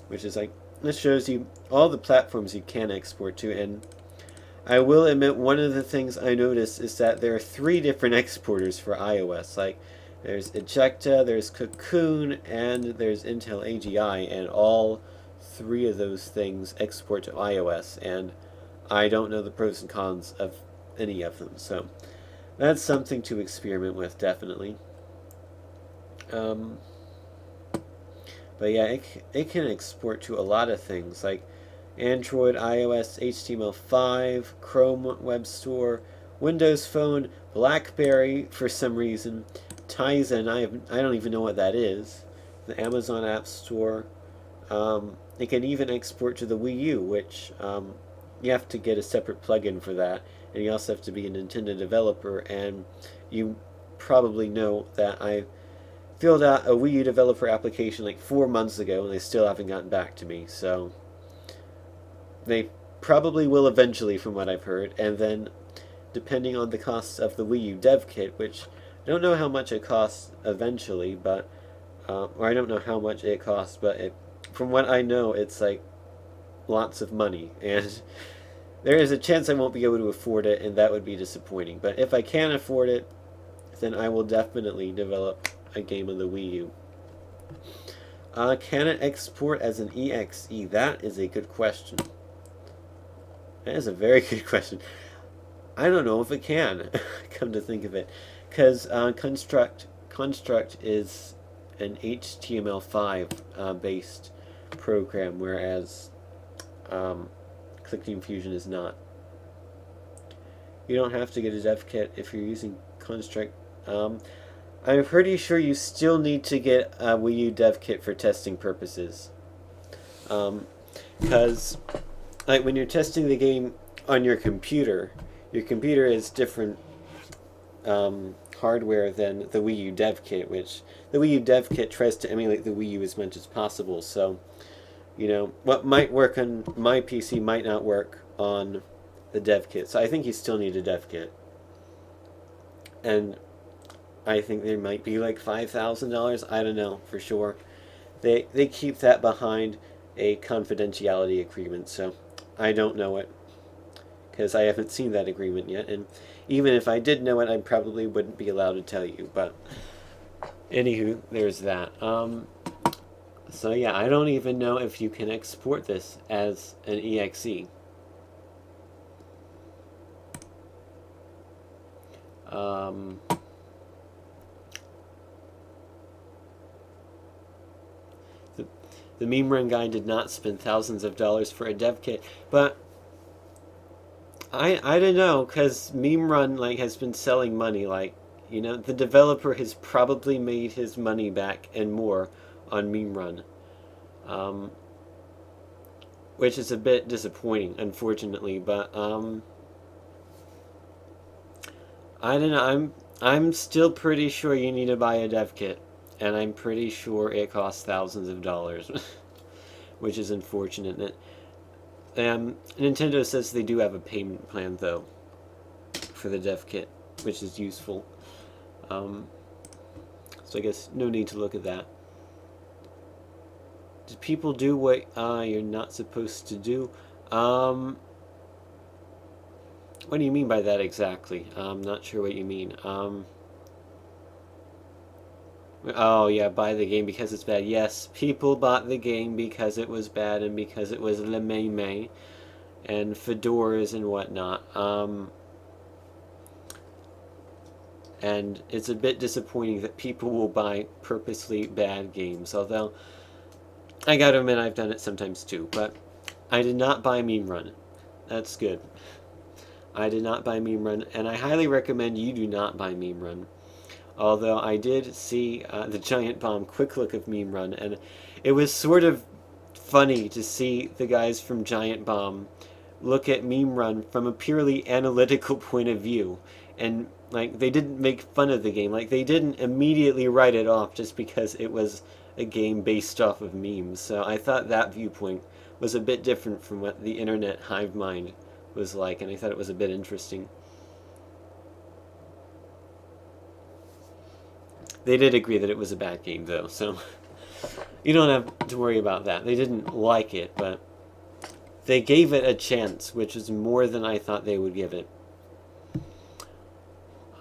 which is like, this shows you all the platforms you can export to, and I will admit one of the things I noticed is that there are 3 different exporters for iOS. Like, there's Ejecta, there's Cocoon, and there's Intel AGI, and all 3 of those things export to iOS, and I don't know the pros and cons of any of them, so that's something to experiment with, definitely. But yeah, it can export to a lot of things, like Android, iOS, HTML5, Chrome Web Store, Windows Phone, BlackBerry for some reason, Tizen, I don't even know what that is, the Amazon App Store. It can even export to the Wii U, which you have to get a separate plugin for that, and you also have to be a Nintendo developer, and you probably know that I filled out a Wii U developer application like 4 months ago, and they still haven't gotten back to me, so they probably will eventually, from what I've heard. And then, depending on the costs of the Wii U dev kit, which I don't know how much it costs eventually, but or I don't know how much it costs, but from what I know, it's like lots of money, and there is a chance I won't be able to afford it, and that would be disappointing. But if I can afford it, then I will definitely develop a game on the Wii U. Can it export as an EXE? That is a good question. That is a very good question. I don't know if it can, come to think of it, because Construct is an HTML5 based program, whereas Click Team Fusion is not. You don't have to get a dev kit if you're using Construct. I'm pretty sure you still need to get a Wii U dev kit for testing purposes. Because like when you're testing the game on your computer is different hardware than the Wii U dev kit, which the Wii U dev kit tries to emulate the Wii U as much as possible. So, you know, what might work on my PC might not work on the dev kit. So I think you still need a dev kit. And I think there might be like $5,000. I don't know for sure. They keep that behind a confidentiality agreement, so I don't know it because I haven't seen that agreement yet. And even if I did know it, I probably wouldn't be allowed to tell you. But anywho, there's that. So yeah, I don't even know if you can export this as an EXE. Um, the meme run guy did not spend thousands of dollars for a dev kit, but I don't know, because meme run like has been selling money. Like, the developer has probably made his money back and more on meme run, um, which is a bit disappointing, unfortunately. But I don't know. I'm still pretty sure you need to buy a dev kit, and I'm pretty sure it costs thousands of dollars, which is unfortunate. Nintendo says they do have a payment plan though for the dev kit, which is useful. So I guess no need to look at that. Do people do what you're not supposed to do? What do you mean by that exactly? I'm not sure what you mean. Oh yeah, buy the game because it's bad. Yes, people bought the game because it was bad and because it was le meme and fedoras and whatnot. And it's a bit disappointing that people will buy purposely bad games. Although, I gotta admit I've done it sometimes too. But I did not buy Meme Run. That's good. I did not buy Meme Run, and I highly recommend you do not buy Meme Run. Although I did see the Giant Bomb quick look of Meme Run, and it was sort of funny to see the guys from Giant Bomb look at Meme Run from a purely analytical point of view. And like, they didn't make fun of the game. Like, they didn't immediately write it off just because it was a game based off of memes. So I thought that viewpoint was a bit different from what the internet hive mind was like, and I thought it was a bit interesting. They did agree that it was a bad game, though, so you don't have to worry about that. They didn't like it, but they gave it a chance, which is more than I thought they would give it.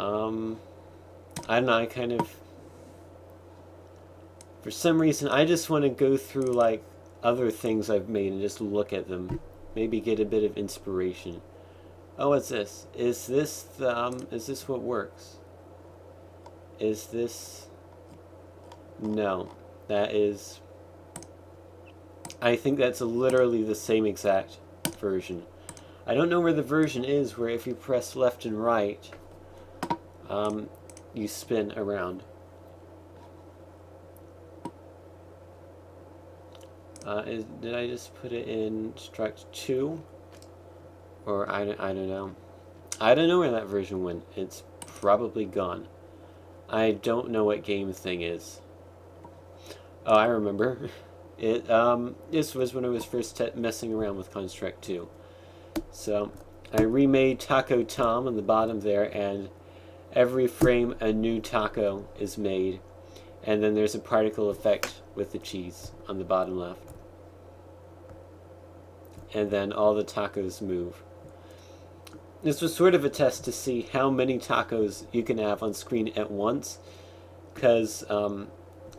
I don't know, I kind of... For some reason, I just want to go through, like, other things I've made and just look at them. Maybe get a bit of inspiration. Oh, what's this? Is this what works? Is this... No. That is... I think that's literally the same exact version. I don't know where the version is where if you press left and right, you spin around. Did I just put it in struct 2? Or I don't know. I don't know where that version went. It's probably gone. I don't know what game thing is. Oh, I remember. This was when I was first messing around with Construct 2. So, I remade Taco Tom on the bottom there, and every frame a new taco is made. And then there's a particle effect with the cheese on the bottom left. And then all the tacos move. This was sort of a test to see how many tacos you can have on screen at once, because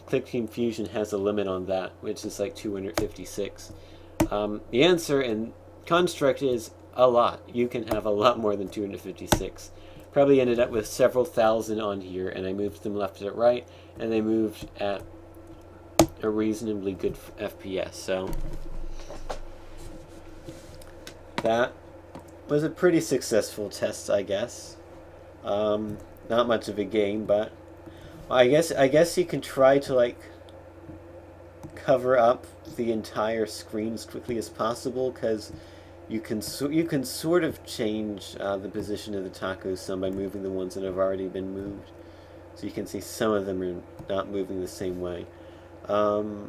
Click Team Fusion has a limit on that, which is like 256. The answer in Construct is a lot. You can have a lot more than 256. Probably ended up with several thousand on here, and I moved them left and right, and they moved at a reasonably good FPS. So that was a pretty successful test, I guess. Not much of a game, but I guess you can try to like cover up the entire screen as quickly as possible, because you can sort of change the position of the tacos some by moving the ones that have already been moved. So you can see some of them are not moving the same way. But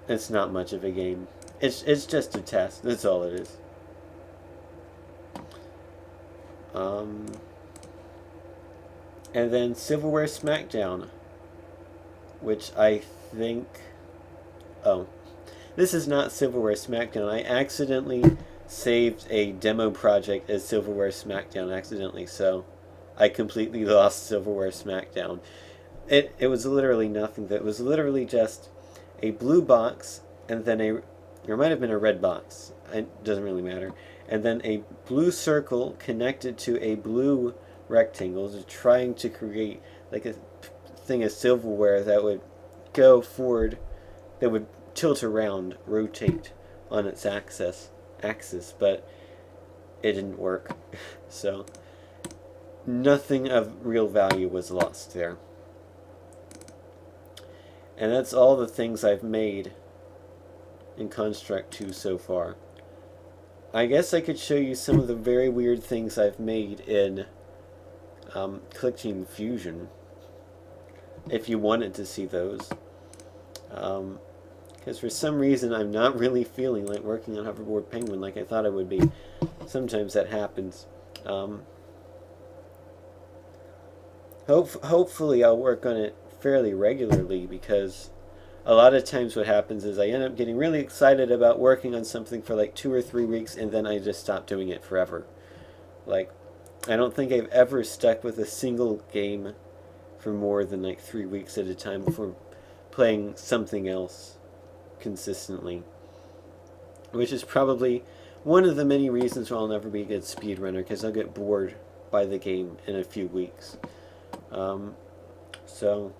it's not much of a game. It's just a test. That's all it is. And then Silverware Smackdown, which I think... Oh. This is not Silverware Smackdown. I accidentally saved a demo project as Silverware Smackdown accidentally, so I completely lost Silverware Smackdown. It was literally nothing. That was literally just a blue box, and then there might have been a red box. It doesn't really matter. and then a blue circle connected to a blue rectangle, is trying to create like a thing of silverware that would go forward, that would tilt around, rotate on its axis, but it didn't work. So nothing of real value was lost there. And that's all the things I've made in Construct 2 so far. I guess I could show you some of the very weird things I've made in Click Fusion, if you wanted to see those. Because for some reason I'm not really feeling like working on Hoverboard Penguin like I thought I would be. Sometimes that happens. Hopefully I'll work on it fairly regularly, because a lot of times what happens is I end up getting really excited about working on something for like 2 or 3 weeks, and then I just stop doing it forever. Like, I don't think I've ever stuck with a single game for more than like 3 weeks at a time before playing something else consistently, which is probably one of the many reasons why I'll never be a good speedrunner, because I'll get bored by the game in a few weeks. So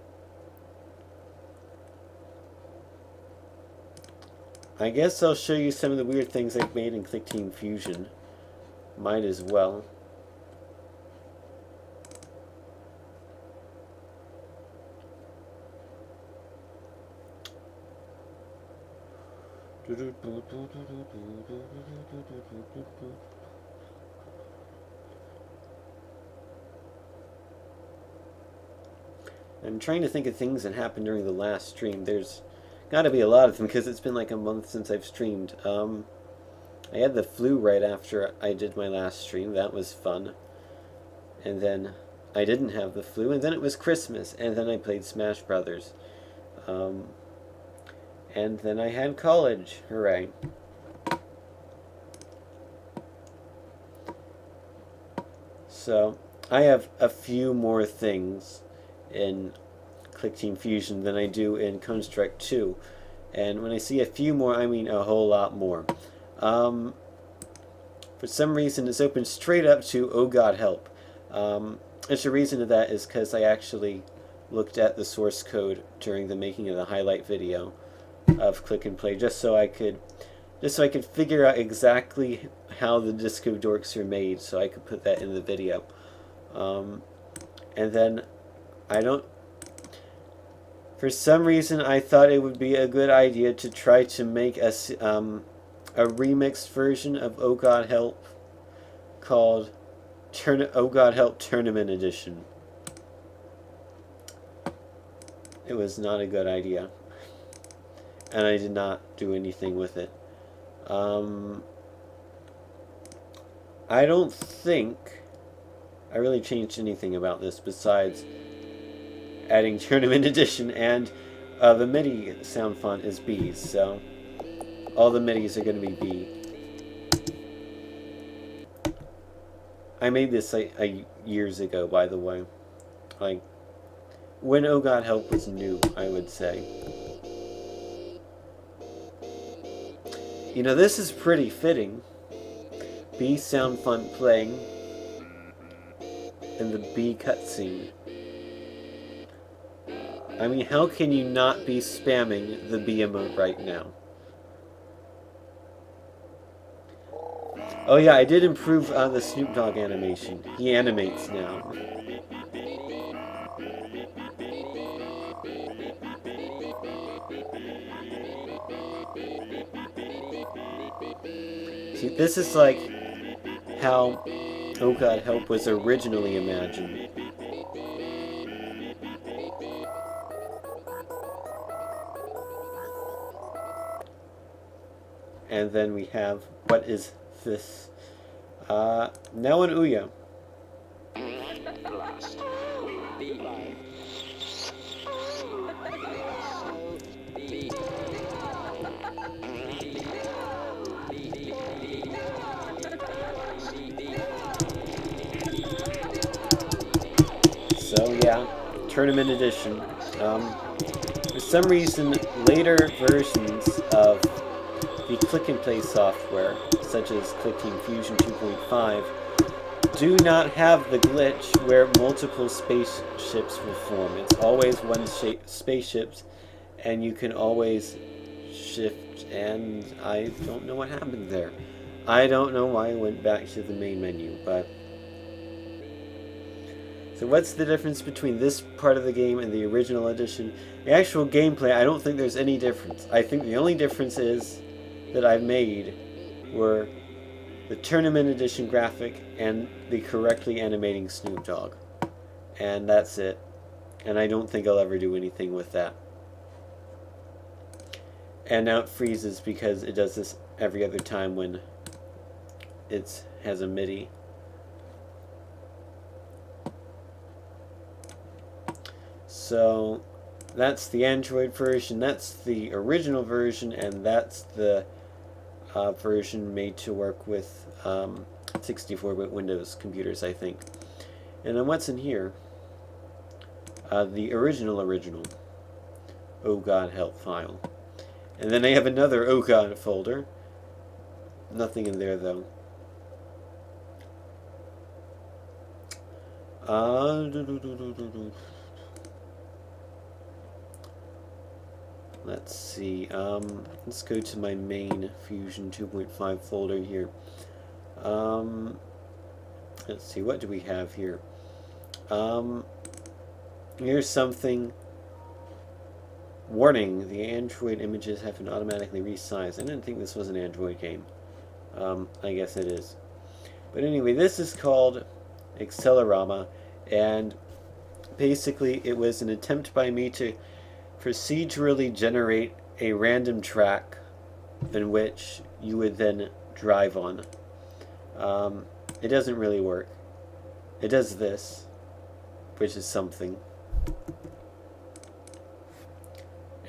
I guess I'll show you some of the weird things I've made in Click Fusion. Might as well. I'm trying to think of things that happened during the last stream. There's got to be a lot of them, because it's been like a month since I've streamed. I had the flu right after I did my last stream. That was fun. And then I didn't have the flu, and then it was Christmas, and then I played Smash Brothers. And then I had college. Hooray. So I have a few more things in Click Fusion than I do in Construct 2. And when I see a few more, I mean a whole lot more. For some reason, it's opened straight up to Oh God Help. And the reason of that is because I actually looked at the source code during the making of the highlight video of Click and Play, just so I could figure out exactly how the Disco Dorks are made, so I could put that in the video. And then for some reason I thought it would be a good idea to try to make a remixed version of Oh God Help called Oh God Help Tournament Edition. It was not a good idea, and I did not do anything with it. I don't think I really changed anything about this besides adding Tournament Edition, and the MIDI sound font is B, so all the MIDIs are going to be B. I made this years ago, by the way. Like, when Oh God Help was new, I would say. You know, this is pretty fitting. B sound font playing, and the B cutscene. I mean, how can you not be spamming the B emote right now? Oh yeah, I did improve the Snoop Dogg animation. He animates now. See, this is like how Oh God Help was originally imagined. And then we have, what is this? Now in Ouya. So yeah, Tournament Edition. For some reason, later versions of the Click and Play software, such as clicking Fusion 2.5, do not have the glitch where multiple spaceships will form. It's always one spaceship, and you can always shift, and I don't know what happened there. I don't know why I went back to the main menu, but... So what's the difference between this part of the game and the original edition? The actual gameplay, I don't think there's any difference. I think the only difference is that I made were the Tournament Edition graphic and the correctly animating Snoop Dogg. And that's it. And I don't think I'll ever do anything with that. And now it freezes because it does this every other time when it has a MIDI. So that's the Android version, that's the original version, and that's the version made to work with 64-bit Windows computers, I think. And then what's in here? The original. Oh God, help file. And then I have another oh God folder. Nothing in there though. Let's see. Let's go to my main Fusion 2.5 folder here. Let's see. What do we have here? Here's something. Warning: the Android images have been automatically resized. I didn't think this was an Android game. I guess it is. But anyway, this is called Accelerama, and basically it was an attempt by me to procedurally generate a random track in which you would then drive on. It doesn't really work. It does this, which is something.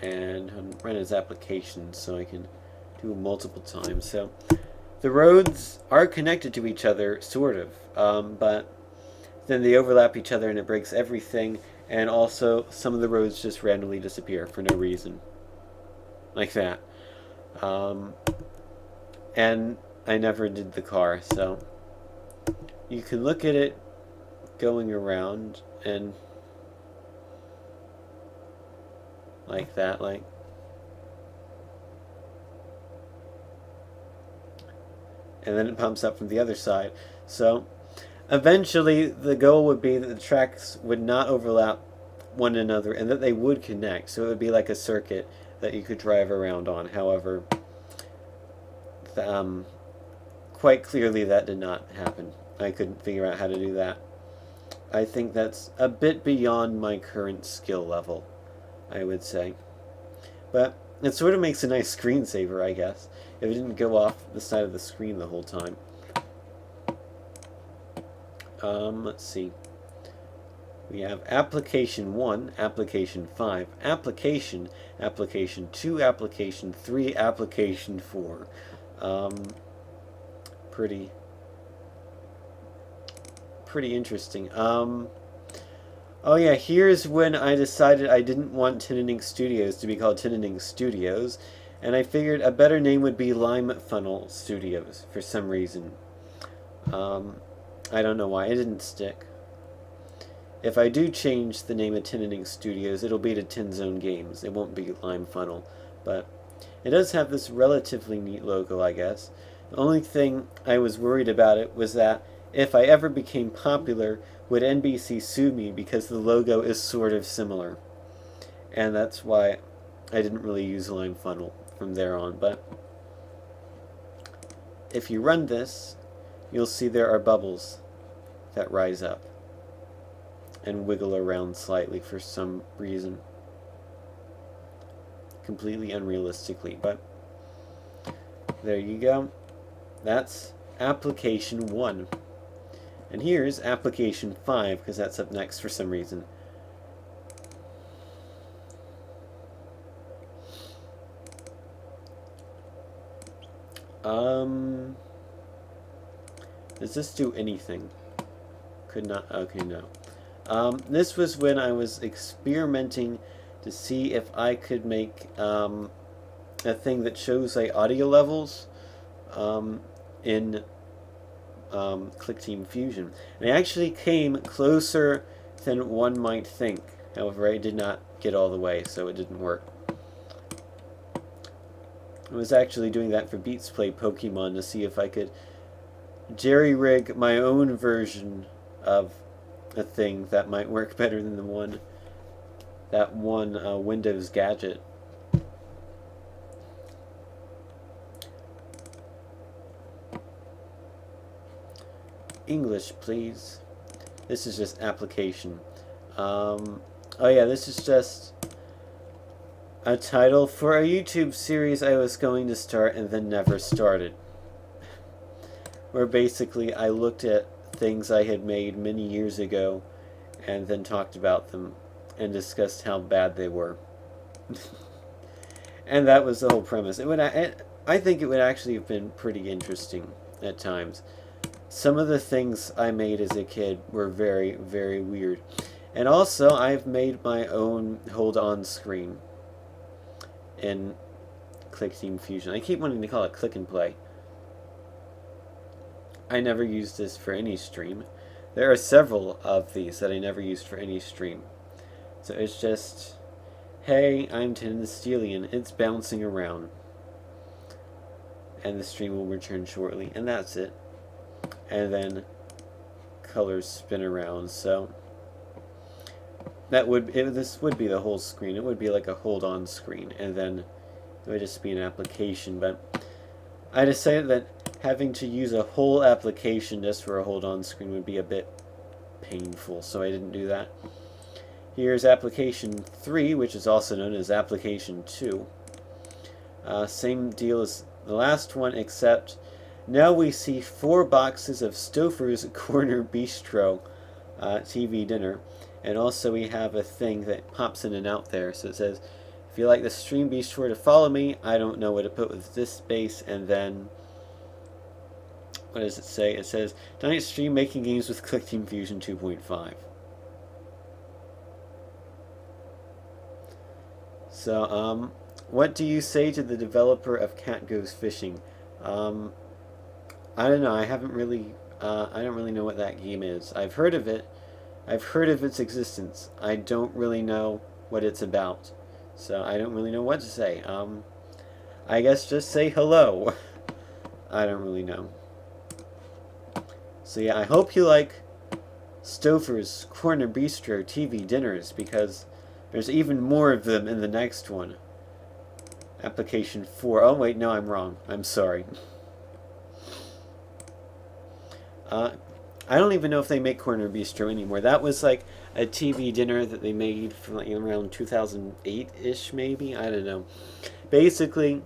And I'm running its application so I can do it multiple times. So the roads are connected to each other, sort of, but then they overlap each other and it breaks everything. And also, some of the roads just randomly disappear for no reason. Like that. And I never did the car, so... You can look at it going around, and... like that, like... And then it pumps up from the other side. So... Eventually, the goal would be that the tracks would not overlap one another and that they would connect. So it would be like a circuit that you could drive around on. However, quite clearly that did not happen. I couldn't figure out how to do that. I think that's a bit beyond my current skill level, I would say. But it sort of makes a nice screensaver, I guess, if it didn't go off the side of the screen the whole time. Let's see. We have application 1, application 5, application, application 2, application 3, application 4. Pretty interesting. Oh yeah, here's when I decided I didn't want Tinnining Studios to be called Tinnining Studios, and I figured a better name would be Lime Funnel Studios for some reason. I don't know why, it didn't stick. If I do change the name of Tinnining Studios, it'll be to Tin Zone Games. It won't be Lime Funnel. But it does have this relatively neat logo, I guess. The only thing I was worried about it was that if I ever became popular, would NBC sue me because the logo is sort of similar. And that's why I didn't really use Lime Funnel from there on. But if you run this, you'll see there are bubbles that rise up and wiggle around slightly for some reason. Completely unrealistically, but there you go. That's application 1. And here's application 5, because that's up next for some reason. Does this do anything? Could not. Okay, no. This was when I was experimenting to see if I could make a thing that shows like audio levels in ClickTeam Fusion. And I actually came closer than one might think. However, I did not get all the way, so it didn't work. I was actually doing that for Beats Play Pokemon to see if I could jerry-rig my own version of a thing that might work better than that one Windows gadget. English, please. This is just application. Oh yeah, this is just a title for a YouTube series I was going to start and then never started. Where basically I looked at things I had made many years ago and then talked about them and discussed how bad they were. And that was the whole premise. I think it would actually have been pretty interesting at times. Some of the things I made as a kid were very, very weird. And also, I've made my own hold-on screen in ClickTeam Fusion. I keep wanting to call it Click and Play. I never used this for any stream. There are several of these that I never used for any stream. So it's just, hey, I'm Tennessilian. It's bouncing around. And the stream will return shortly. And that's it. And then colors spin around. So this would be the whole screen. It would be like a hold-on screen. And then it would just be an application. But I decided that having to use a whole application just for a hold-on screen would be a bit painful, so I didn't do that. Here's application 3, which is also known as application 2. Same deal as the last one, except now we see 4 boxes of Stouffer's Corner Bistro TV dinner, and also we have a thing that pops in and out there. So it says, if you like the stream, be sure to follow me. I don't know what to put with this space, and then what does it say? It says, tonight's stream making games with ClickTeam Fusion 2.5. So, what do you say to the developer of Cat Goes Fishing? I don't know. I don't really know what that game is. I've heard of it. I've heard of its existence. I don't really know what it's about. So I don't really know what to say. I guess just say hello. I don't really know. So yeah, I hope you like Stouffer's Corner Bistro TV dinners, because there's even more of them in the next one. Application 4. Oh wait, no, I'm wrong. I'm sorry. I don't even know if they make Corner Bistro anymore. That was like a TV dinner that they made from like around 2008-ish, maybe? I don't know. Basically,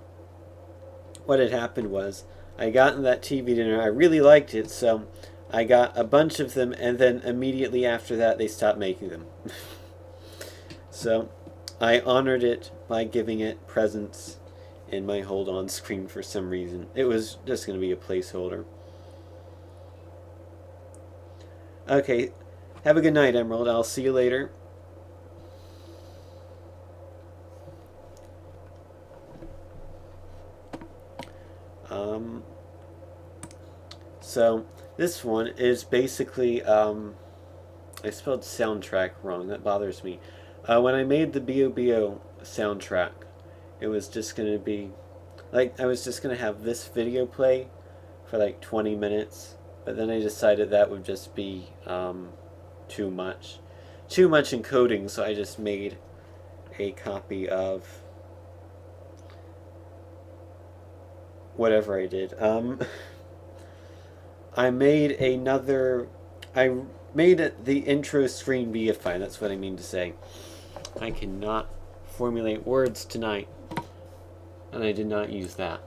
what had happened was, I got in that TV dinner, I really liked it, so I got a bunch of them, and then immediately after that, they stopped making them. So, I honored it by giving it presents in my hold-on screen for some reason. It was just going to be a placeholder. Okay, have a good night, Emerald. I'll see you later. So this one is basically, I spelled soundtrack wrong. That bothers me. When I made the B.O.B.O. soundtrack, it was just going to be, like, I was just going to have this video play for like 20 minutes, but then I decided that would just be too much encoding, so I just made a copy of whatever I did. I made the intro screen be a fine. That's what I mean to say. I cannot formulate words tonight, and I did not use that.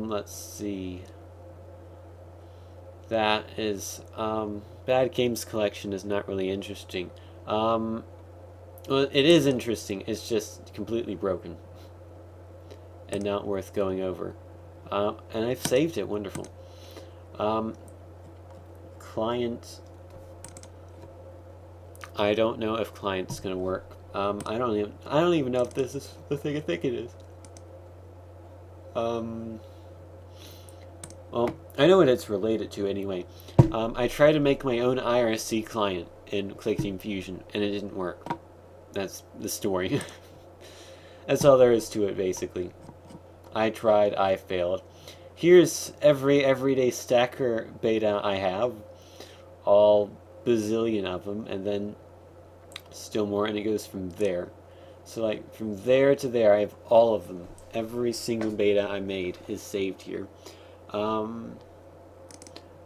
Let's see. That is, Bad Games Collection is not really interesting. Well, it is interesting. It's just completely broken and not worth going over. And I've saved it. Wonderful. Client. I don't know if client's going to work. I don't even know if this is the thing I think it is. Well, I know what it's related to anyway. I tried to make my own IRC client in ClickTeam Fusion, and it didn't work. That's the story. That's all there is to it, basically. I tried, I failed. Here's every everyday stacker beta I have, all bazillion of them, and then still more, and it goes from there. So like from there to there, I have all of them. Every single beta I made is saved here.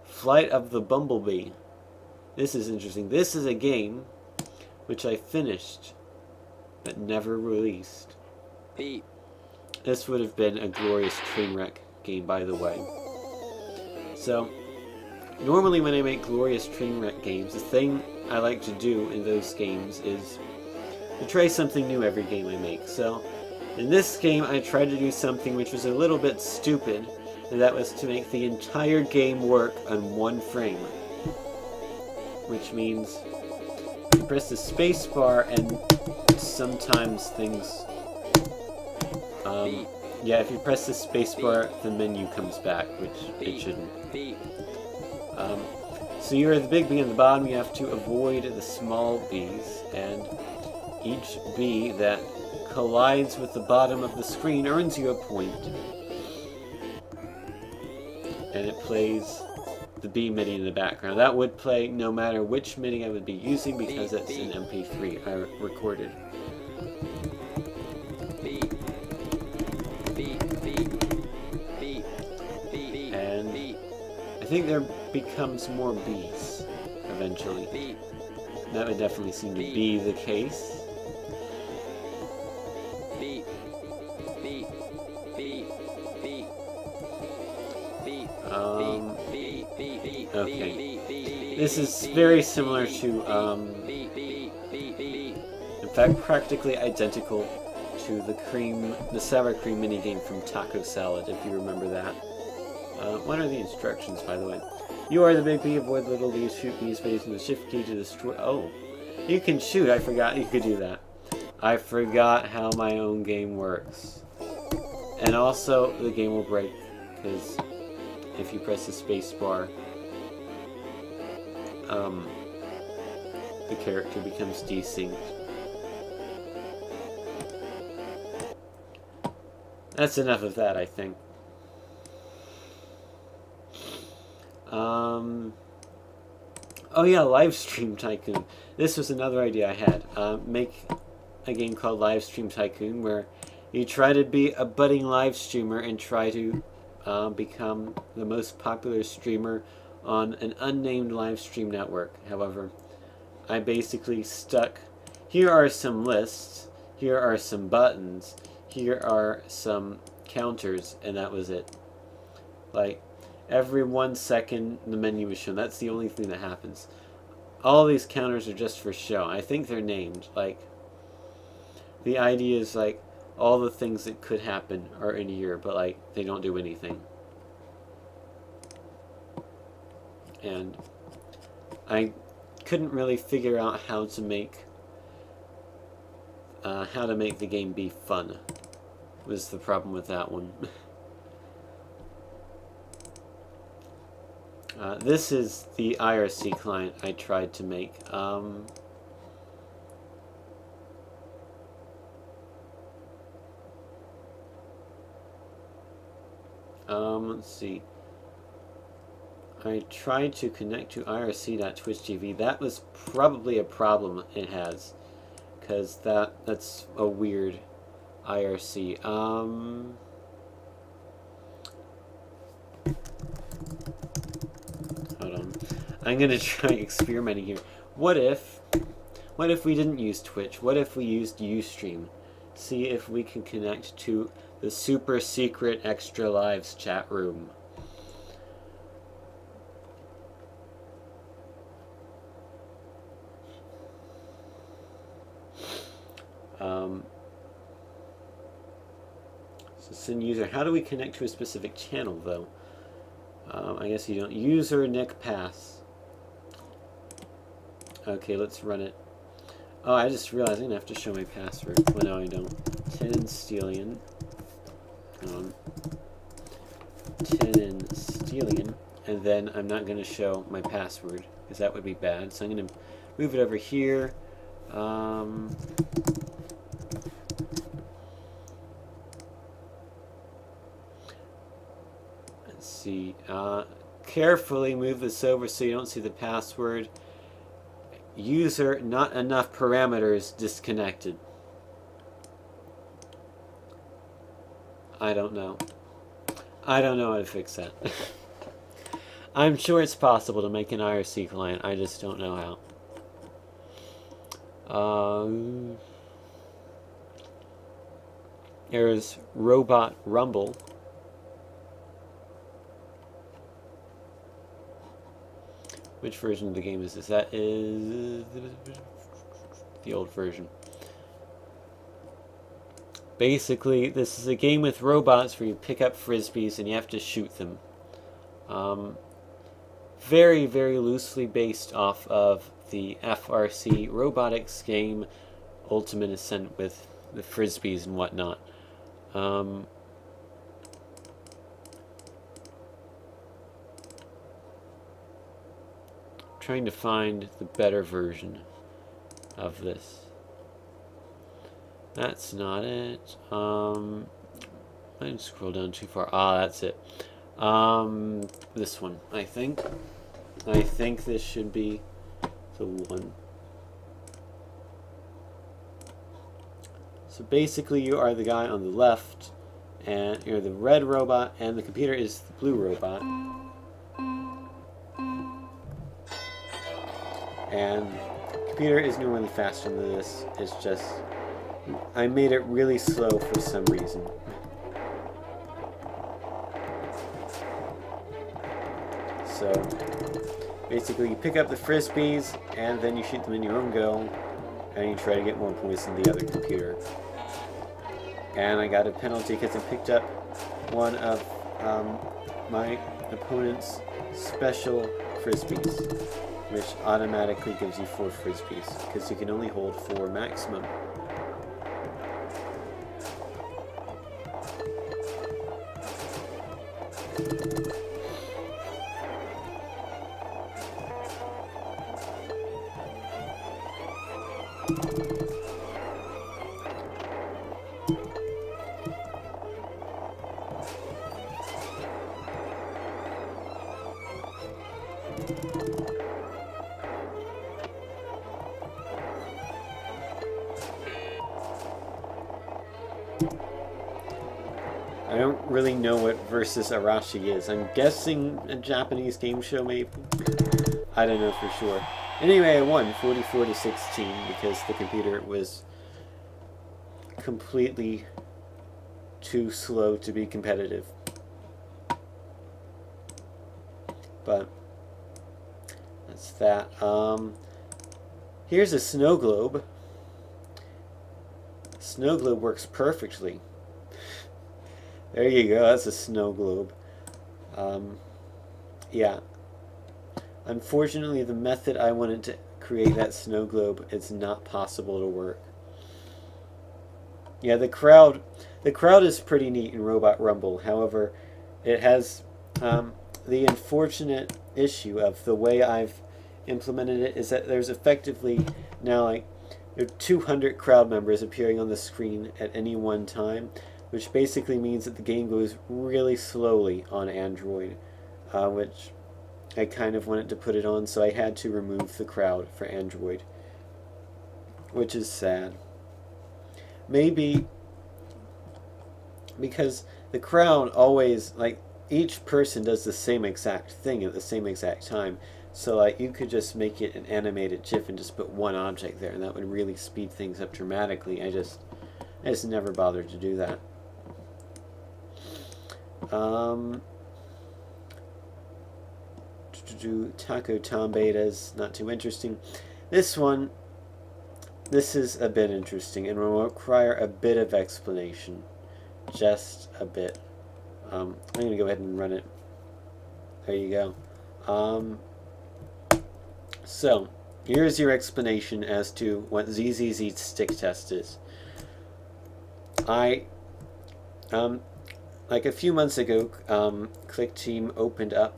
Flight of the Bumblebee. This is interesting. This is a game which I finished but never released. Beep. This would have been a glorious train wreck game, by the way. So, normally when I make glorious train wreck games, the thing I like to do in those games is to try something new every game I make. So, in this game I tried to do something which was a little bit stupid, and that was to make the entire game work on one frame. Which means you press the space bar and sometimes things... yeah, if you press the space bar, the menu comes back, which it shouldn't. So you're at the big bee on the bottom, you have to avoid the small bees, and each bee that collides with the bottom of the screen earns you a point. And it plays the B MIDI in the background. That would play no matter which MIDI I would be using because it's an MP3 I recorded. And I think there becomes more Bs eventually. That would definitely seem to be the case. Okay. This is very similar to, in fact, practically identical to the sour cream minigame from Taco Salad, if you remember that. What are the instructions, by the way? You are the big bee, avoid little bees, shoot bees, facing the shift key to destroy... Oh, you can shoot, I forgot you could do that. I forgot how my own game works. And also, the game will break, because if you press the space bar, the character becomes desynced. That's enough of that, I think. Oh yeah, Livestream Tycoon. This was another idea I had. Make a game called Livestream Tycoon where you try to be a budding live streamer and try to become the most popular streamer on an unnamed live stream network. However, I basically stuck, here are some lists, here are some buttons, here are some counters, and that was it. Like, every 1 second the menu is shown. That's the only thing that happens. All these counters are just for show. I think they're named. Like, the idea is like all the things that could happen are in here, but like they don't do anything. And I couldn't really figure out how to make the game be fun. Was the problem with that one. This is the IRC client I tried to make. Let's see. I tried to connect to irc.twitch.tv. That was probably a problem it has, because that's a weird IRC. Hold on. I'm gonna try experimenting here. What if we didn't use Twitch? What if we used Ustream? See if we can connect to the super secret extra lives chat room. So send user. How do we connect to a specific channel though? I guess you don't. User Nick Pass. Okay, let's run it. Oh, I just realized I'm gonna have to show my password. Well, no, I don't. Tinstelion. Tinstelion. And then I'm not gonna show my password because that would be bad. So I'm gonna move it over here. Let's see. Carefully move this over so you don't see the password. User, not enough parameters disconnected. I don't know. I don't know how to fix that. I'm sure it's possible to make an IRC client. I just don't know how. There's Robot Rumble. Which version of the game is this? That is the old version. Basically, this is a game with robots where you pick up frisbees and you have to shoot them. Very, very loosely based off of the FRC robotics game Ultimate Ascent with the frisbees and whatnot. Trying to find the better version of this. That's not it. I didn't scroll down too far. Ah, that's it. This one, I think. I think this should be the one. So basically, you are the guy on the left, and you're the red robot, and the computer is the blue robot. And the computer is normally faster than this. It's just I made it really slow for some reason. So basically you pick up the frisbees and then you shoot them in your own go and you try to get more points than the other computer. And I got a penalty because I picked up one of my opponent's special frisbees, which automatically gives you 4 frisbees because you can only hold 4 maximum. I don't really know what Versus Arashi is. I'm guessing a Japanese game show, maybe? I don't know for sure. Anyway, I won 44 to 16 because the computer was completely too slow to be competitive. But that's that. Here's a snow globe. Snow globe works perfectly. There you go, that's a snow globe. Yeah. Unfortunately, the method I wanted to create that snow globe, it's not possible to work. Yeah, the crowd is pretty neat in Robot Rumble. However, it has the unfortunate issue of the way I've implemented it is that there's effectively now like there are 200 crowd members appearing on the screen at any one time, which basically means that the game goes really slowly on Android, which I kind of wanted to put it on, so I had to remove the crowd for Android, which is sad. Maybe because the crowd always, like, each person does the same exact thing at the same exact time, so like you could just make it an animated GIF and just put one object there, and that would really speed things up dramatically. I just never bothered to do that. Taco Tom betas, not too interesting. This one, this is a bit interesting and will require a bit of explanation. Just a bit. I'm going to go ahead and run it. There you go. So, here's your explanation as to what ZZZ stick test is. Like a few months ago, Click Team opened up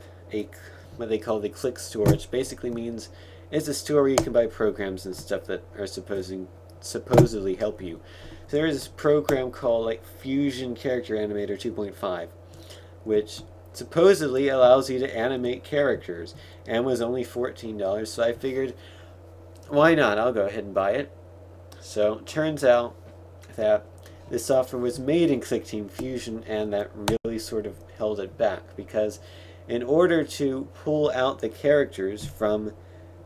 what they call the Click Store, which basically means it's a store where you can buy programs and stuff that are supposedly help you. So there's this program called like Fusion Character Animator 2.5, which supposedly allows you to animate characters, and was only $14. So I figured, why not? I'll go ahead and buy it. So it turns out that this software was made in ClickTeam Fusion, and that really sort of held it back, because in order to pull out the characters from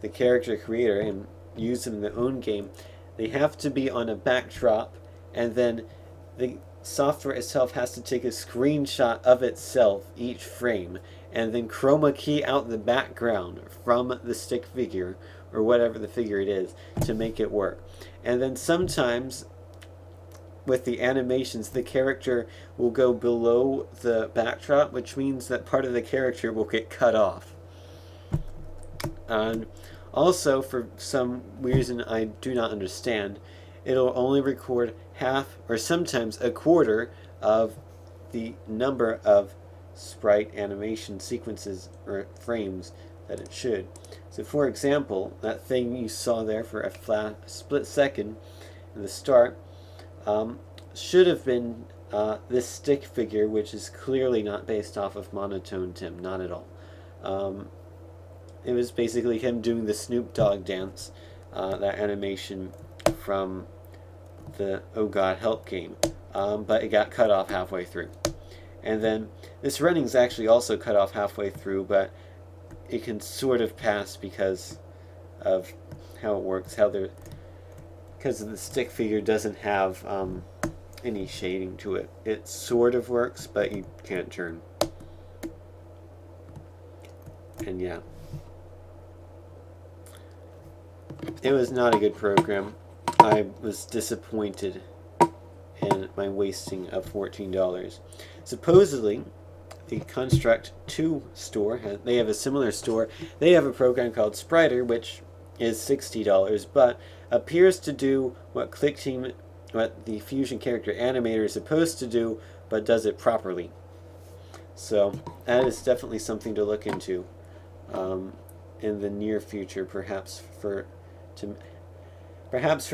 the character creator and use them in their own game, they have to be on a backdrop, and then the software itself has to take a screenshot of itself each frame, and then chroma key out the background from the stick figure, or whatever the figure it is, to make it work. And then sometimes with the animations, the character will go below the backdrop, which means that part of the character will get cut off. And also, for some reason I do not understand, it'll only record half or sometimes a quarter of the number of sprite animation sequences or frames that it should. So for example, that thing you saw there for a split second in the start should have been this stick figure, which is clearly not based off of Monotone Tim, not at all. It was basically him doing the Snoop Dogg dance, that animation from the Oh God Help game, but it got cut off halfway through. And then this running's actually also cut off halfway through, but it can sort of pass because of how it works, because the stick figure doesn't have any shading to it. It sort of works, but you can't turn. And yeah, it was not a good program. I was disappointed in my wasting of $14. Supposedly, the Construct 2 store, they have a similar store. They have a program called Spriter, which is $60, but appears to do what the Fusion Character Animator is supposed to do, but does it properly. So that is definitely something to look into in the near future, perhaps for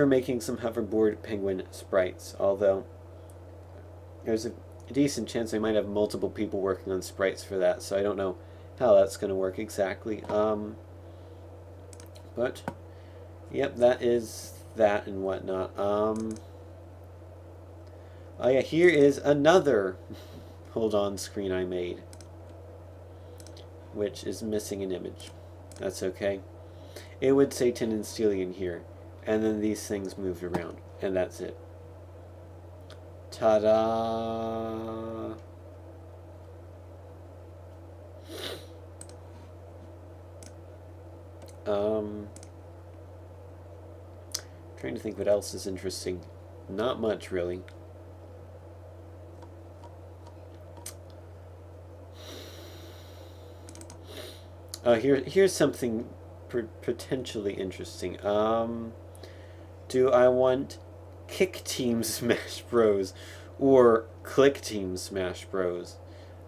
making some hoverboard penguin sprites. Although there's a decent chance I might have multiple people working on sprites for that, so I don't know how that's going to work exactly. But yep, that is that and whatnot. Oh yeah, here is another hold on screen I made, which is missing an image. That's okay. It would say Tin and Steelian here, and then these things moved around, and that's it. Ta-da! Trying to think what else is interesting. Not much, really. Here's something potentially interesting. Do I want Kick Team Smash Bros. Or Click Team Smash Bros?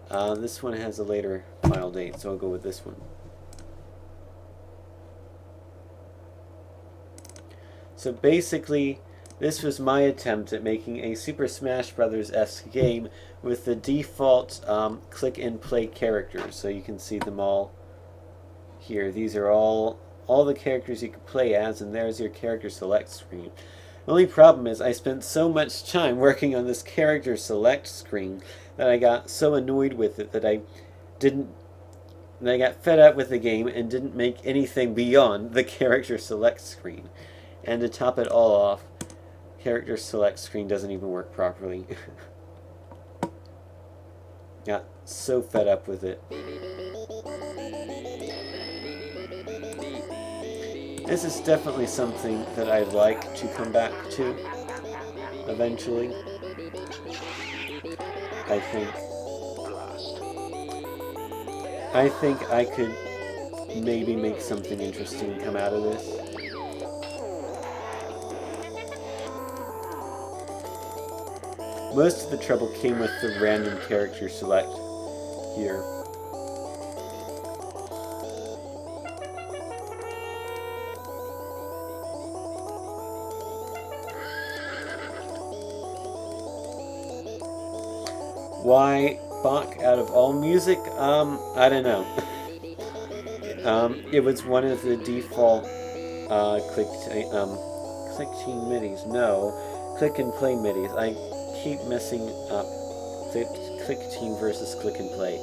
This one has a later file date, so I'll go with this one. So basically, this was my attempt at making a Super Smash Bros.-esque game with the default click and play characters. So you can see them all here. These are all the characters you can play as, and there's your character select screen. The only problem is I spent so much time working on this character select screen that I got so annoyed with it that I got fed up with the game and didn't make anything beyond the character select screen. And to top it all off, character select screen doesn't even work properly. Got so fed up with it. This is definitely something that I'd like to come back to eventually. I think I could maybe make something interesting come out of this. Most of the trouble came with the random character select here. Why Bach out of all music? I don't know. It was one of the default click team midis. No, click and play midis. I keep messing up click team versus click and play.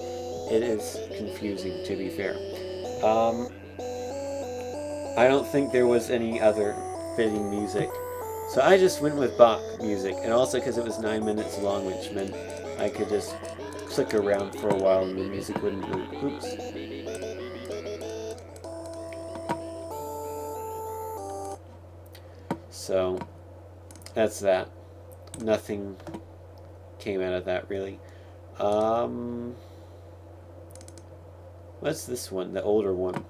It is confusing, to be fair. I don't think there was any other fitting music, so I just went with Bach music, and also because it was 9 minutes long, which meant I could just click around for a while and the music wouldn't move. Oops. So that's that. Nothing came out of that really. What's this one? The older one.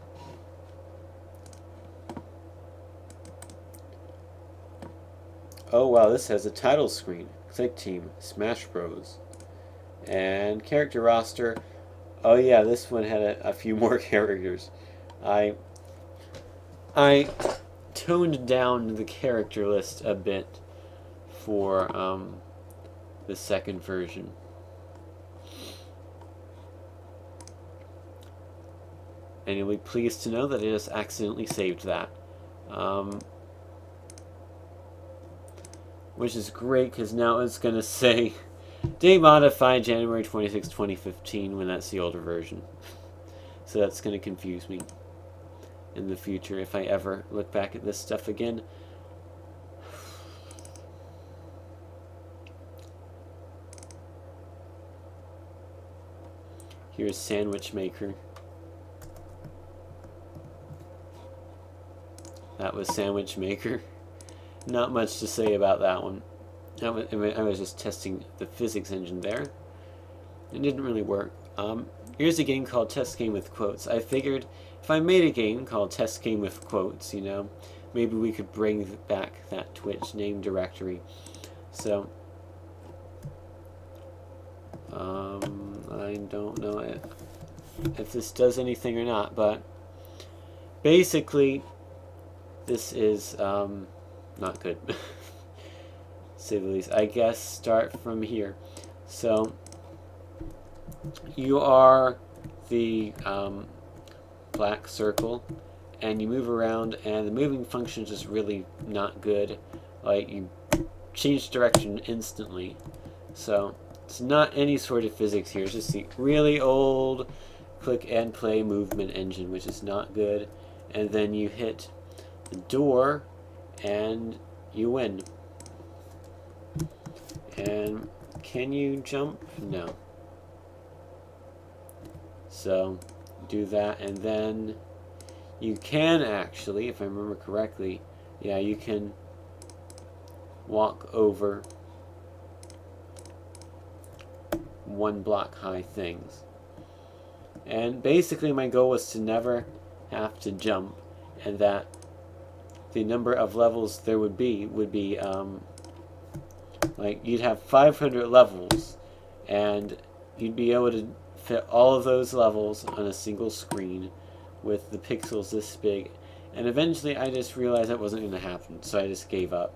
Oh wow, this has a title screen. Click Team, Smash Bros. And character roster. Oh yeah, this one had a few more characters. I toned down the character list a bit for the second version. And you'll be pleased to know that I just accidentally saved that. Which is great because now it's going to say date modified January 26, 2015 when that's the older version. So that's going to confuse me in the future if I ever look back at this stuff again. Here's Sandwich Maker. That was Sandwich Maker. Not much to say about that one. I was just testing the physics engine there. It didn't really work. Here's a game called Test Game with Quotes. I figured if I made a game called Test Game with Quotes, you know, maybe we could bring back that Twitch name directory. So, I don't know if this does anything or not, but basically, this is not good. Say the least. I guess start from here. So you are the black circle, and you move around, and the moving function is just really not good. Like, you change direction instantly. So it's not any sort of physics here. It's just the really old click and play movement engine, which is not good. And then you hit the door and you win. And can you jump? No. So do that, and then you can actually, if I remember correctly, yeah, you can walk over one block high things. And basically my goal was to never have to jump, and that the number of levels there would be like, you'd have 500 levels, and you'd be able to fit all of those levels on a single screen with the pixels this big. And eventually I just realized that wasn't going to happen, so I just gave up.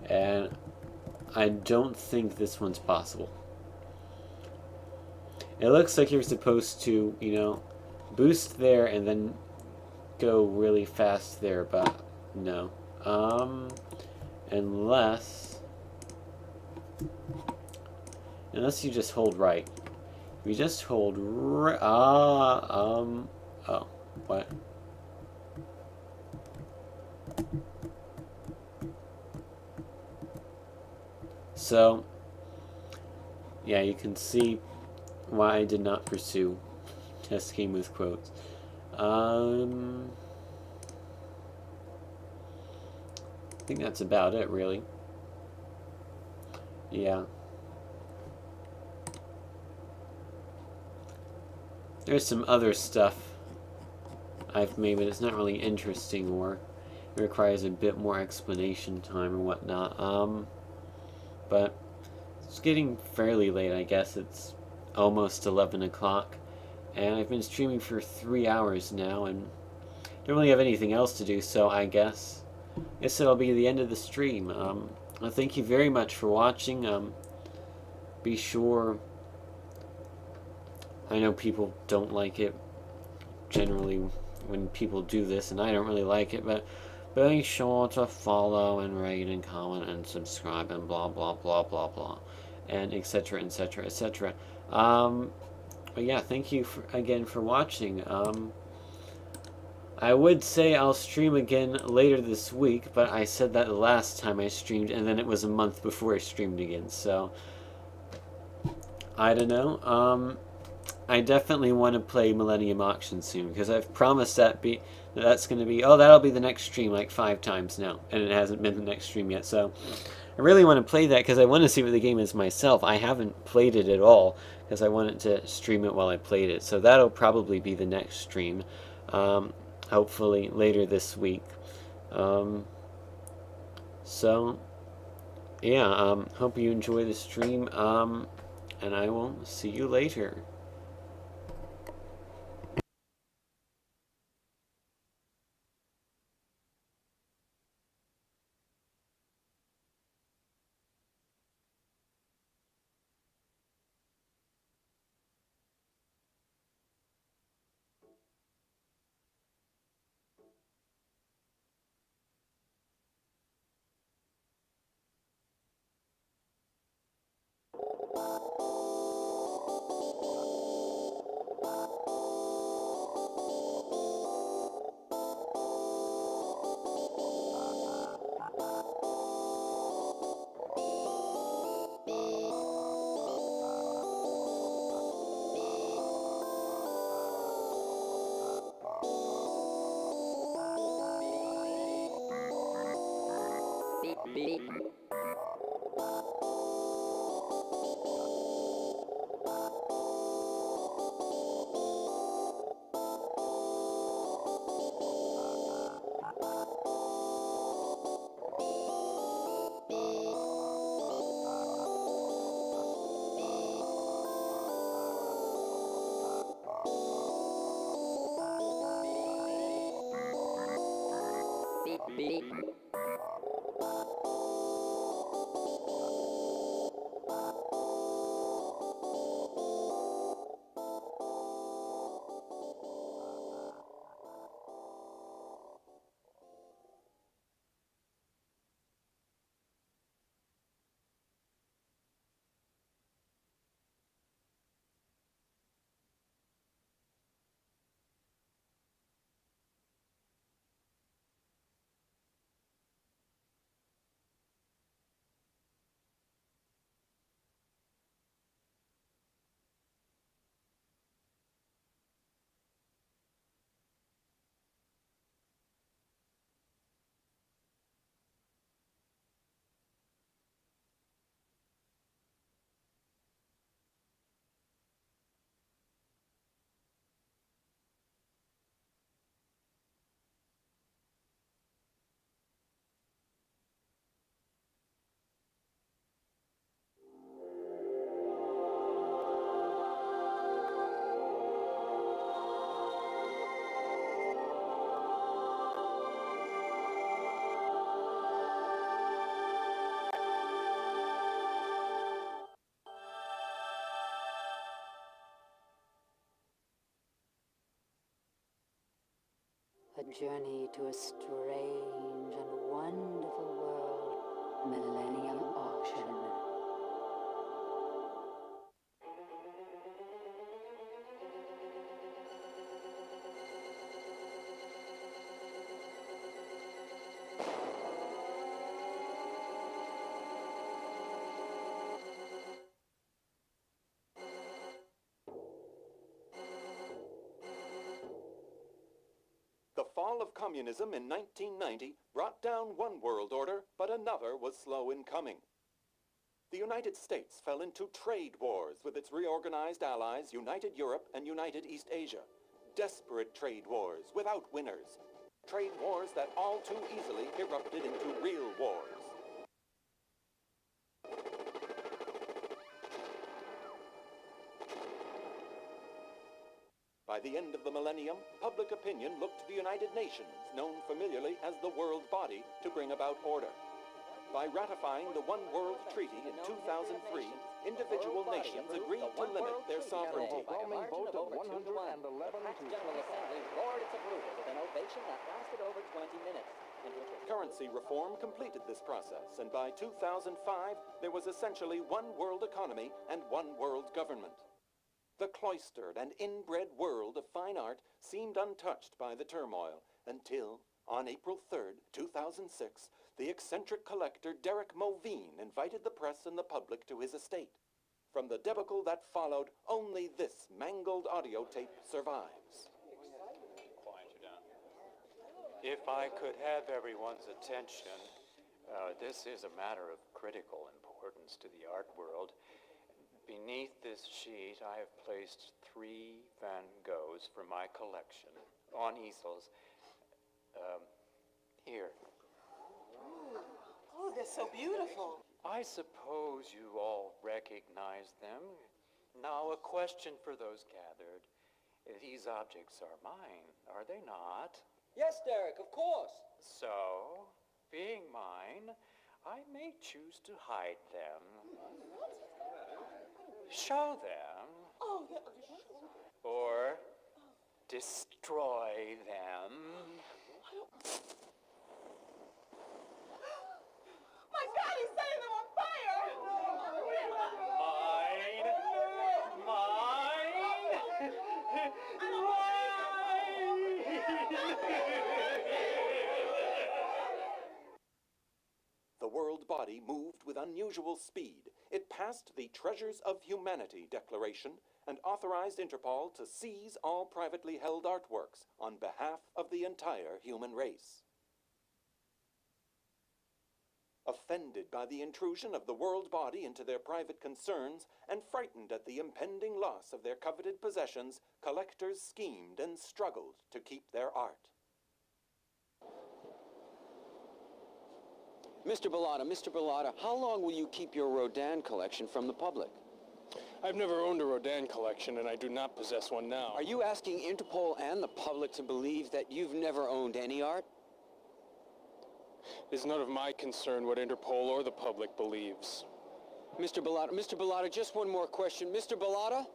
And I don't think this one's possible. It looks like you're supposed to, you know, boost there and then go really fast there, but no. Unless you just hold right. If you just hold right, oh, what? So, yeah, you can see why I did not pursue Test Game with Quotes. I think that's about it, really. Yeah. There's some other stuff I've made, but it's not really interesting, or it requires a bit more explanation time or whatnot. But It's getting fairly late, I guess. It's almost 11 o'clock. And I've been streaming for 3 hours now and don't really have anything else to do, so I guess it'll be the end of the stream. Well, thank you very much for watching. Be sure. I know people don't like it generally when people do this, and I don't really like it, but be sure to follow and rate and comment and subscribe and blah blah blah blah blah, and etc. etc. etc. But yeah, thank you again for watching. I would say I'll stream again later this week, but I said that the last time I streamed, and then it was a month before I streamed again, so I don't know. I definitely want to play Millennium Auction soon, because I've promised that's going to be, that'll be the next stream like 5 times now, and it hasn't been the next stream yet, so I really want to play that because I want to see what the game is myself. I haven't played it at all, because I wanted to stream it while I played it, so that'll probably be the next stream. Hopefully later this week. So yeah, hope you enjoy the stream, and I will see you later. A journey to a strange and wonderful world. Millennium Auction. The fall of communism in 1990 brought down one world order, but another was slow in coming. The United States fell into trade wars with its reorganized allies, United Europe and United East Asia. Desperate trade wars without winners. Trade wars that all too easily erupted into real wars. By the end of the millennium, public opinion looked to the United Nations, known familiarly as the world body, to bring about order. By ratifying the One World Treaty in 2003, individual nations agreed to limit their sovereignty. By a margin of over 2 to 1, the Pax General Assembly roared its approval with an ovation that lasted over 20 minutes. Currency reform completed this process, and by 2005, there was essentially one world economy and one world government. The cloistered and inbred world of fine art seemed untouched by the turmoil until, on April 3rd, 2006, the eccentric collector Derek Moveen invited the press and the public to his estate. From the debacle that followed, only this mangled audio tape survives. Quiet you down. If I could have everyone's attention, this is a matter of critical importance to the art world. Beneath this sheet, I have placed 3 Van Goghs for my collection on easels. Here. Oh, they're so beautiful. I suppose you all recognize them. Now, a question for those gathered. These objects are mine, are they not? Yes, Derek, of course. So, being mine, I may choose to hide them. Show them. Oh, Or destroy them. my God, he's setting them on fire! The world body moved with unusual speed. It passed the Treasures of Humanity Declaration and authorized Interpol to seize all privately held artworks on behalf of the entire human race. Offended by the intrusion of the world body into their private concerns and frightened at the impending loss of their coveted possessions, collectors schemed and struggled to keep their art. Mr. Bellata, how long will you keep your Rodin collection from the public? I've never owned a Rodin collection, and I do not possess one now. Are you asking Interpol and the public to believe that you've never owned any art? It is none of my concern what Interpol or the public believes. Mr. Bellata, just one more question. Mr. Bellata?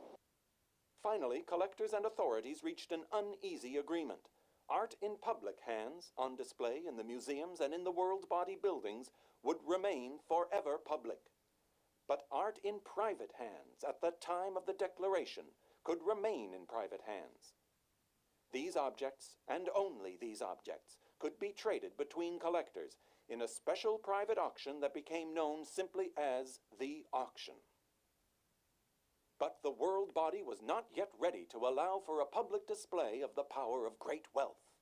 Finally, collectors and authorities reached an uneasy agreement. Art in public hands, on display in the museums and in the world body buildings, would remain forever public. But art in private hands at the time of the declaration could remain in private hands. These objects, and only these objects, could be traded between collectors in a special private auction that became known simply as the auction. But the world body was not yet ready to allow for a public display of the power of great wealth.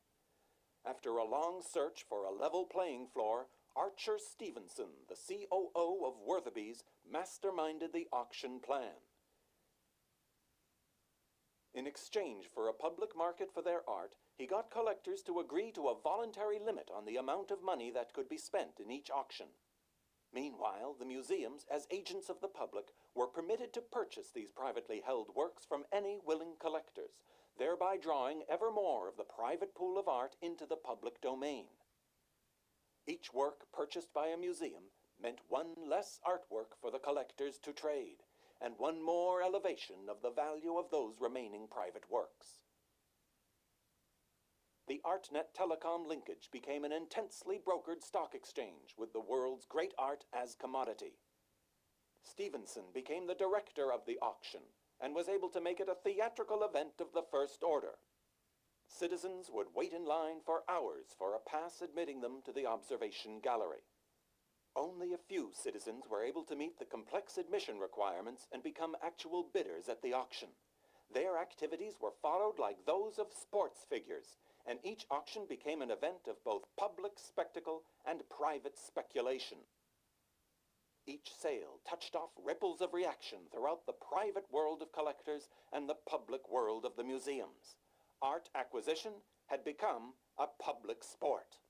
After a long search for a level playing floor, Archer Stevenson, the COO of Worthaby's, masterminded the auction plan. In exchange for a public market for their art, he got collectors to agree to a voluntary limit on the amount of money that could be spent in each auction. Meanwhile, the museums, as agents of the public, were permitted to purchase these privately held works from any willing collectors, thereby drawing ever more of the private pool of art into the public domain. Each work purchased by a museum meant one less artwork for the collectors to trade, and one more elevation of the value of those remaining private works. The ArtNet telecom linkage became an intensely brokered stock exchange with the world's great art as commodity. Stevenson became the director of the auction and was able to make it a theatrical event of the first order. Citizens would wait in line for hours for a pass admitting them to the observation gallery. Only a few citizens were able to meet the complex admission requirements and become actual bidders at the auction. Their activities were followed like those of sports figures, and each auction became an event of both public spectacle and private speculation. Each sale touched off ripples of reaction throughout the private world of collectors and the public world of the museums. Art acquisition had become a public sport.